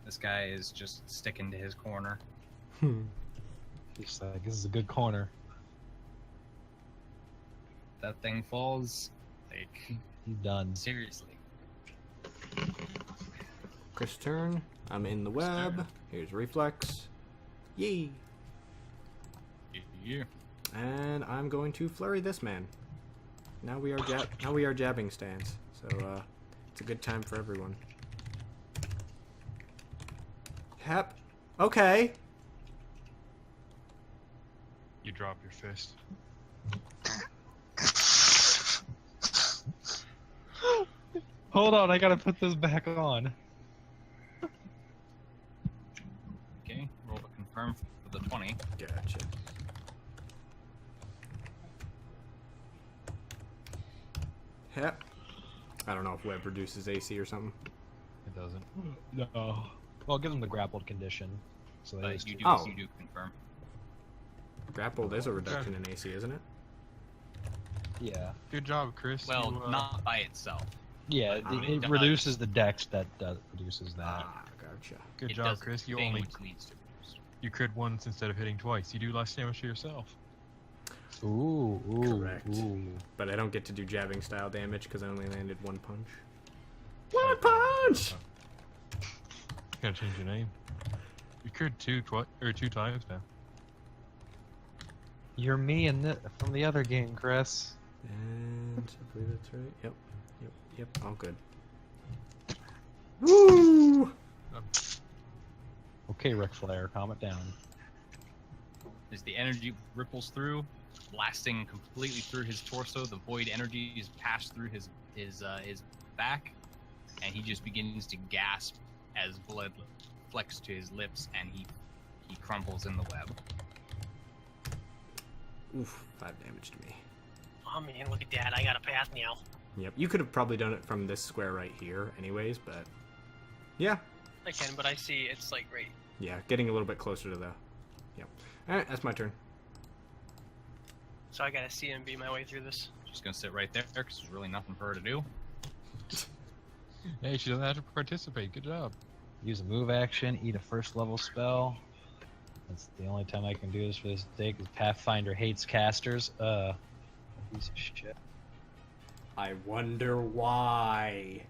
This guy is just sticking to his corner. He's like, this is a good corner. That thing falls. Like, He's done. seriously. Chris' turn. I'm in the web. Here's reflex. Yee. Yeah. And I'm going to flurry this man. Now we are jabbing stance. So it's a good time for everyone. Hep. Okay. You drop your fist. Hold on, I gotta put this back on. Okay, roll to confirm for the 20. Gotcha. Hep. I don't know if web reduces AC or something. It doesn't. No. Well, give them the grappled condition. So they You do confirm. Grappled is a reduction in AC, isn't it? Yeah. Good job, Chris. Well, You, not by itself. Yeah, it does. reduces the dex that reduces that. Ah, gotcha. Good It job, does Chris. the You thing only which leads to boost. you crit once instead of hitting twice. You do less damage to yourself. Ooh, Correct. Ooh. But I don't get to do jabbing style damage because I only landed one punch. One punch! Gotta change your name. You crit two times now. You're me from the other game, Chris. And I believe that's right. Yep. All good. Woo! Okay, Ric Flair, calm it down. As the energy ripples through, blasting completely through his torso, the void energy is passed through his back, and he just begins to gasp as blood flecks to his lips, and he crumples in the web. Oof, 5 damage to me. Oh man, look at that! I got a path now. Yep, you could have probably done it from this square right here anyways, but... Yeah. I can, but I see it's like right. Yeah, getting a little bit closer to the... Yep. Alright, that's my turn. So I gotta see and be my way through this. Just gonna sit right there because there's really nothing for her to do. Hey, she doesn't have to participate. Good job. Use a move action, eat a first level spell. That's the only time I can do this for this day because Pathfinder hates casters. Piece of shit. I wonder why.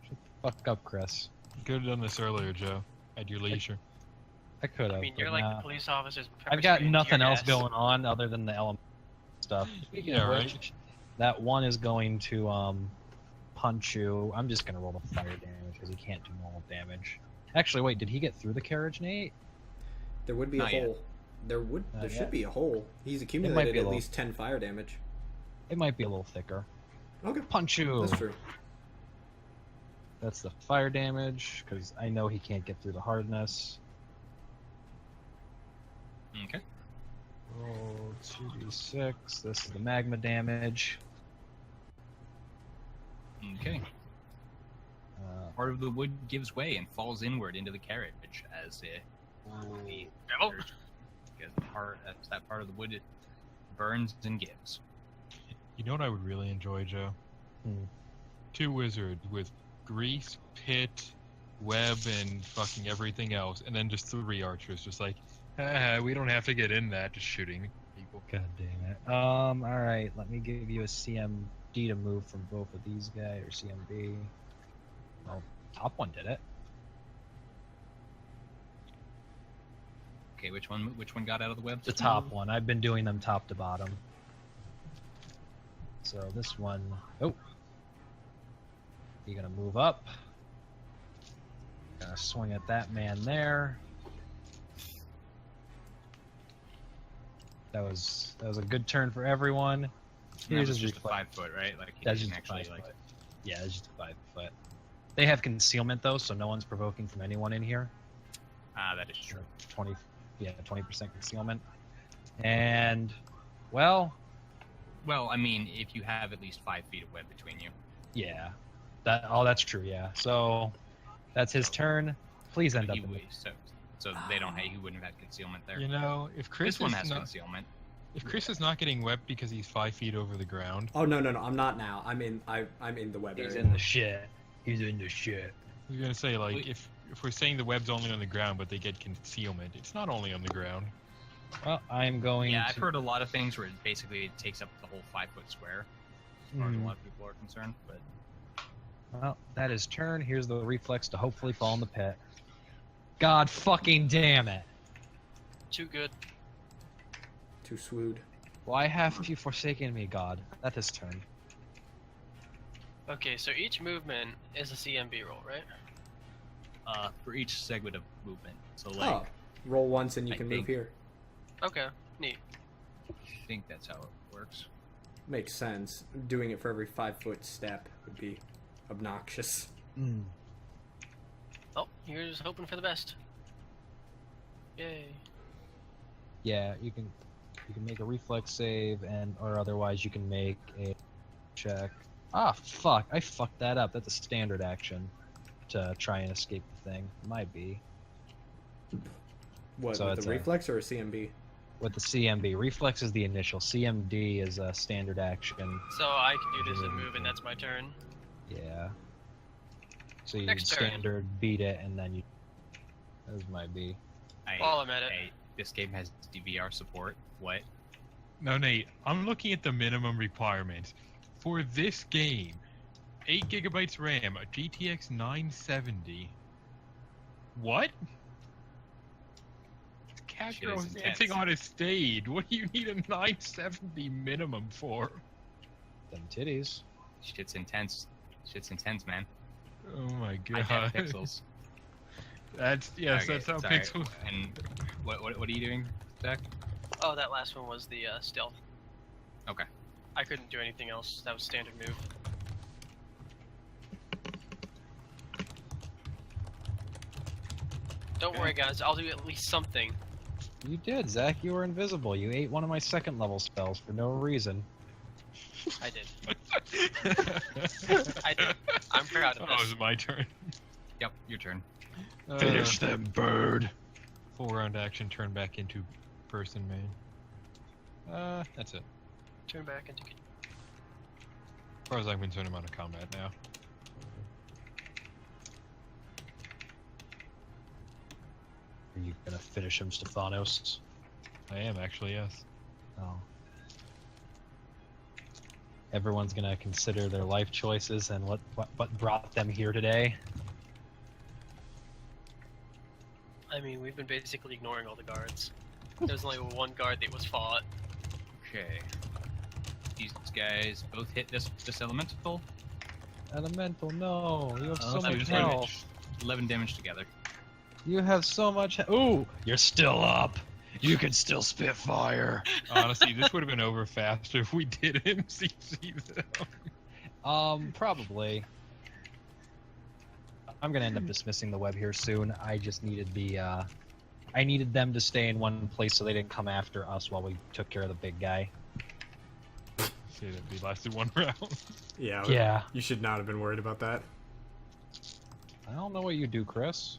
Shut the fuck up, Chris. You could have done this earlier, Joe. At your leisure. I could have. I mean, you're like the police officers. I've got pepper-spraying nothing tear else gas. going on other than the element stuff. Speaking Yeah, of right. which, that one is going to punch you. I'm just gonna roll the fire damage because he can't do normal damage. Actually, wait, did he get through the carriage, Nate? There would be Not a yet. hole. There Not should yet. be a hole. He's be accumulated a at little. least 10 fire damage. It might be a little thicker. Okay, Punch you. that's true. That's the fire damage because I know he can't get through the hardness. Okay. Roll 2d6. This is the magma damage. Okay. Part of the wood gives way and falls inward into the carriage as Oh. because that part of the wood it burns and gives. You know what I would really enjoy, Joe? Hmm. 2 wizards with grease, pit, web, and fucking everything else, and then just 3 archers, just like, we don't have to get in that, just shooting people. God damn it. Alright, let me give you a CMD to move from both of these guys, or CMB. Well, top one did it. Okay, which one got out of the web? The top one. I've been doing them top to bottom. So this one... Oh! You're gonna move up. Gonna swing at that man there. That was a good turn for everyone. Here's just a 5 foot, right? Like That's you just can actually 5 like. foot. Yeah, it's just a 5 foot. They have concealment though, so no one's provoking from anyone in here. Ah, that is true. 20% concealment. And well, I mean, if you have at least 5 feet of web between you. yeah. That's true, yeah. So that's his turn. Please end up. So they don't. He wouldn't have had concealment there. You know, if Chris This one is has not, concealment. if Chris is not getting webbed because he's 5 feet over the ground, Oh no, I'm not now. I'm in the web He's area. in the shit. He's in the shit. I was gonna say like Wait. if we're saying the web's only on the ground, but they get concealment, it's not only on the ground. Well, I'm going Yeah, to... I've heard a lot of things where basically it takes up the whole 5 foot square, as far as a lot of people are concerned. But Well, that is turn. Here's the reflex to hopefully fall in the pit. God fucking damn it. Too good. Too swood. Why have you forsaken me, God? That is turn. Okay, so each movement is a CMB roll, right? for each segment of movement. So like, Oh, roll once and you I can move think- Okay, I neat. think that's how it works. Makes sense. Doing it for every 5-foot step would be obnoxious. Mm. Oh, you're just hoping for the best. Yay. Yeah, you can make a reflex save, or otherwise you can make a check. Ah, fuck! I fucked that up. That's a standard action to try and escape the thing. Might be What, So with it's the a- reflex or a CMB? with the CMB. Reflex is the initial. CMD is a standard action. So I can do this and move, and that's my turn. Yeah. So you Next turn. standard beat it, and then you. Those might be. While I'm at it. Hey, this game has DVR support. What? No, Nate, I'm looking at the minimum requirements. For this game, 8 gigabytes RAM, a GTX 970. What? Shit Castro is is dancing intense. on a stage. What do you need a 970 minimum for? Them titties. Shit's intense. Shit's intense, man. Oh my I have god. pixels. That's yes, Okay, that's how sorry. pixels. And what are you doing, Zach? Oh, that last one was the stealth. Okay. I couldn't do anything else. That was standard move. Don't worry, guys. I'll do at least something. You did, Zach. You were invisible. You ate one of my second level spells for no reason. I did. I did. I'm proud of Oh, this. it's my turn. Yep, your turn. them, bird. Full round action, turn back into person main. That's it. Turn back into. As far as I'm concerned, I'm out of combat now. Are you gonna finish him, Stefanos? I am actually, yes. Oh. Everyone's gonna consider their life choices and what brought them here today. I mean, we've been basically ignoring all the guards. There was only one guard that was fought. Okay. These guys both hit this elemental. Elemental, no. You have so 11 much damage. health. 11 damage together. You have so much. Ooh, you're still up. You can still spit fire. Honestly, this would have been over faster if we did MCC them. Probably. I'm gonna end up dismissing the web here soon. I just needed I needed them to stay in one place so they didn't come after us while we took care of the big guy. See, that we lasted one round. Yeah. Yeah. You should not have been worried about that. I don't know what you do, Chris.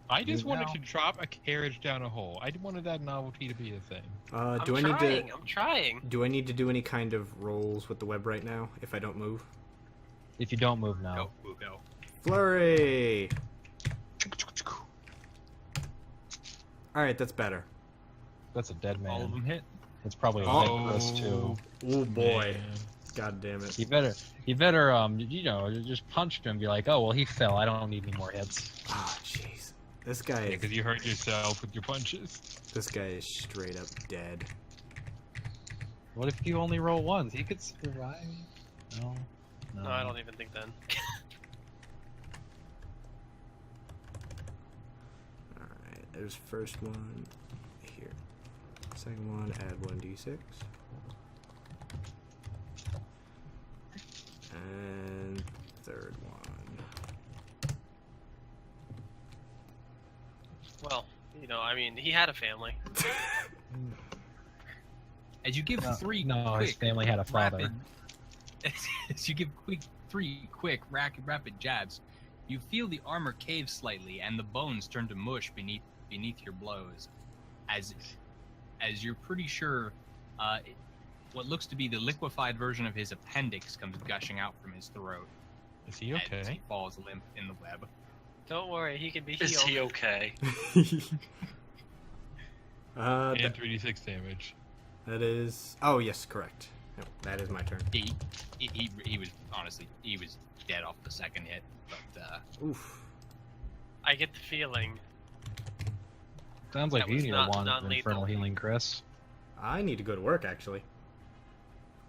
I just You wanted know. to drop a carriage down a hole. I wanted that novelty to be a thing. Do I need to? I'm trying. Do I need to do any kind of rolls with the web right now if I don't move? If you don't move now. Go. Flurry! Alright, that's better. That's a dead All of man. them hit. It's probably a Oh. dead Chris too. Oh boy. Man. God damn it. You better, you know, just punch him and be like, oh, well, he fell. I don't need any more hits. Ah, jeez. This guy Yeah, is, because you hurt yourself with your punches. this guy is straight up dead. What if you only roll once? He could survive. No. No, I don't even think then. Alright, there's first one here. Second one, add 1d6. And third one. Well, you know, I mean, he had a family. As you give No, three no, his quick, family had a father. rapid, as you give three quick, rapid jabs, you feel the armor cave slightly, and the bones turn to mush beneath your blows. As you're pretty sure, what looks to be the liquefied version of his appendix comes gushing out from his throat. Is he As okay? he falls limp in the web. Don't worry, he can be Is healed. he okay? And That, 3d6 damage. that is. Oh, yes, correct. Yep, that is my turn. He was honestly dead off the second hit, but Oof. I get the feeling. Sounds like That you was need not- a wand not of lethal. infernal healing, Chris. I need to go to work, actually.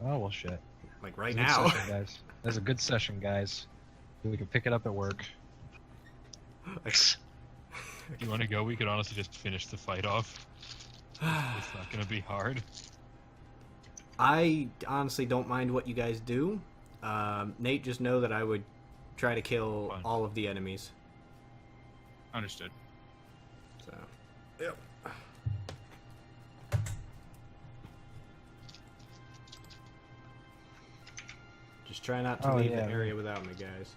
Oh, well, shit. Like, right That's a now. good session, guys. That's a good session, guys. We can pick it up at work. You want to go? We could honestly just finish the fight off. It's not gonna be hard. I honestly don't mind what you guys do. Nate, just know that I would try to kill Fine. all of the enemies. understood. So, yep. Just try not to Oh, leave yeah. the area without me, guys.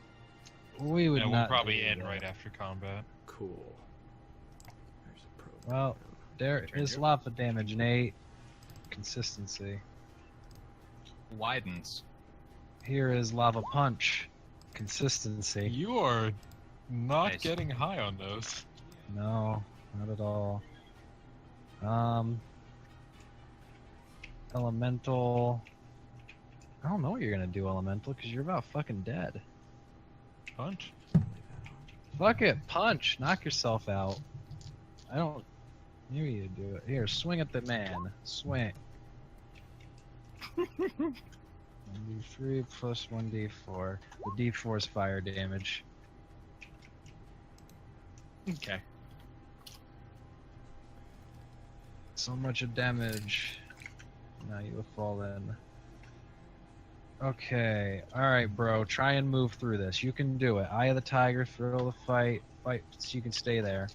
We would Yeah, we'll not probably do end that. right after combat. Cool. There's a program. Well, there Turn is your- lava damage, Nate. Consistency. Widens. Here is lava punch. Consistency. You are not Nice. getting high on those. No, not at all. Elemental. I don't know what you're gonna do, Elemental, because you're about fucking dead. Punch. Fuck it, punch. Knock yourself out. I don't. Here you do it. Here, swing at the man. Swing. 1d3 plus 1d4. The d4 is fire damage. Okay. So much of damage. Now you have fallen. Okay, alright, bro. Try and move through this. You can do it. Eye of the Tiger, thrill the fight. Fight so you can stay there.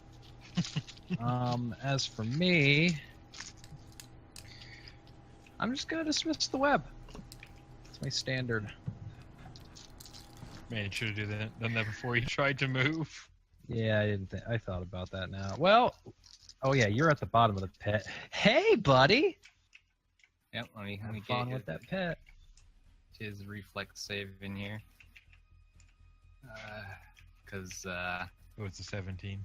As for me, I'm just gonna dismiss the web. It's my standard. Man, you should have done that before you tried to move. Yeah, I didn't think. I thought about that now. Well, oh yeah, you're at the bottom of the pit. Hey, buddy. Yep. Let me Have get fun with that pit. his reflex save in here. Because Oh, it's a 17.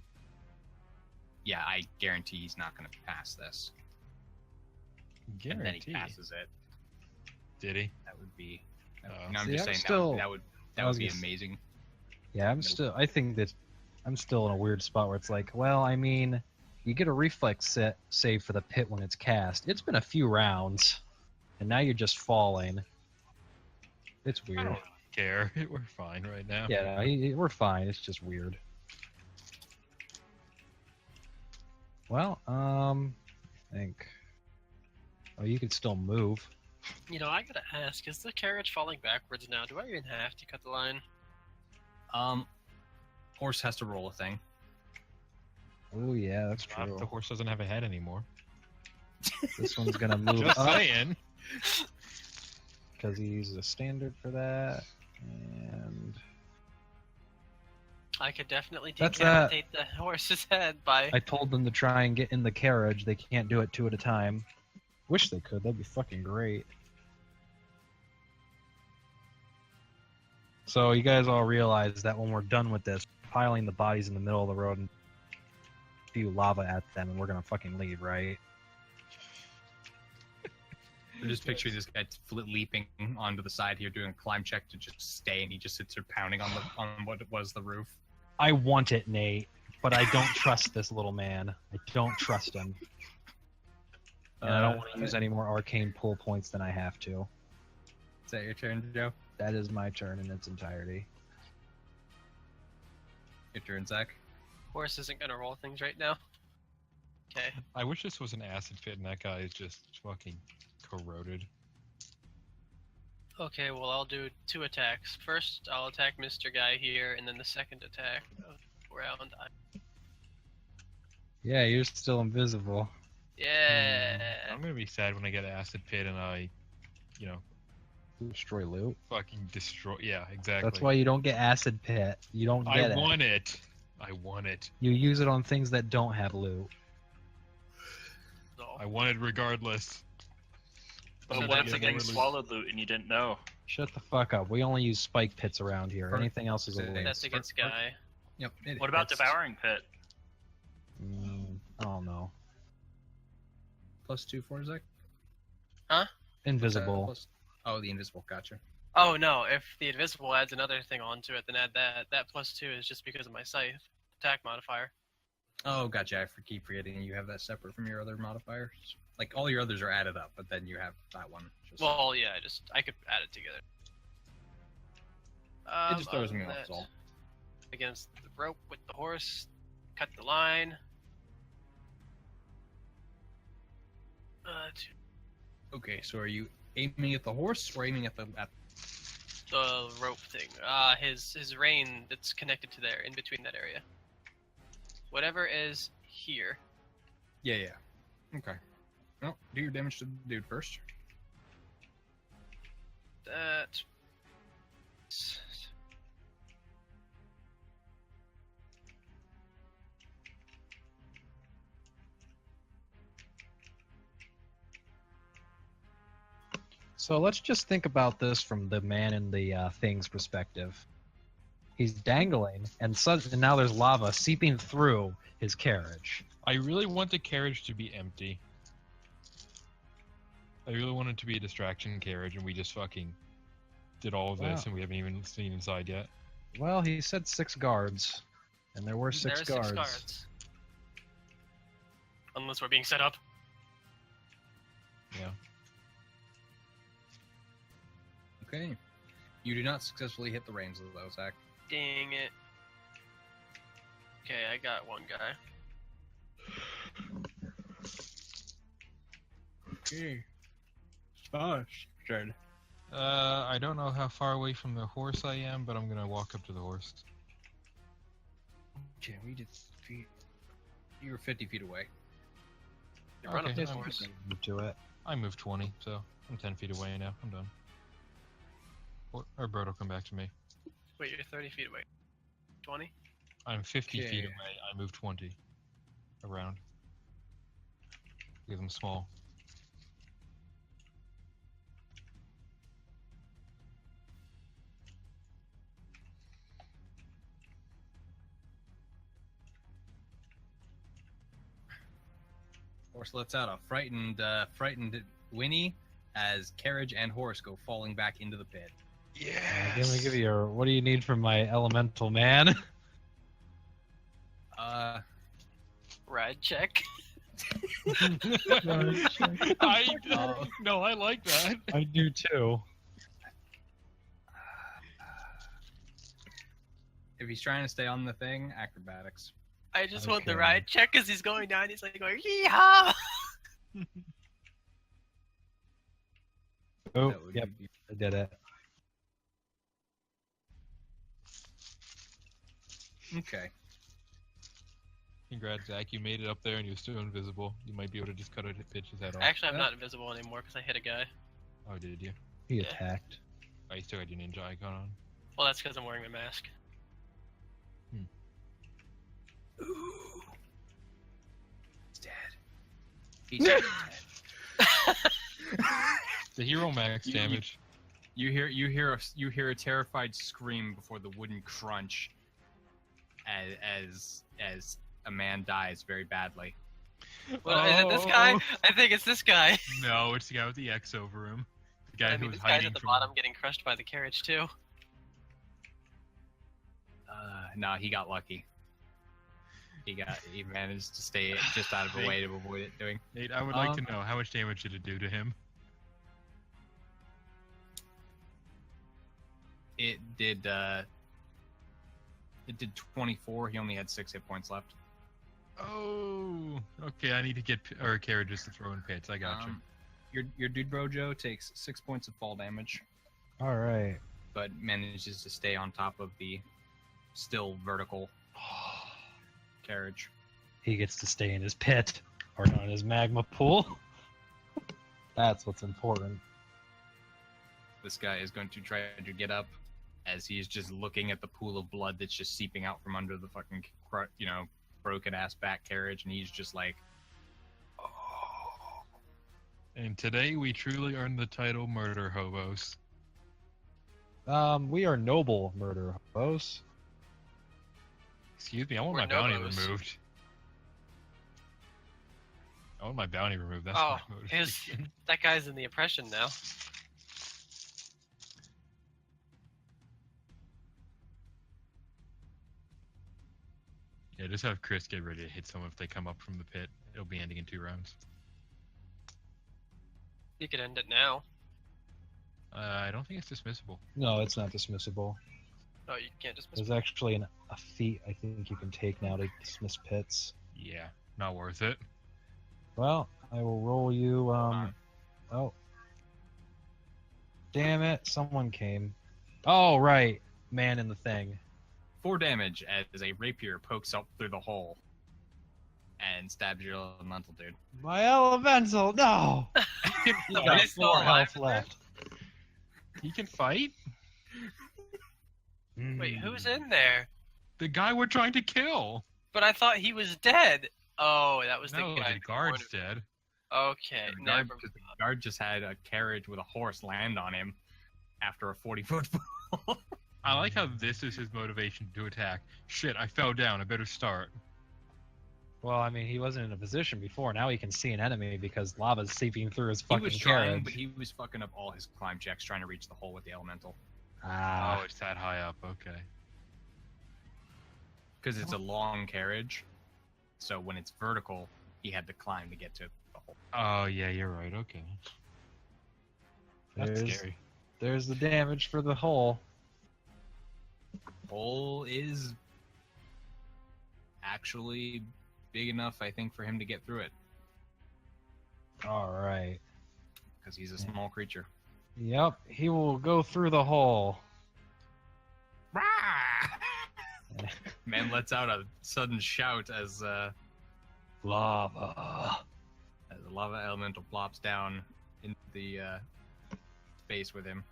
yeah, I guarantee he's not going to pass this. And then he Guarantee. passes it. Did he? That would be. Oh. No, I'm See, just I'm saying still- that would I that was would be gonna s- amazing. Yeah, I'm Nope. still. I think that I'm still in a weird spot where it's like, well, I mean, you get a reflex save for the pit when it's cast. It's been a few rounds, and now you're just falling. It's I weird. don't care. We're fine right now. Yeah, we're fine. It's just weird. Well, I think. Oh, you can still move. You know, I gotta ask, is the carriage falling backwards now? Do I even have to cut the line? Horse has to roll a thing. Oh yeah, that's Not if true. the horse doesn't have a head anymore. This one's gonna move Just up saying. because he uses a standard for that, and I could definitely That's, decapitate the horse's head by. I told them to try and get in the carriage. They can't do it 2 at a time. Wish they could. That'd be fucking great. So you guys all realize that when we're done with this, piling the bodies in the middle of the road and spew lava at them, and we're gonna fucking leave, right? I'm just picturing this guy leaping onto the side here, doing a climb check to just stay, and he just sits there pounding on what was the roof. I want it, Nate, but I don't trust this little man. I don't trust him. And I don't want to use any more arcane pull points than I have to. Is that your turn, Joe? That is my turn in its entirety. Your turn, Zach. Horse isn't gonna roll things right now. Okay. I wish this was an acid pit and that guy is just fucking corroded. Okay, well I'll do 2 attacks. First, I'll attack Mr. Guy here, and then the second attack round. Yeah, you're still invisible. Yeah. I'm gonna be sad when I get an acid pit and I, you know, Destroy loot. fucking destroy. Yeah, exactly. That's why you don't get acid pit. You don't get I it. want it. I want it. You use it on things that don't have loot. So, I want it regardless. But So what if that's the thing against- swallowed loot and you didn't know? Shut the fuck up. We only use spike pits around here. Anything else is a waste. that's against Guy. Yep. What about hits. devouring pit? I don't know. +2 for Zach? Invisible. Oh, the invisible. Gotcha. Oh no, if the invisible adds another thing onto it, then add that. That +2 is just because of my scythe attack modifier. Oh, gotcha. I keep forgetting you have that separate from your other modifiers. Like, all your others are added up, but then you have that one. Just... Well, yeah, I could add it together. it just throws other me than off, that, is all. Against the rope with the horse, cut the line. 2. Okay, so are you aiming at the horse or aiming at the... The rope thing. His rein that's connected to there, in between that area. Whatever is here. Yeah. Okay. Well, do your damage to the dude first. That. So let's just think about this from the man in the thing's perspective. He's dangling, and now there's lava seeping through his carriage. I really want the carriage to be empty. I really want it to be a distraction carriage, and we just fucking did all of this, Wow. and we haven't even seen inside yet. Well, he said 6 guards, and there were 6 There are guards. 6 guards. Unless we're being set up. Yeah. Okay. You do not successfully hit the reins of those, Zach. Dang it. Okay, I got one guy. Okay. Turn. I don't know how far away from the horse I am, but I'm gonna walk up to the horse. Okay, we did feet. You were 50 feet away. You run up Okay, this I'm horse. Move to it. I moved 20, so I'm 10 feet away now. I'm done. Or Bird will come back to me. Wait, you're 30 feet away. 20? I'm 50 feet Okay. away. I moved 20 around. Because I'm small. Horse lets out a frightened whinny as carriage and horse go falling back into the pit. Let me give you your. What do you need from my elemental man? Ride check. No, I like that. I do too. If he's trying to stay on the thing, acrobatics. I just want the Okay. ride check because he's going down. He's like going, yeehaw! Oh, That would yep, be- I did it. Okay. Congrats, Zach. You made it up there and you're still invisible. You might be able to just cut it and pitch his head off. Actually, I'm not invisible anymore because I hit a guy. Oh, did you? He Yeah. attacked. Oh, you still had your ninja icon on. Well, that's because I'm wearing my mask. Hmm. Ooh. He's dead. He's dead. The hero max damage. You hear a terrified scream before the wooden crunch as a man dies very badly. Well, is it this guy? I think it's this guy. No, it's the guy with the X over him. The guy I who mean, was this guy's hiding at the from. bottom getting crushed by the carriage too. No, he got lucky. He managed to stay just out of the way to avoid it doing. Nate, I would like to know how much damage did it do to him? It did 24. He only had 6 hit points left. Oh, okay. I need to get carriages to throw in pits. I got you. Your dude Brojo takes 6 points of fall damage, All right. but manages to stay on top of the still vertical carriage. He gets to stay in his pit, or not in his magma pool. That's what's important. This guy is going to try to get up as he's just looking at the pool of blood that's just seeping out from under the fucking, broken ass back carriage, and he's just like, oh. And today we truly earned the title Murder Hobos. We are noble murder hobos. Excuse me, I want We're my bounty nobos. removed. I want my bounty removed. That's Oh, my motivation. that guy's in the oppression now. Yeah, just have Chris get ready to hit someone if they come up from the pit. It'll be ending in 2 rounds. You could end it now. I don't think it's dismissible. No, it's not dismissible. No, you can't dismiss. There's actually a feat I think you can take now to dismiss pits. Yeah, not worth it. Well, I will roll you. Oh, damn it! Someone came. Oh right, man in the thing. 4 damage as a rapier pokes up through the hole and stabs your elemental dude. My elemental, no! He's No, got he's still 4 alive. health left. He can fight? Wait, who's in there? The guy we're trying to kill! But I thought he was dead. Oh, that was No, the guy. the guard's dead. Okay, The never. guard just had a carriage with a horse land on him after a 40-foot fall. I like how this is his motivation to attack. Shit, I fell down. I better start. Well, I mean, he wasn't in a position before. Now he can see an enemy because lava's seeping through his He fucking was carriage. trying, but he was fucking up all his climb checks trying to reach the hole with the elemental. Ah, Oh, it's that high up. Okay. Because it's a long carriage, so when it's vertical, he had to climb to get to the hole. Oh, yeah, you're right. Okay. That's there's, scary. there's the damage for the hole. Hole is actually big enough, I think, for him to get through it, All right. because he's a small creature. Yep, he will go through the hole. Man lets out a sudden shout as Lava. the lava elemental plops down into the space with him.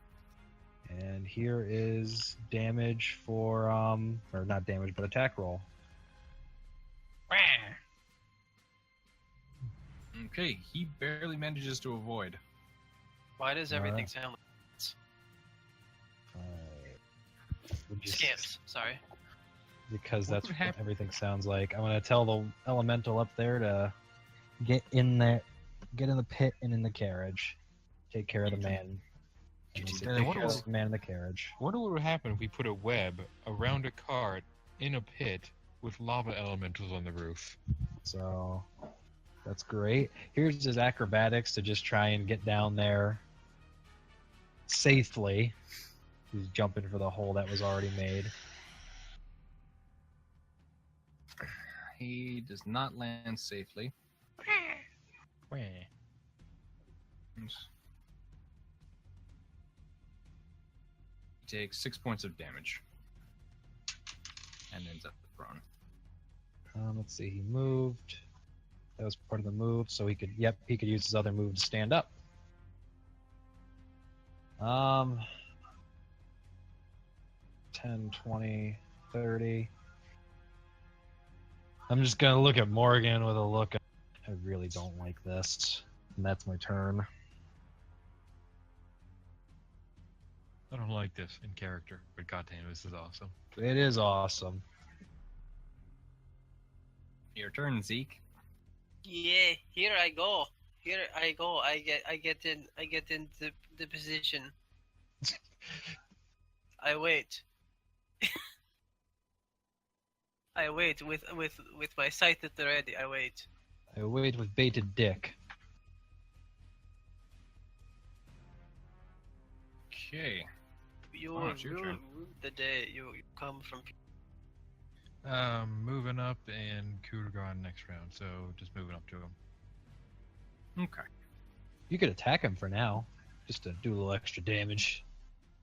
And here is damage for, or not damage, but attack roll. Okay, he barely manages to avoid. Why does everything sound like scamps? Sorry. Because What that's would what happen? everything sounds like. I'm gonna tell the elemental up there to get in there, get in the pit and in the carriage. Take care of the man. And You take did care that. of the man in the carriage. Wonder what would happen if we put a web around a cart in a pit with lava elementals on the roof. So that's great. Here's his acrobatics to just try and get down there safely. He's jumping for the hole that was already made. He does not land safely. He takes 6 points of damage and ends up prone. Let's see. He moved. That was part of the move, so he could. Yep, he could use his other move to stand up. 10, 20, 30. I'm just gonna look at Morgan with a look. I really don't like this, and that's my turn. I don't like this in character, but goddamn, this is awesome. It is awesome. Your turn, Zeke. Yeah, here I go. Here I go. I get in the position. I wait. I wait with my sight at the ready. I wait. I wait with bated dick. Okay. You Oh, it's your turn. rue the day you come from. Moving up and Kudagon next round, so just moving up to him. Okay. You could attack him for now, just to do a little extra damage.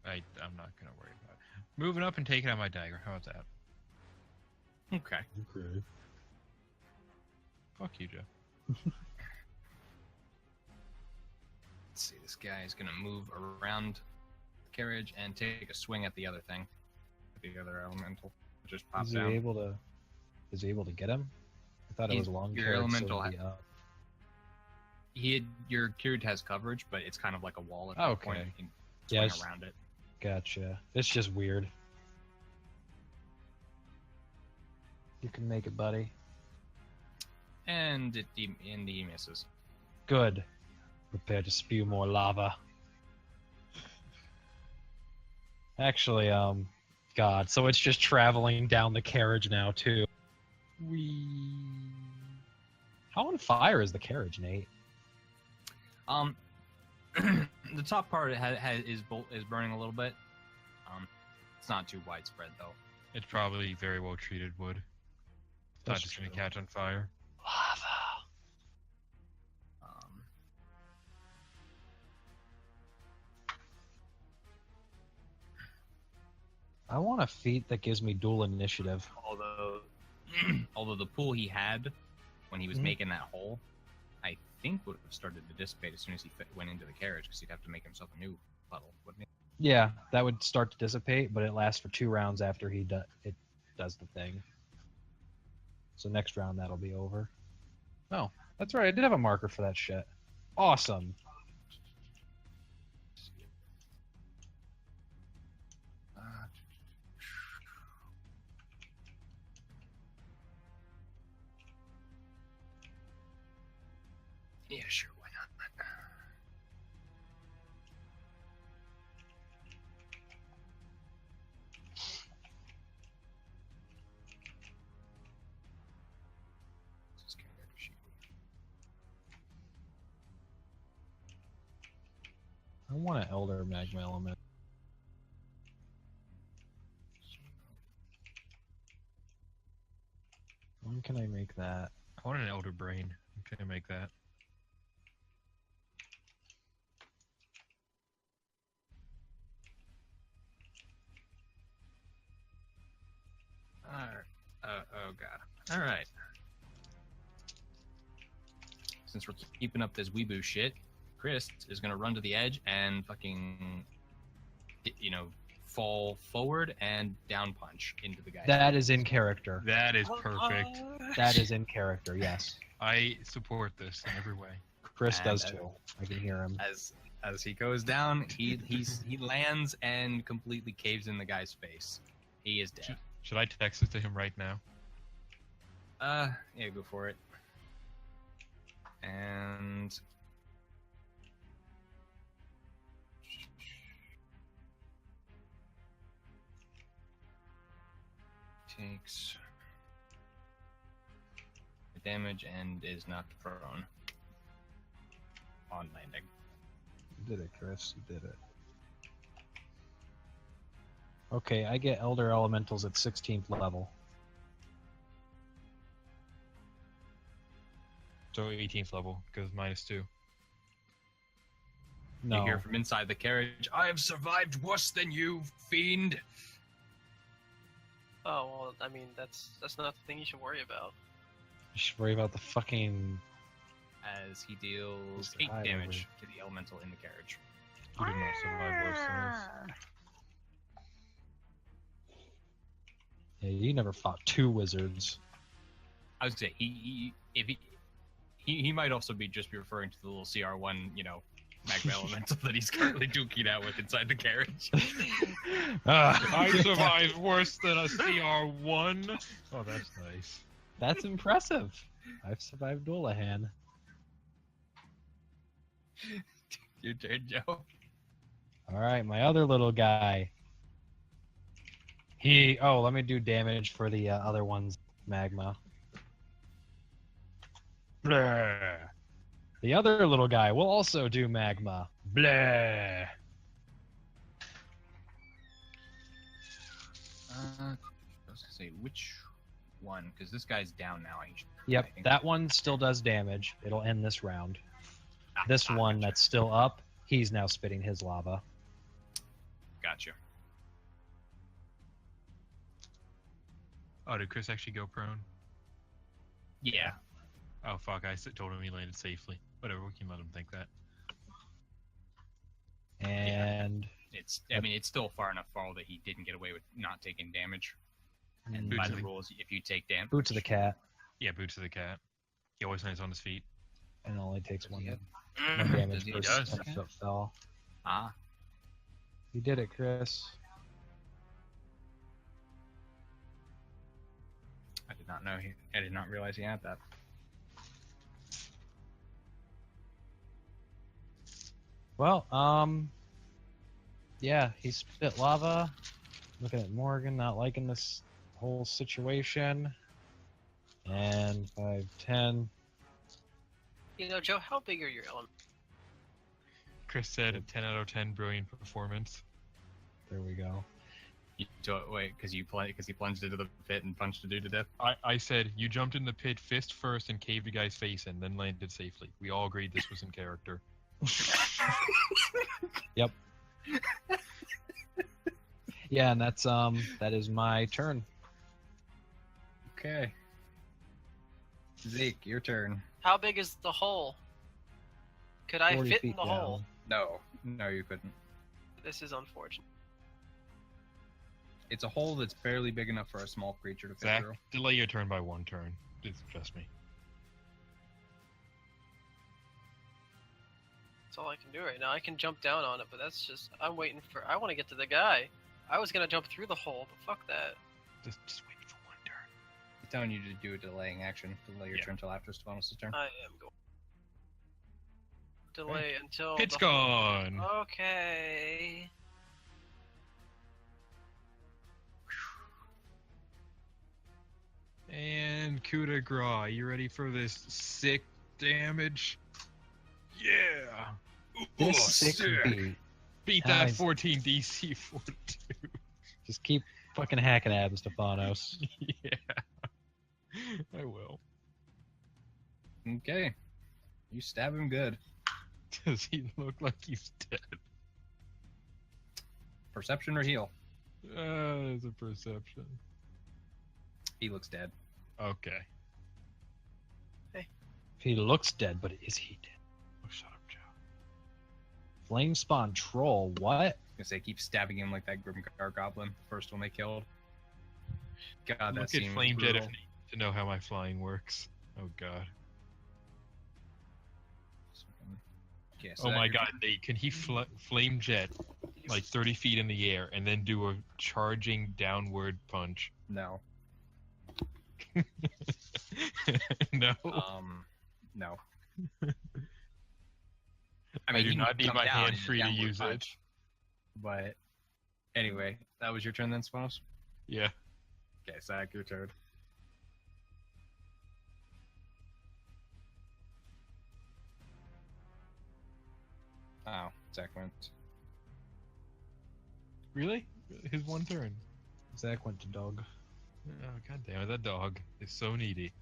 I'm not gonna worry about it. Moving up and taking out my dagger. How about that? Okay. Okay. Fuck you, Joe. Let's see. This guy is gonna move around the carriage and take a swing at the other thing, the other elemental. Just pop Is he down. able to? Is he able to get him? I thought it was a long Your carriage, elemental so it'd be up. Your carriage has coverage, but it's kind of like a wall at Oh, that point. okay. You can Yeah, swing around it. Gotcha. It's just weird. You can make it, buddy. And he misses. Good. Prepare to spew more lava. Actually, God, so it's just traveling down the carriage now, too. Whee. How on fire is the carriage, Nate? The top part is burning a little bit. It's not too widespread though. It's probably very well treated wood. It's not That's just gonna true. catch on fire. Lava. I want a feat that gives me dual initiative. Although the pool he had when he was Mhm. making that hole, I think would have started to dissipate as soon as he went into the carriage because he'd have to make himself a new puddle, wouldn't he? Yeah, that would start to dissipate, but it lasts for 2 rounds after it does the thing. So next round that'll be over. Oh, that's right. I did have a marker for that shit. Awesome. Yeah, sure, why not? Just get rid of sheep. I want an Elder Magma Element. When can I make that? I want an elder brain. I'm gonna make that. Alright. Oh god. Alright. Since we're keeping up this weeboo shit, Chris is gonna run to the edge and fucking, fall forward and down punch into the guy. That is in character. That is perfect. That is in character, yes. I support this in every way. Chris And, does too. I can hear him. As he goes down, he lands and completely caves in the guy's face. He is dead. Should I text this to him right now? Yeah, go for it. And takes damage and is knocked prone on landing. You did it, Chris. You did it. Okay, I get Elder Elementals at 16th level. So 18th level, because -2. You No. hear from inside the carriage, "I have survived worse than you, fiend." Oh well, I mean that's not the thing you should worry about. You should worry about the fucking... As he deals Just 8 hide damage to the elemental in the carriage. You did not survive worse than this. Yeah, you never fought 2 wizards. I would say he might also be just referring to the little CR1, magma elemental that he's currently duking out with inside the carriage. I survived worse than a CR1. Oh, that's nice. That's impressive. I've survived Dullahan. Your turn, Joe. All right, my other little guy. Let me do damage for the other one's magma. Blah. The other little guy will also do magma. Blah. I was gonna say which one, because this guy's down now. Yep, I think. that one still does damage. It'll end this round. This one gotcha. that's still up, he's now spitting his lava. Gotcha. Oh, did Chris actually go prone? Yeah. Oh, fuck. I told him he landed safely. Whatever, we can let him think that. And It's still far enough fall that he didn't get away with not taking damage. And Boots by of the the- rules, if you take damage, Boots of the cat, Yeah, boots of the cat. He always lands on his feet. and it only takes one he damage He per does? step that fell. Ah, You did it, Chris. I did not know. I did not realize he had that. Well, yeah, he spit lava. Looking at Morgan, not liking this whole situation. And 5, 10. Joe, how big are your elements? Chris said a 10 out of 10 brilliant performance. There we go. Wait, because he plunged into the pit and punched a dude to death. I said, you jumped in the pit fist first and caved a guy's face in, then landed safely. We all agreed this was in character. Yep. Yeah, and that is my turn. Okay. Zeke, your turn. How big is the hole? Could I 40 fit in feet the down. hole? No, you couldn't. This is unfortunate. It's a hole that's barely big enough for a small creature to fit Zach, through. delay your turn by 1 turn. Trust me. That's all I can do right now. I can jump down on it, but that's just... I want to get to the guy. I was going to jump through the hole, but fuck that. Just wait for 1 turn. I'm telling you to do a delaying action. Delay your Yeah. turn until after Stefanos' turn. I am going. Delay until... Pit's the- gone! Okay. And coup de grace, you ready for this sick damage? Yeah! This Oh, sick beat. Beat that Nice. 14 DC 42. Just keep fucking hacking at him, Stefanos. Yeah. I will. Okay. You stab him good. Does he look like he's dead? Perception or heal? It's a perception. He looks dead. Okay. He looks dead, but is he dead? Oh, shut up, Joe. Flame spawn troll, what? I was gonna say, keep stabbing him like that Grimgar Goblin, first one they killed. God, that Look at seems Flame Jet if brutal. you need to know how my flying works. Oh, God. Okay, so Oh that my you're- God, Nate, can he Flame Jet like 30 feet in the air and then do a charging downward punch? No. No. No. I he do can not need come my down hand in a free to downward use it. punch. But anyway, that was your turn then, Stefanos? Yeah. Okay, Zach, your turn. Oh, Zach went. Really? His 1 turn. Zach went to dog. Oh, God damn it, that dog is so needy.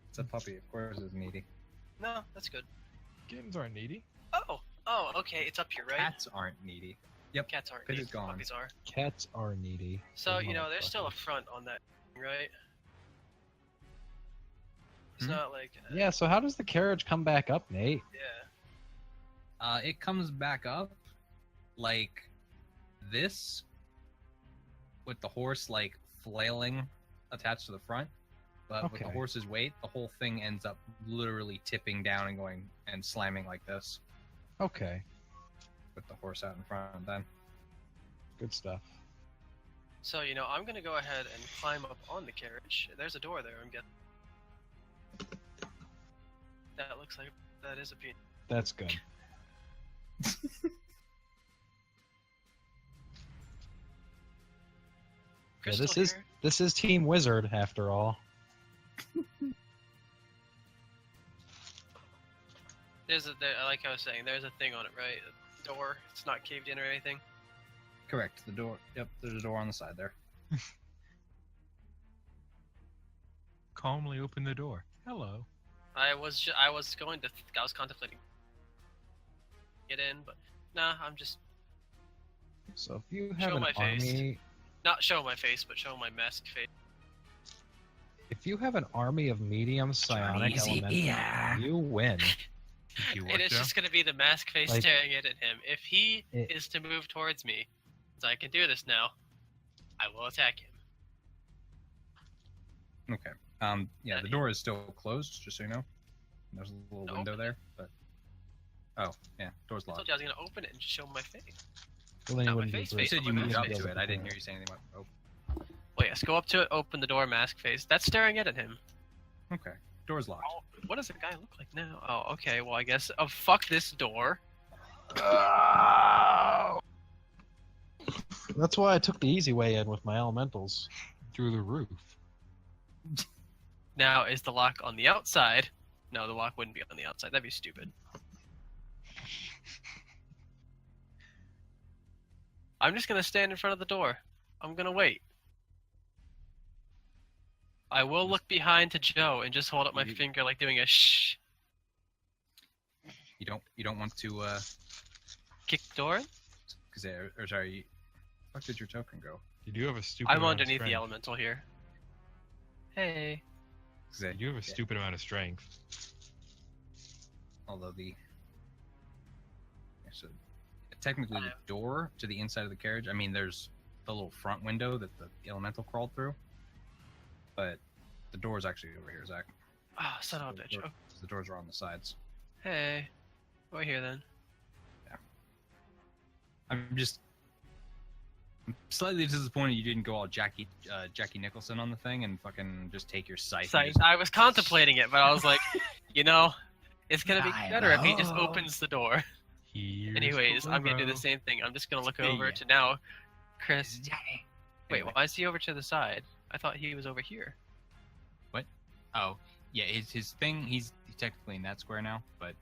It's a puppy, of course it's needy. No, that's good. Kittens aren't needy. Oh, okay, it's up here, right? Cats aren't needy. Yep. Cats aren't. Pit needy, is gone. Puppies are. Cats are needy. So, Those there's still a motherfuckers. front on that, right? It's Hmm? not like... Yeah, so how does the carriage come back up, Nate? Yeah. It comes back up like this, with the horse like flailing attached to the front, But with the Okay. horse's weight, the whole thing ends up literally tipping down and going and slamming like this Okay. with the horse out in front. Then Good stuff. So, I'm gonna go ahead and climb up on the carriage. There's a door there, I'm guessing. That looks like that is a penis. That's good. Yeah, Crystal here. this is Team Wizard after all. Like I was saying, there's a thing on it, right? A door. It's not caved in or anything. correct. The door. Yep, there's a door on the side there. Calmly open the door. Hello. I was contemplating get in, but nah, I'm just So if you have Show an my face. army, not showing my face, but showing my mask face. if you have an army of medium psionic elementals, you win. You And what, it's Joe? just gonna be the mask face Like- staring it at him. If he It- is to move towards me, so I can do this now, I will attack him. Okay. Yeah, the door is still closed, just so you know. There's a little Nope. window there, but oh yeah, door's I told locked. you I was gonna open it and show my face. Well, then Not you my wouldn't be face, You face, said on you my moved mask up face. to it. I didn't hear you say anything about. Oh, Well, yes, go up to it, open the door, mask face. That's staring it at him. okay. Door's locked. Oh, what does the guy look like now? Oh, okay. Well, I guess. Oh, fuck this door. That's why I took the easy way in with my elementals. Through the roof. Now, is the lock on the outside? No, the lock wouldn't be on the outside. That'd be stupid. I'm just gonna stand in front of the door. I'm gonna wait. I will look behind to Joe and just hold up my You- finger like doing a shh. You don't want to Kick the door in? because or sorry, where did your token go? You do have a stupid I'm amount of underneath the strength. elemental here. Hey. 'Cause You do have a yeah, stupid amount of strength. although so technically the door to the inside of the carriage. I mean, there's the little front window that the elemental crawled through, but the door's actually over here, Zach. Ah, son of a The bitch. door- Oh, The doors are on the sides. hey. Over here then. I'm slightly disappointed you didn't go all Jackie Nicholson on the thing and fucking just take your scythe. So and just- I was contemplating it, but I was like, it's gonna be I better if he just know. opens the door. Here's Anyways, I'm gonna do the Toro. same thing. I'm just gonna look Hey. over to now, Chris. Wait, Anyway. why is he over to the side? I thought he was over here. Oh, yeah, his thing. He's technically in that square now, but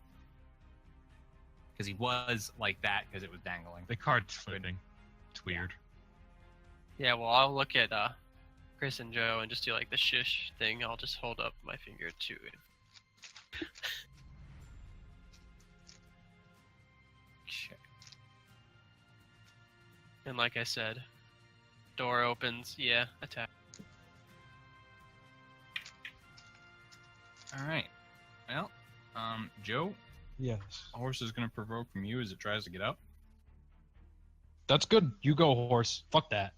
because he was like that because it was dangling. The card's flipping. It's weird. Yeah, well, I'll look at Chris and Joe and just do like the shush thing. I'll just hold up my finger to it. Check. And like I said, door opens. Yeah, attack. All right. Well, Joe, Yes. the horse is gonna provoke from you as it tries to get up. That's good. You go, horse. Fuck that.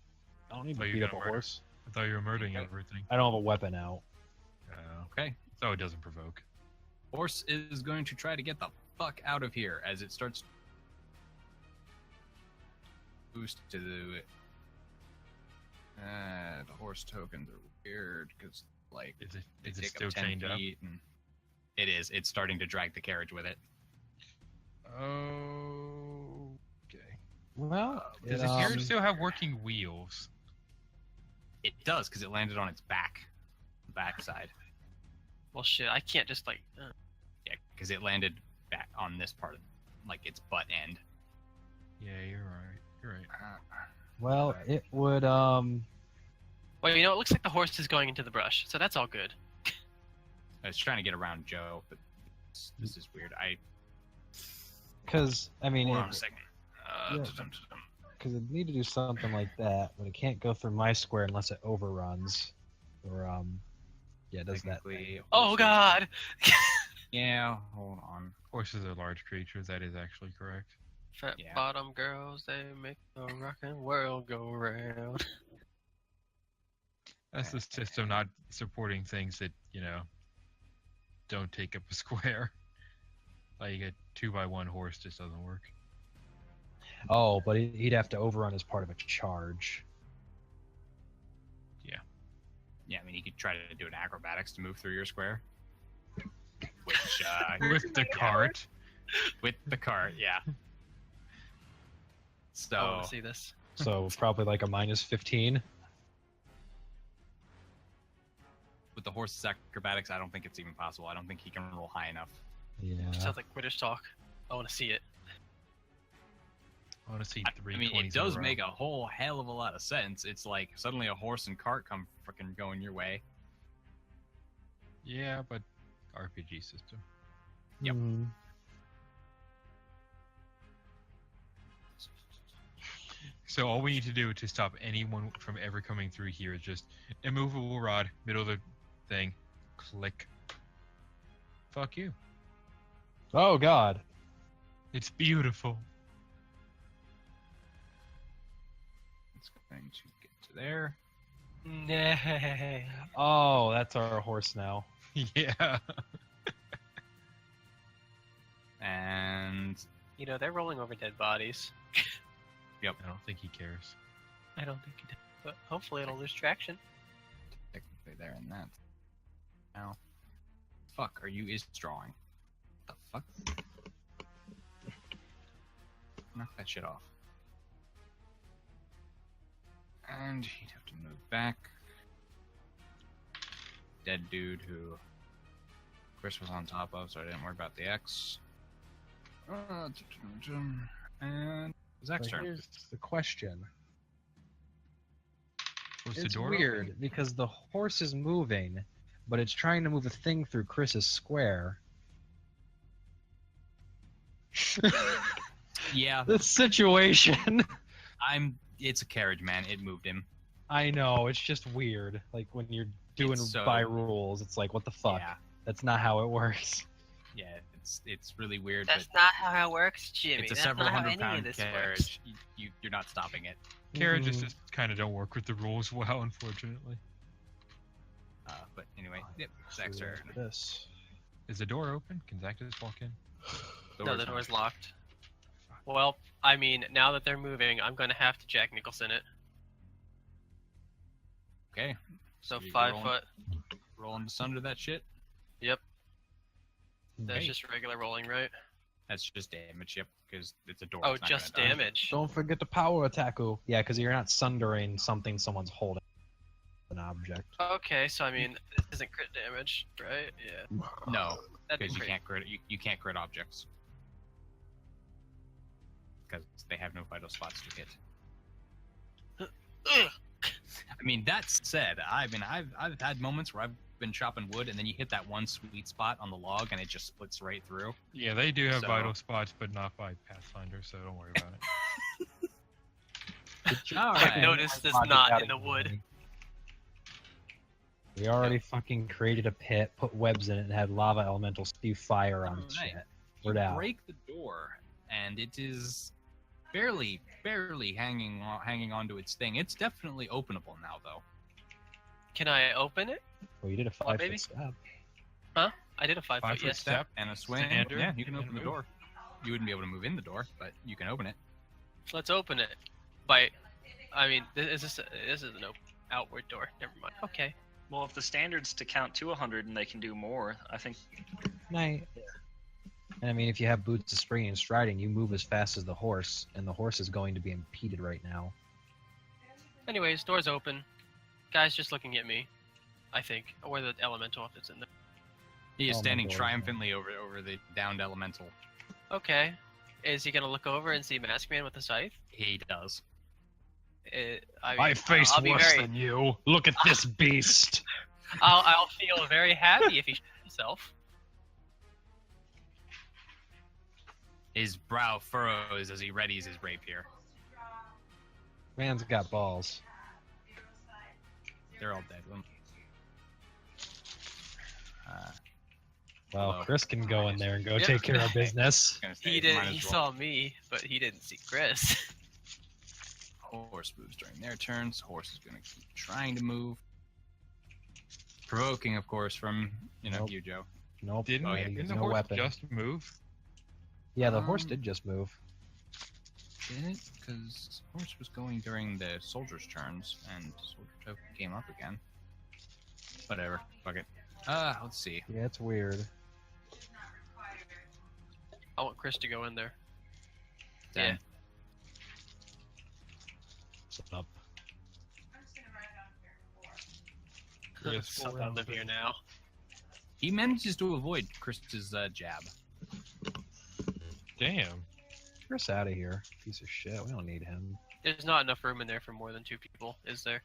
I don't need Oh, to you're beat up a gonna murder. horse. I thought you were murdering Okay. everything. I don't have a weapon out. Okay. So it doesn't provoke. Horse is going to try to get the fuck out of here as it starts boost to the horse tokens are weird because like Is they it take still up 10 chained up? feet and it is. It's starting to drag the carriage with it. Okay. Well, Does the carriage still have working wheels? It does because it landed on its back, the backside. Well, shit, I can't just like. Yeah, because it landed back on this part of like its butt end. Yeah, you're right. You're right. Well, it would Well, it looks like the horse is going into the brush, so that's all good. I was trying to get around Joe, but this is weird. because I mean, Hold on a second. Yeah. because it need to do something like that, but it can't go through my square unless it overruns, or yeah, it does that. Technically, Oh horses- God! Yeah, hold on. Horses are large creatures. That is actually correct. Fat Yeah. bottom girls, they make the rockin' world go round. That's the system not supporting things that, you know, don't take up a square. Like a 2x1 horse just doesn't work. Oh, but he'd have to overrun as part of a charge. Yeah, I mean, you could try to do an acrobatics to move through your square. Which, With the cart. with the cart, yeah. I So, want to see this. So probably like a -15. with the horse's acrobatics, I don't think it's even possible. I don't think he can roll high enough. Yeah. Sounds like British talk. I want to see it. I want to see I 3 mean, 20s it in a does row. make a whole hell of a lot of sense. It's like suddenly a horse and cart come freaking going your way. Yeah, but RPG system. Yep. Mm. So all we need to do to stop anyone from ever coming through here is just immovable rod, middle of the thing, click. Fuck you. Oh God. It's beautiful. It's going to get to there. Nay. Oh, that's our horse now. Yeah. And You know, they're rolling over dead bodies. I don't think he cares. I don't think he did. But hopefully it'll lose traction. technically there in that. Now, fuck, are you is drawing? What the fuck? Knock that shit off. And he'd have to move back. Dead dude who Chris was on top of, so I didn't worry about the X. And Zach's But turn. here's the question. Was the It's door weird open? because the horse is moving, but it's trying to move a thing through Chris's square. Yeah, This situation. it's a carriage, man. It moved him. I know, it's just weird. Like when you're doing It's so- by rules, it's like, what the fuck? Yeah, That's not how it works. yeah, it's really weird. That's but not how it works, Jimmy. it's a That's several not how hundred any of pound this carriage. works. You're not stopping it. Carriages just kind of don't work with the rules well, unfortunately. But anyway, yep, Zach's turn. This. Is the door open? Can Zach just walk in? No, the door's locked. Well, I mean, now that they're moving, I'm gonna have to Jack Nicholson it. Okay, So you're 5 rolling- foot. rolling asunder that shit. Yep. That's Okay. just regular rolling, right? That's just damage. Yep, because it's a door. Oh, it's not just gonna die. damage. Don't forget the power attack. Yeah, because you're not sundering something someone's holding. An object. Okay, so I mean, this isn't crit damage, right? Yeah. No, That'd be because you great. can't crit. You can't crit objects because they have no vital spots to hit. Ugh. I mean, that said, I've had moments where I've been chopping wood and then you hit that one sweet spot on the log and it just splits right through. Yeah, they do have So- vital spots, but not by Pathfinder, so don't worry about it. All I've right. noticed this Logic knot out in the of wood. me. We already fucking created a pit, put webs in it, and had lava elementals spew fire on Alright. shit. We're You down. break the door, and it is barely hanging onto its thing. It's definitely openable now, though. Can I open it? Well, you did a Well, 5 baby. foot step. I did a 5 foot, 5 foot yes. step. And a swing. Standard, Yeah, you can and open the move. door. You wouldn't be able to move in the door, but you can open it. Let's open it. I mean, this is an outward door. Never mind. Okay. Well, if the standard's to count to 100 and they can do more, I think Night. And I mean, if you have boots of springing and striding, you move as fast as the horse, and the horse is going to be impeded right now. Anyways, door's open. Guy's just looking at me. I think, or the elemental if it's in there. He is Oh my standing God. triumphantly over the downed elemental. Okay. Is he gonna look over and see Mask Man with the scythe? He does. I mean, I'll be very, you. Look at this beast. I'll feel very happy if he shoots himself. His brow furrows as he readies his rapier. Man's got balls. They're all dead. Well, Hello. Chris can go in there and go Yep. take care of business. Gonna say, He did. might He as well. saw me, but he didn't see Chris. Horse moves during their turns. Horse is going to keep trying to move. provoking, of course, from Nope. you, Joe. Nope. Didn't, I didn't use the no horse weapon. just move? Yeah, the horse Um, did just move. Did it? Because horse was going during the soldiers' turns, and soldier token came up again. Whatever. Fuck it. Let's see. Yeah, it's weird. I want Chris to go in there. Then What's up? Chris, So I live here now. he manages to avoid Chris's jab. Damn. Chris out of here. Piece of shit. We don't need him. There's not enough room in there for more than 2 people, is there?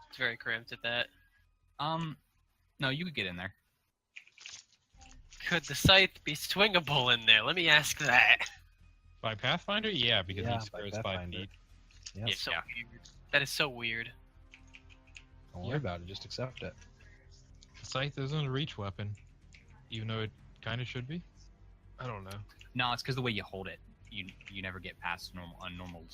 It's very cramped at that. No, you could get in there. Could the scythe be swingable in there? Let me ask that. By Pathfinder? Yeah, because Yeah, he by squares 5 Pathfinder. feet. Yep. It's so weird. That is so weird. Don't worry about it. Just accept it. The scythe isn't a reach weapon, even though it kind of should be. I don't know. No, it's because the way you hold it, you never get past a normal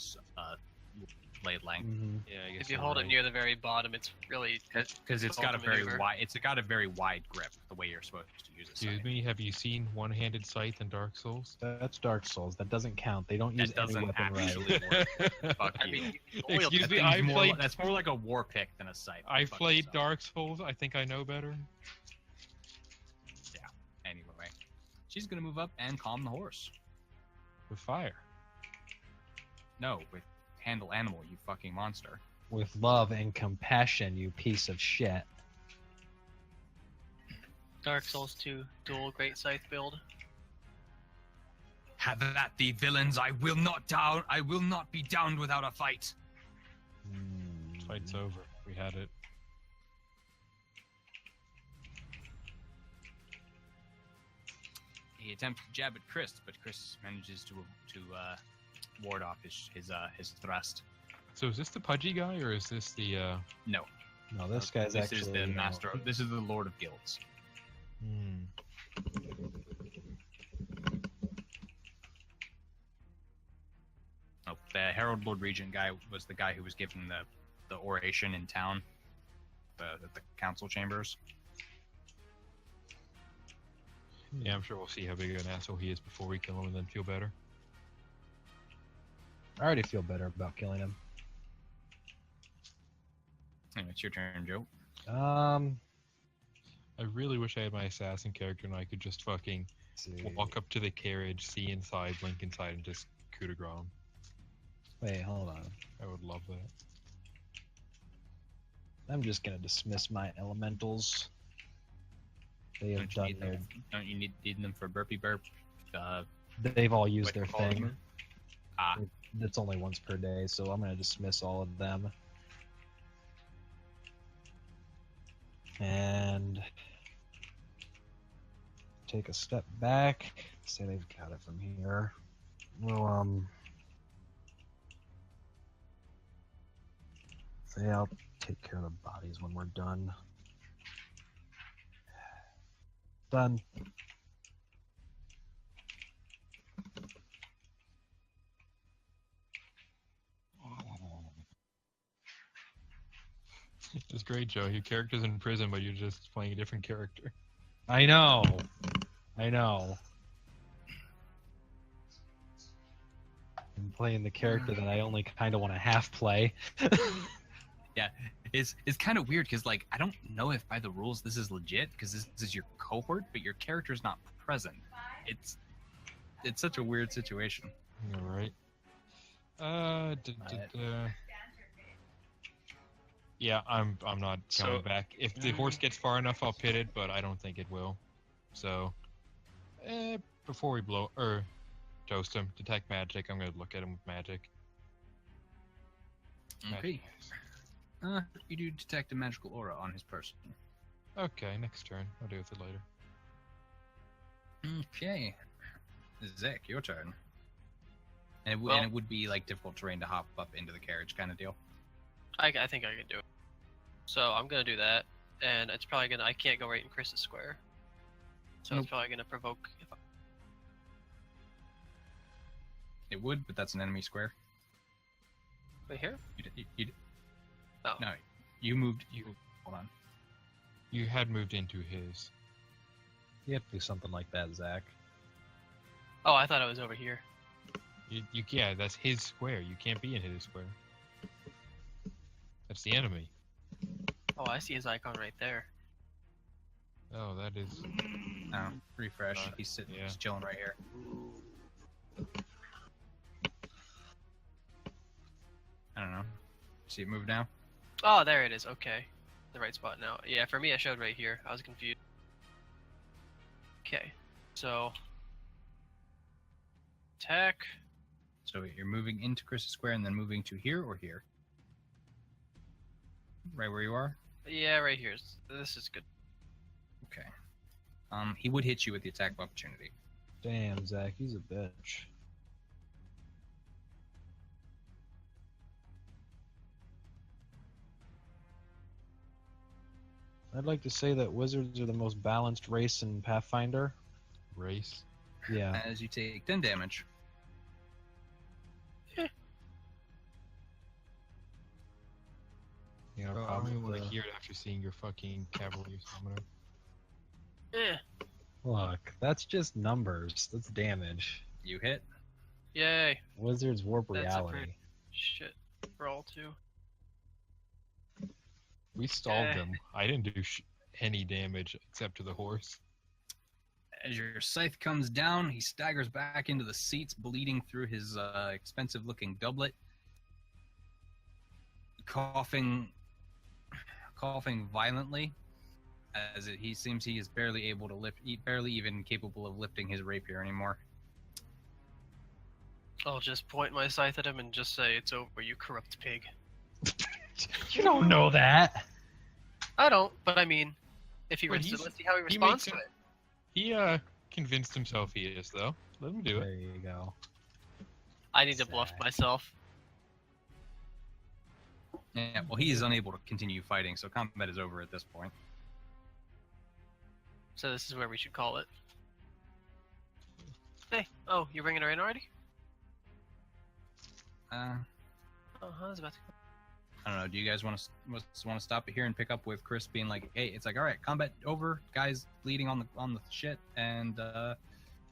blade length. Yeah, I guess If you you're hold it right. near the very bottom, it's really Because it's got a Difficult to very maneuver. wide. It's got a very wide grip. The way you're supposed to use it. Excuse me, have you seen one-handed scythe in Dark Souls? That's Dark Souls. That doesn't count. They don't use That any doesn't weapon right. actually work. Fuck I you. mean, you can oil Excuse that me, thing. I played. That's more like a war pick than a scythe. I Fuck played yourself. Dark Souls. I think I know better. Anyway, she's gonna move up and calm the horse. With fire. No, with handle animal, you fucking monster. With love and compassion, you piece of shit. Dark Souls 2 dual great scythe build. Have at thee, villains! I will not down. I will not be downed without a fight. Fight's over. We had it. He attempts to jab at Chris, but Chris manages to ward off his thrust. So is this the pudgy guy, or is this the? No, No, this guy's this actually is the master. This is the Lord of Guilds. Oh, the Herald Lord Regent guy was the guy who was given the oration in town, the council chambers. Yeah, I'm sure we'll see how big of an asshole he is before we kill him, and then feel better. I already feel better about killing him. Anyway, it's your turn, Joe. I really wish I had my assassin character and I could just fucking Let's see. walk up to the carriage, see inside, blink inside, and just coup de grace him. Wait, hold on. I would love that. I'm just gonna dismiss my elementals. They have done their. Don't you need them for burpee burp? They've all used What their you call thing. them? Ah, It's only once per day, so I'm gonna dismiss all of them. And take a step back. Say they've got it from here. Well, say I'll take care of the bodies when we're done. Done. It's great, Joe. Your character's in prison, but you're just playing a different character. I know. I know. I'm playing the character that I only kind of want to half play. yeah. It's kind of weird because like I don't know if by the rules this is legit because this is your cohort, but your character's not present. It's such a weird situation. All right. Yeah, I'm not coming back. If the horse gets far enough, I'll pit it, but I don't think it will. So, before we toast him, detect magic. I'm gonna look at him with magic. Okay. You do detect a magical aura on his person. Okay, next turn. I'll deal with it later. Okay. Zek, your turn. And Well- it would be like difficult terrain to hop up into the carriage kind of deal. I think I can do it. So I'm gonna do that, and it's probably gonna. I can't go right in Chris's square, so Nope. it's probably gonna provoke. It would, but that's an enemy square. Wait here? You Oh. no, you moved. Hold on. You had moved into his. You have to do something like that, Zach. Oh, I thought it was over here. Yeah, that's his square. You can't be in his square. That's the enemy. Oh, I see his icon right there. Oh, that is. Oh, refresh. He's sitting, Yeah. he's chilling right here. I don't know. See it move now? Oh, there it is. Okay. The right spot now. Yeah, for me, I showed right here. I was confused. Okay. So. Attack. So you're moving into Chris's square and then moving to here or here? Right where you are? Yeah, right here. This is good. Okay. He would hit you with the attack of opportunity. Damn, Zach, he's a bitch. I'd like to say that wizards are the most balanced race in Pathfinder. Race. Yeah. As you take 10 damage. You know, Bro, I don't even want probably- to hear it after seeing your fucking cavalry summoner. Eh. Look, that's just numbers. That's damage. You hit. Yay. Wizards warp That's a reality. pretty- Shit. Roll 2. We stalled Eh. them. I didn't do any damage except to the horse. As your scythe comes down, he staggers back into the seats, bleeding through his expensive-looking doublet, coughing violently, as he seems he is barely able to lift, barely even capable of lifting his rapier anymore. I'll just point my scythe at him and just say, "It's over, you corrupt pig." You don't know that. I don't, but I mean, if he Well, wins, he's- let's see how he he responds makes to it- it. He convinced himself he is, though. Let him do it. There you go. I need to bluff Zach. myself. Yeah, well, he is unable to continue fighting, so combat is over at this point. So this is where we should call it. Hey, oh, you're bringing her in already? Uh, Oh, I was about to. I don't know. Do you guys want to stop it here and pick up with Chris being like, "Hey, it's like, all right, combat over, guys bleeding on the shit," and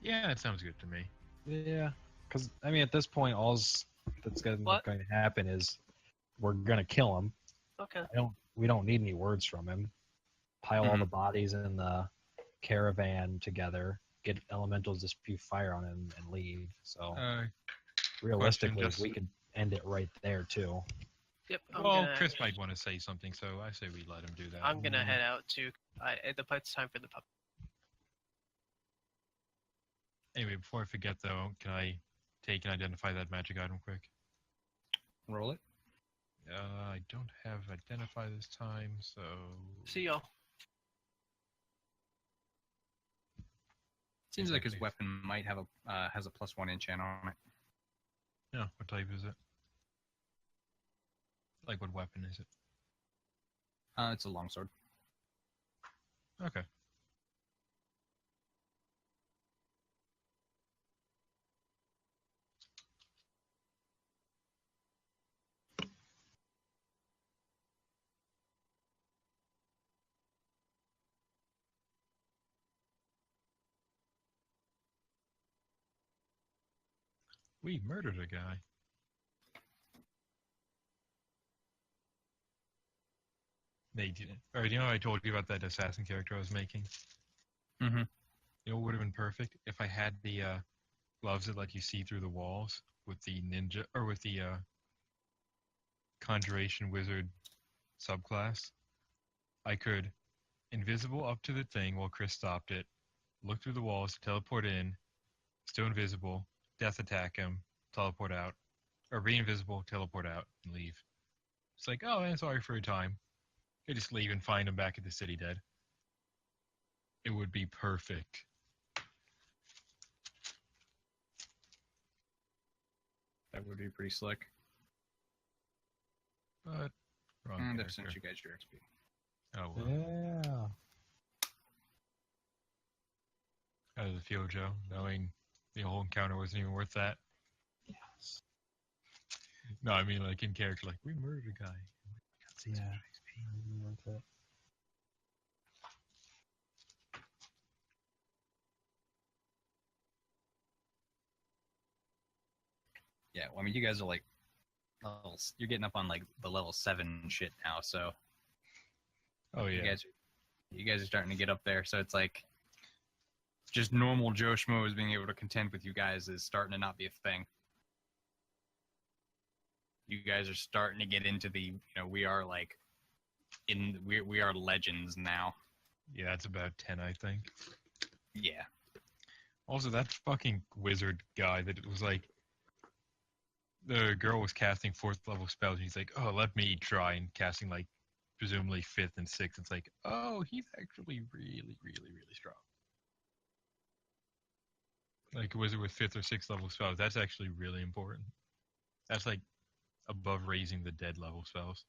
Yeah, that sounds good to me. Yeah, because I mean, at this point, all's that's going What? to happen is we're gonna kill him. Okay. We don't need any words from him. Pile all Mhm. the bodies in the caravan together. Get elementals to spew fire on him and leave. So realistically, just- we could end it right there too. Yep. Well, Chris might want to say something, so I say we let him do that. I'm gonna head out to. It's time for the pup. Anyway, before I forget, though, can I take and identify that magic item quick? roll it. I don't have identify this time, so... See y'all. Seems like his Okay. weapon might have a has a +1 enchant on it. No, what type is it? Like, what weapon is it? It's a longsword. Okay. We murdered a guy. They didn't. Or you know, I told you about that assassin character I was making. Mm-hmm. You know what would have been perfect if I had the gloves that let you see through the walls with the ninja or with the conjuration wizard subclass. I could invisible up to the thing while Chris stopped it, look through the walls, teleport in, still invisible, death attack him, teleport out, or be invisible, teleport out, and leave. It's like, oh, man, sorry for your time. You just leave and find him back at the city dead. It would be perfect. That would be pretty slick. But wrong And I've sent character. you guys your XP. Oh well. Yeah. How does it feel, Joe? Knowing the whole encounter wasn't even worth that? Yes. No, I mean like in character, like we murdered a guy. Yeah. Worth it. Yeah, well, I mean, you guys are like, you're getting up on like the level 7 shit now, so Oh yeah. you guys are starting to get up there. So it's like, just normal Joe Schmoes being able to contend with you guys is starting to not be a thing. You guys are starting to get into the, we are like, we are legends now. Yeah, that's about 10, I think. Yeah. Also, that fucking wizard guy that was like, the girl was casting 4th level spells, and he's like, oh, let me try, and casting like, presumably 5th and 6th. It's like, oh, he's actually really, really, really strong. Like a wizard with 5th or 6th level spells, that's actually really important. That's like above raising the dead level spells.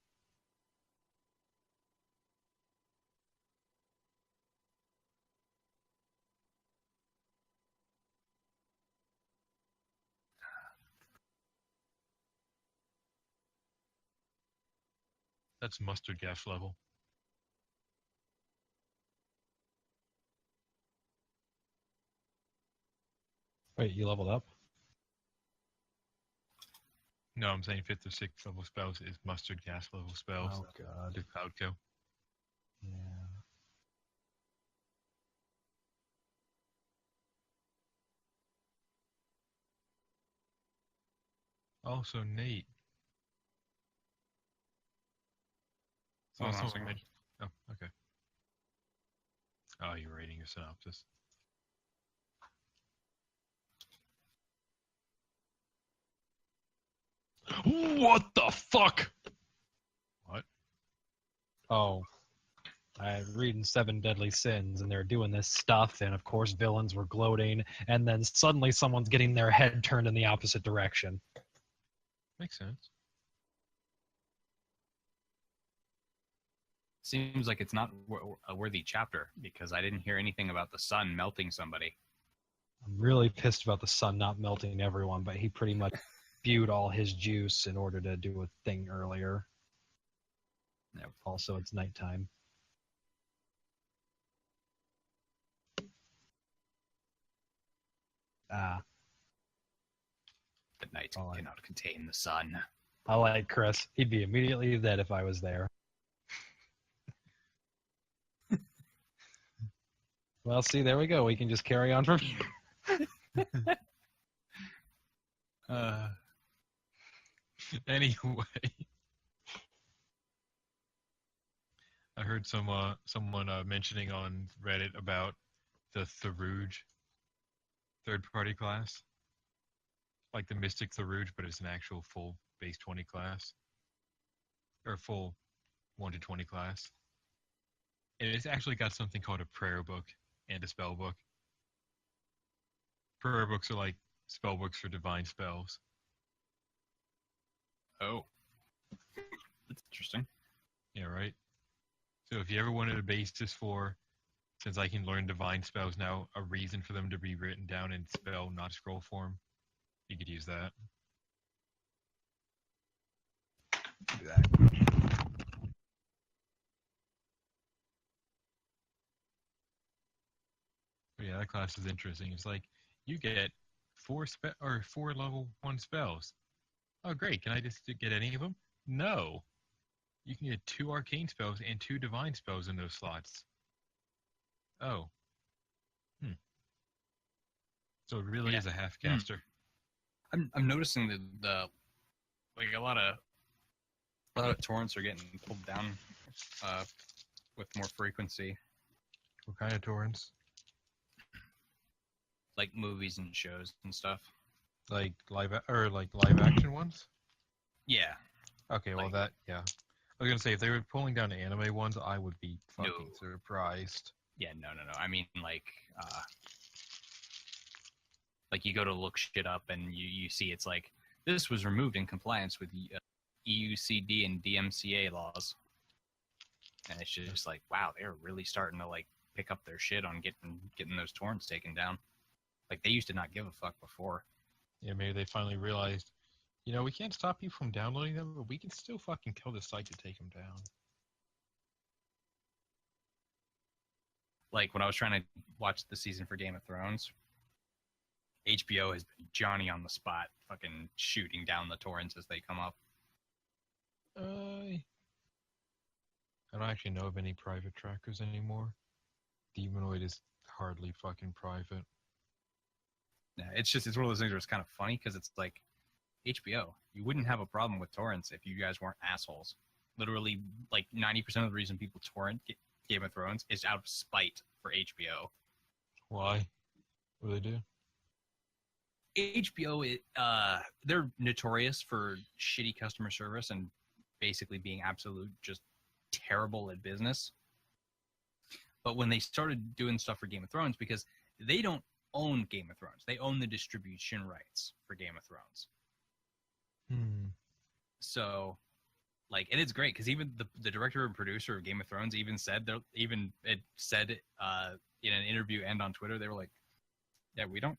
That's mustard gas level. Wait, you leveled up? No, I'm saying 5th or 6th level spells is mustard gas level spells. Oh god. To Cloudkill. Yeah. Also, Nate. Hold on a Someone second. mentioned- Oh, okay. Oh, you're reading your synopsis. What the fuck? What? Oh. I'm reading Seven Deadly Sins, and they're doing this stuff, and of course villains were gloating, and then suddenly someone's getting their head turned in the opposite direction. Makes sense. Seems like it's not a worthy chapter, because I didn't hear anything about the sun melting somebody. I'm really pissed about the sun not melting everyone, but he pretty much spewed all his juice in order to do a thing earlier. Yep. Also, it's nighttime. Ah, The night Oh, I- cannot contain the sun. I like Chris. He'd be immediately dead if I was there. Well, see, there we go. We can just carry on from here. Anyway, I heard someone mentioning on Reddit about the Thuul third-party class, like the Mystic Thuul, but it's an actual full base 20 class, or full 1 to 20 class, and it's actually got something called a prayer book and a spell book. Prayer books are like spell books for divine spells. Oh. That's interesting. Yeah, right? So if you ever wanted a basis for, since I can learn divine spells now, a reason for them to be written down in spell, not scroll form, you could use that. Do that. But yeah, that class is interesting. It's like, you get 4 level 1 spells. Oh great, can I just get any of them? No. You can get 2 arcane spells and 2 divine spells in those slots. Oh. So it really Yeah. is a half caster. I'm noticing that like a lot of torrents are getting pulled down with more frequency, What kind of torrents? like movies and shows and stuff. Like live action ones? Yeah. Okay, well Like- yeah. I was gonna say if they were pulling down anime ones, I would be fucking No. surprised. Yeah, no. I mean, like you go to look shit up and you see it's like, this was removed in compliance with EUCD and DMCA laws. And it's just like, wow, they're really starting to like pick up their shit on getting those torrents taken down. Like they used to not give a fuck before. Yeah, maybe they finally realized, we can't stop you from downloading them, but we can still fucking kill the site to take them down. Like when I was trying to watch the season for Game of Thrones, HBO has been Johnny on the spot, fucking shooting down the torrents as they come up. I don't actually know of any private trackers anymore. Demonoid is hardly fucking private. Yeah, it's one of those things where it's kind of funny because it's like HBO. You wouldn't have a problem with torrents if you guys weren't assholes. Literally, like 90% of the reason people torrent Game of Thrones is out of spite for HBO. Why? What do they do? HBO, they're notorious for shitty customer service and basically being absolute just terrible at business. But when they started doing stuff for Game of Thrones, because they don't own Game of Thrones, they own the distribution rights for Game of Thrones. So, like, and it's great because even the director and producer of Game of Thrones even said in an interview and on Twitter, they were like, "Yeah, we don't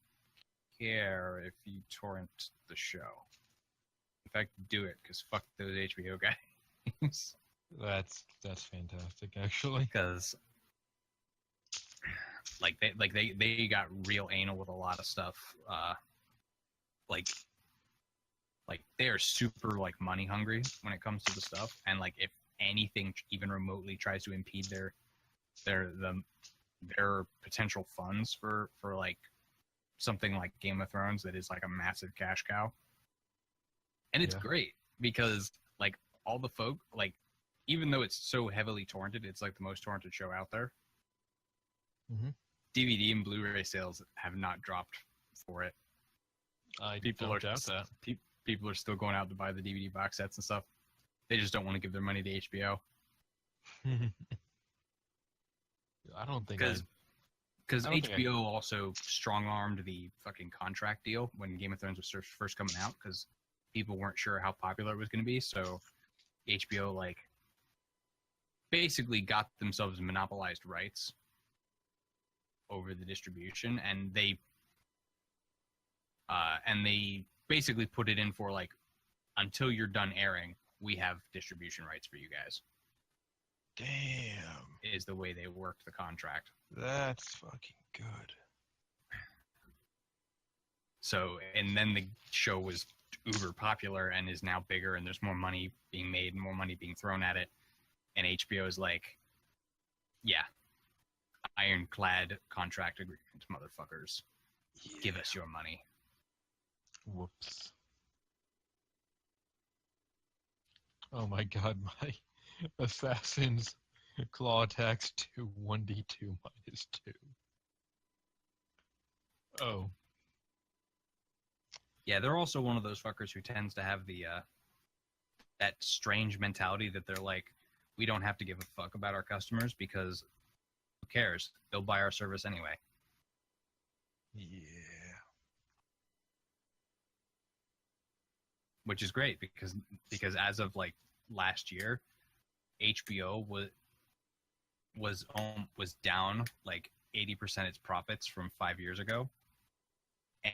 care if you torrent the show. In fact, do it because fuck those HBO guys." That's fantastic, actually. Because they got real anal with a lot of stuff. Like they are super like money hungry when it comes to the stuff, and like if anything even remotely tries to impede their potential funds for like something like Game of Thrones that is like a massive cash cow. And it's great because like all the folk, like even though it's so heavily torrented, it's like the most torrented show out there. DVD and Blu-ray sales have not dropped for it. People are still going out to buy the DVD box sets and stuff. They just don't want to give their money to HBO. I don't think because HBO also strong-armed the fucking contract deal when Game of Thrones was first coming out because people weren't sure how popular it was going to be. So HBO like basically got themselves monopolized rights over the distribution, and they basically put it in for like, until you're done airing, we have distribution rights for you guys. Damn. Is the way they worked the contract. That's fucking good. So, and then the show was uber popular and is now bigger, and there's more money being made and more money being thrown at it. And HBO is like, yeah, ironclad contract agreement, motherfuckers. Yeah. Give us your money. Whoops. Oh my god, my Assassin's Claw attacks do 1d2 minus 2. Oh. Yeah, they're also one of those fuckers who tends to have the that strange mentality that they're like, we don't have to give a fuck about our customers because who cares? They'll buy our service anyway. Yeah. Which is great because as of like last year, HBO was down like 80% its profits from 5 years ago,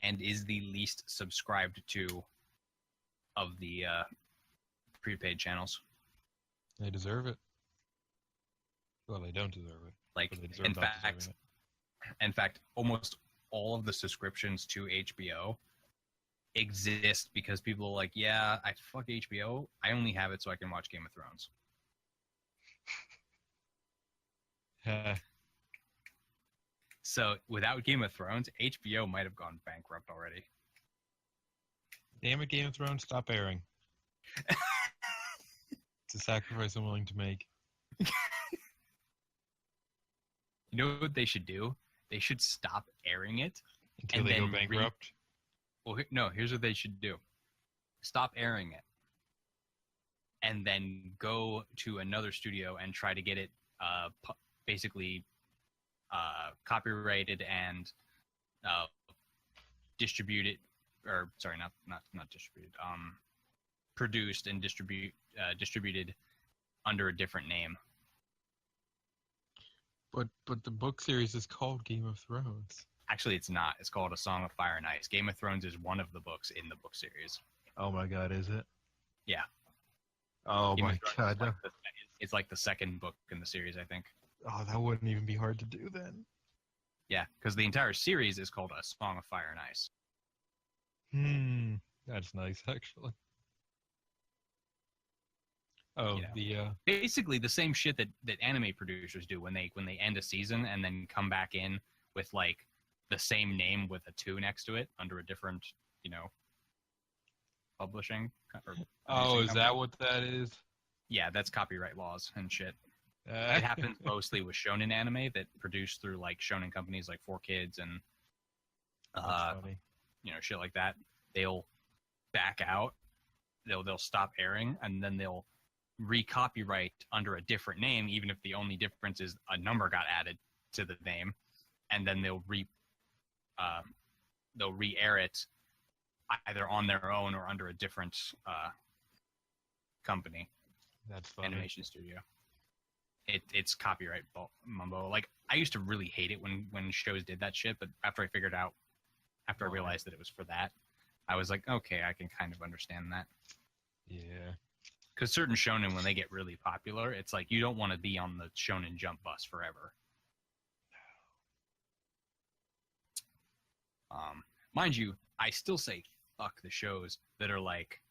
and is the least subscribed to of the prepaid channels. They deserve it. Well, they don't deserve it. Like, but they deserve in not fact, deserving in fact, almost all of the subscriptions to HBO exist because people are like, yeah, I fuck HBO. I only have it so I can watch Game of Thrones. it. So without Game of Thrones, HBO might have gone bankrupt already. Damn it, Game of Thrones, stop airing. It's a sacrifice I'm willing to make. You know what they should do? They should stop airing it Until and they go then bankrupt. Well, no, here's what they should do. Stop airing it. And then go to another studio and try to get it basically copyrighted and distributed, or sorry, not distributed, produced and distributed under a different name. But the book series is called Game of Thrones. Actually, it's not. It's called A Song of Fire and Ice. Game of Thrones is one of the books in the book series. Oh my god, is it? Yeah. Oh Game my of Thrones god. it's like the second book in the series, I think. Oh, that wouldn't even be hard to do then. Yeah, because the entire series is called A Song of Fire and Ice. That's nice, actually. Oh, Yeah. Basically the same shit that anime producers do when they end a season and then come back in with like the same name with a 2 next to it under a different, publishing. Oh, is company. that what that is? Yeah, that's copyright laws and shit. It It happens mostly with shonen anime that produced through like shonen companies like 4Kids and That's funny. shit like that. They'll back out. They'll stop airing and then they'll re-copyright under a different name, even if the only difference is a number got added to the name, and then they'll re-air it either on their own or under a different company. That's funny. Animation studio. It's copyright mumbo. Like I used to really hate it when shows did that shit, but after I realized that it was for that, I was like, okay, I can kind of understand that. Yeah. Because certain shonen, when they get really popular, it's like you don't want to be on the shonen jump bus forever. Mind you, I still say fuck the shows that are like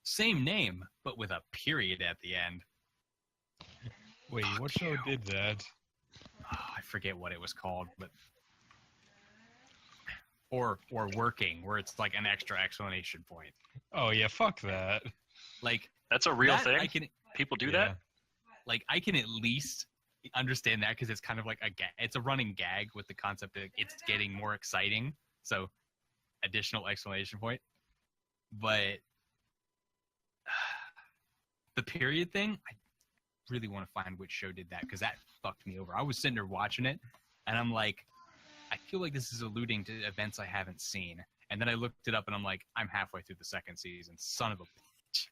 same name but with a period at the end. Wait, Fuck what show you. did that? Oh, I forget what it was called, but or working, where it's like an extra explanation point. Oh yeah, fuck that. Like That's a real that, thing. People do that. Like I can at least understand that because it's kind of like it's a running gag with the concept that it's getting more exciting, so additional explanation point. But the period thing, I really want to find which show did that because that fucked me over. I was sitting there watching it and I'm like, I feel like this is alluding to events I haven't seen, and then I looked it up and I'm like, I'm halfway through the second season, son of a bitch.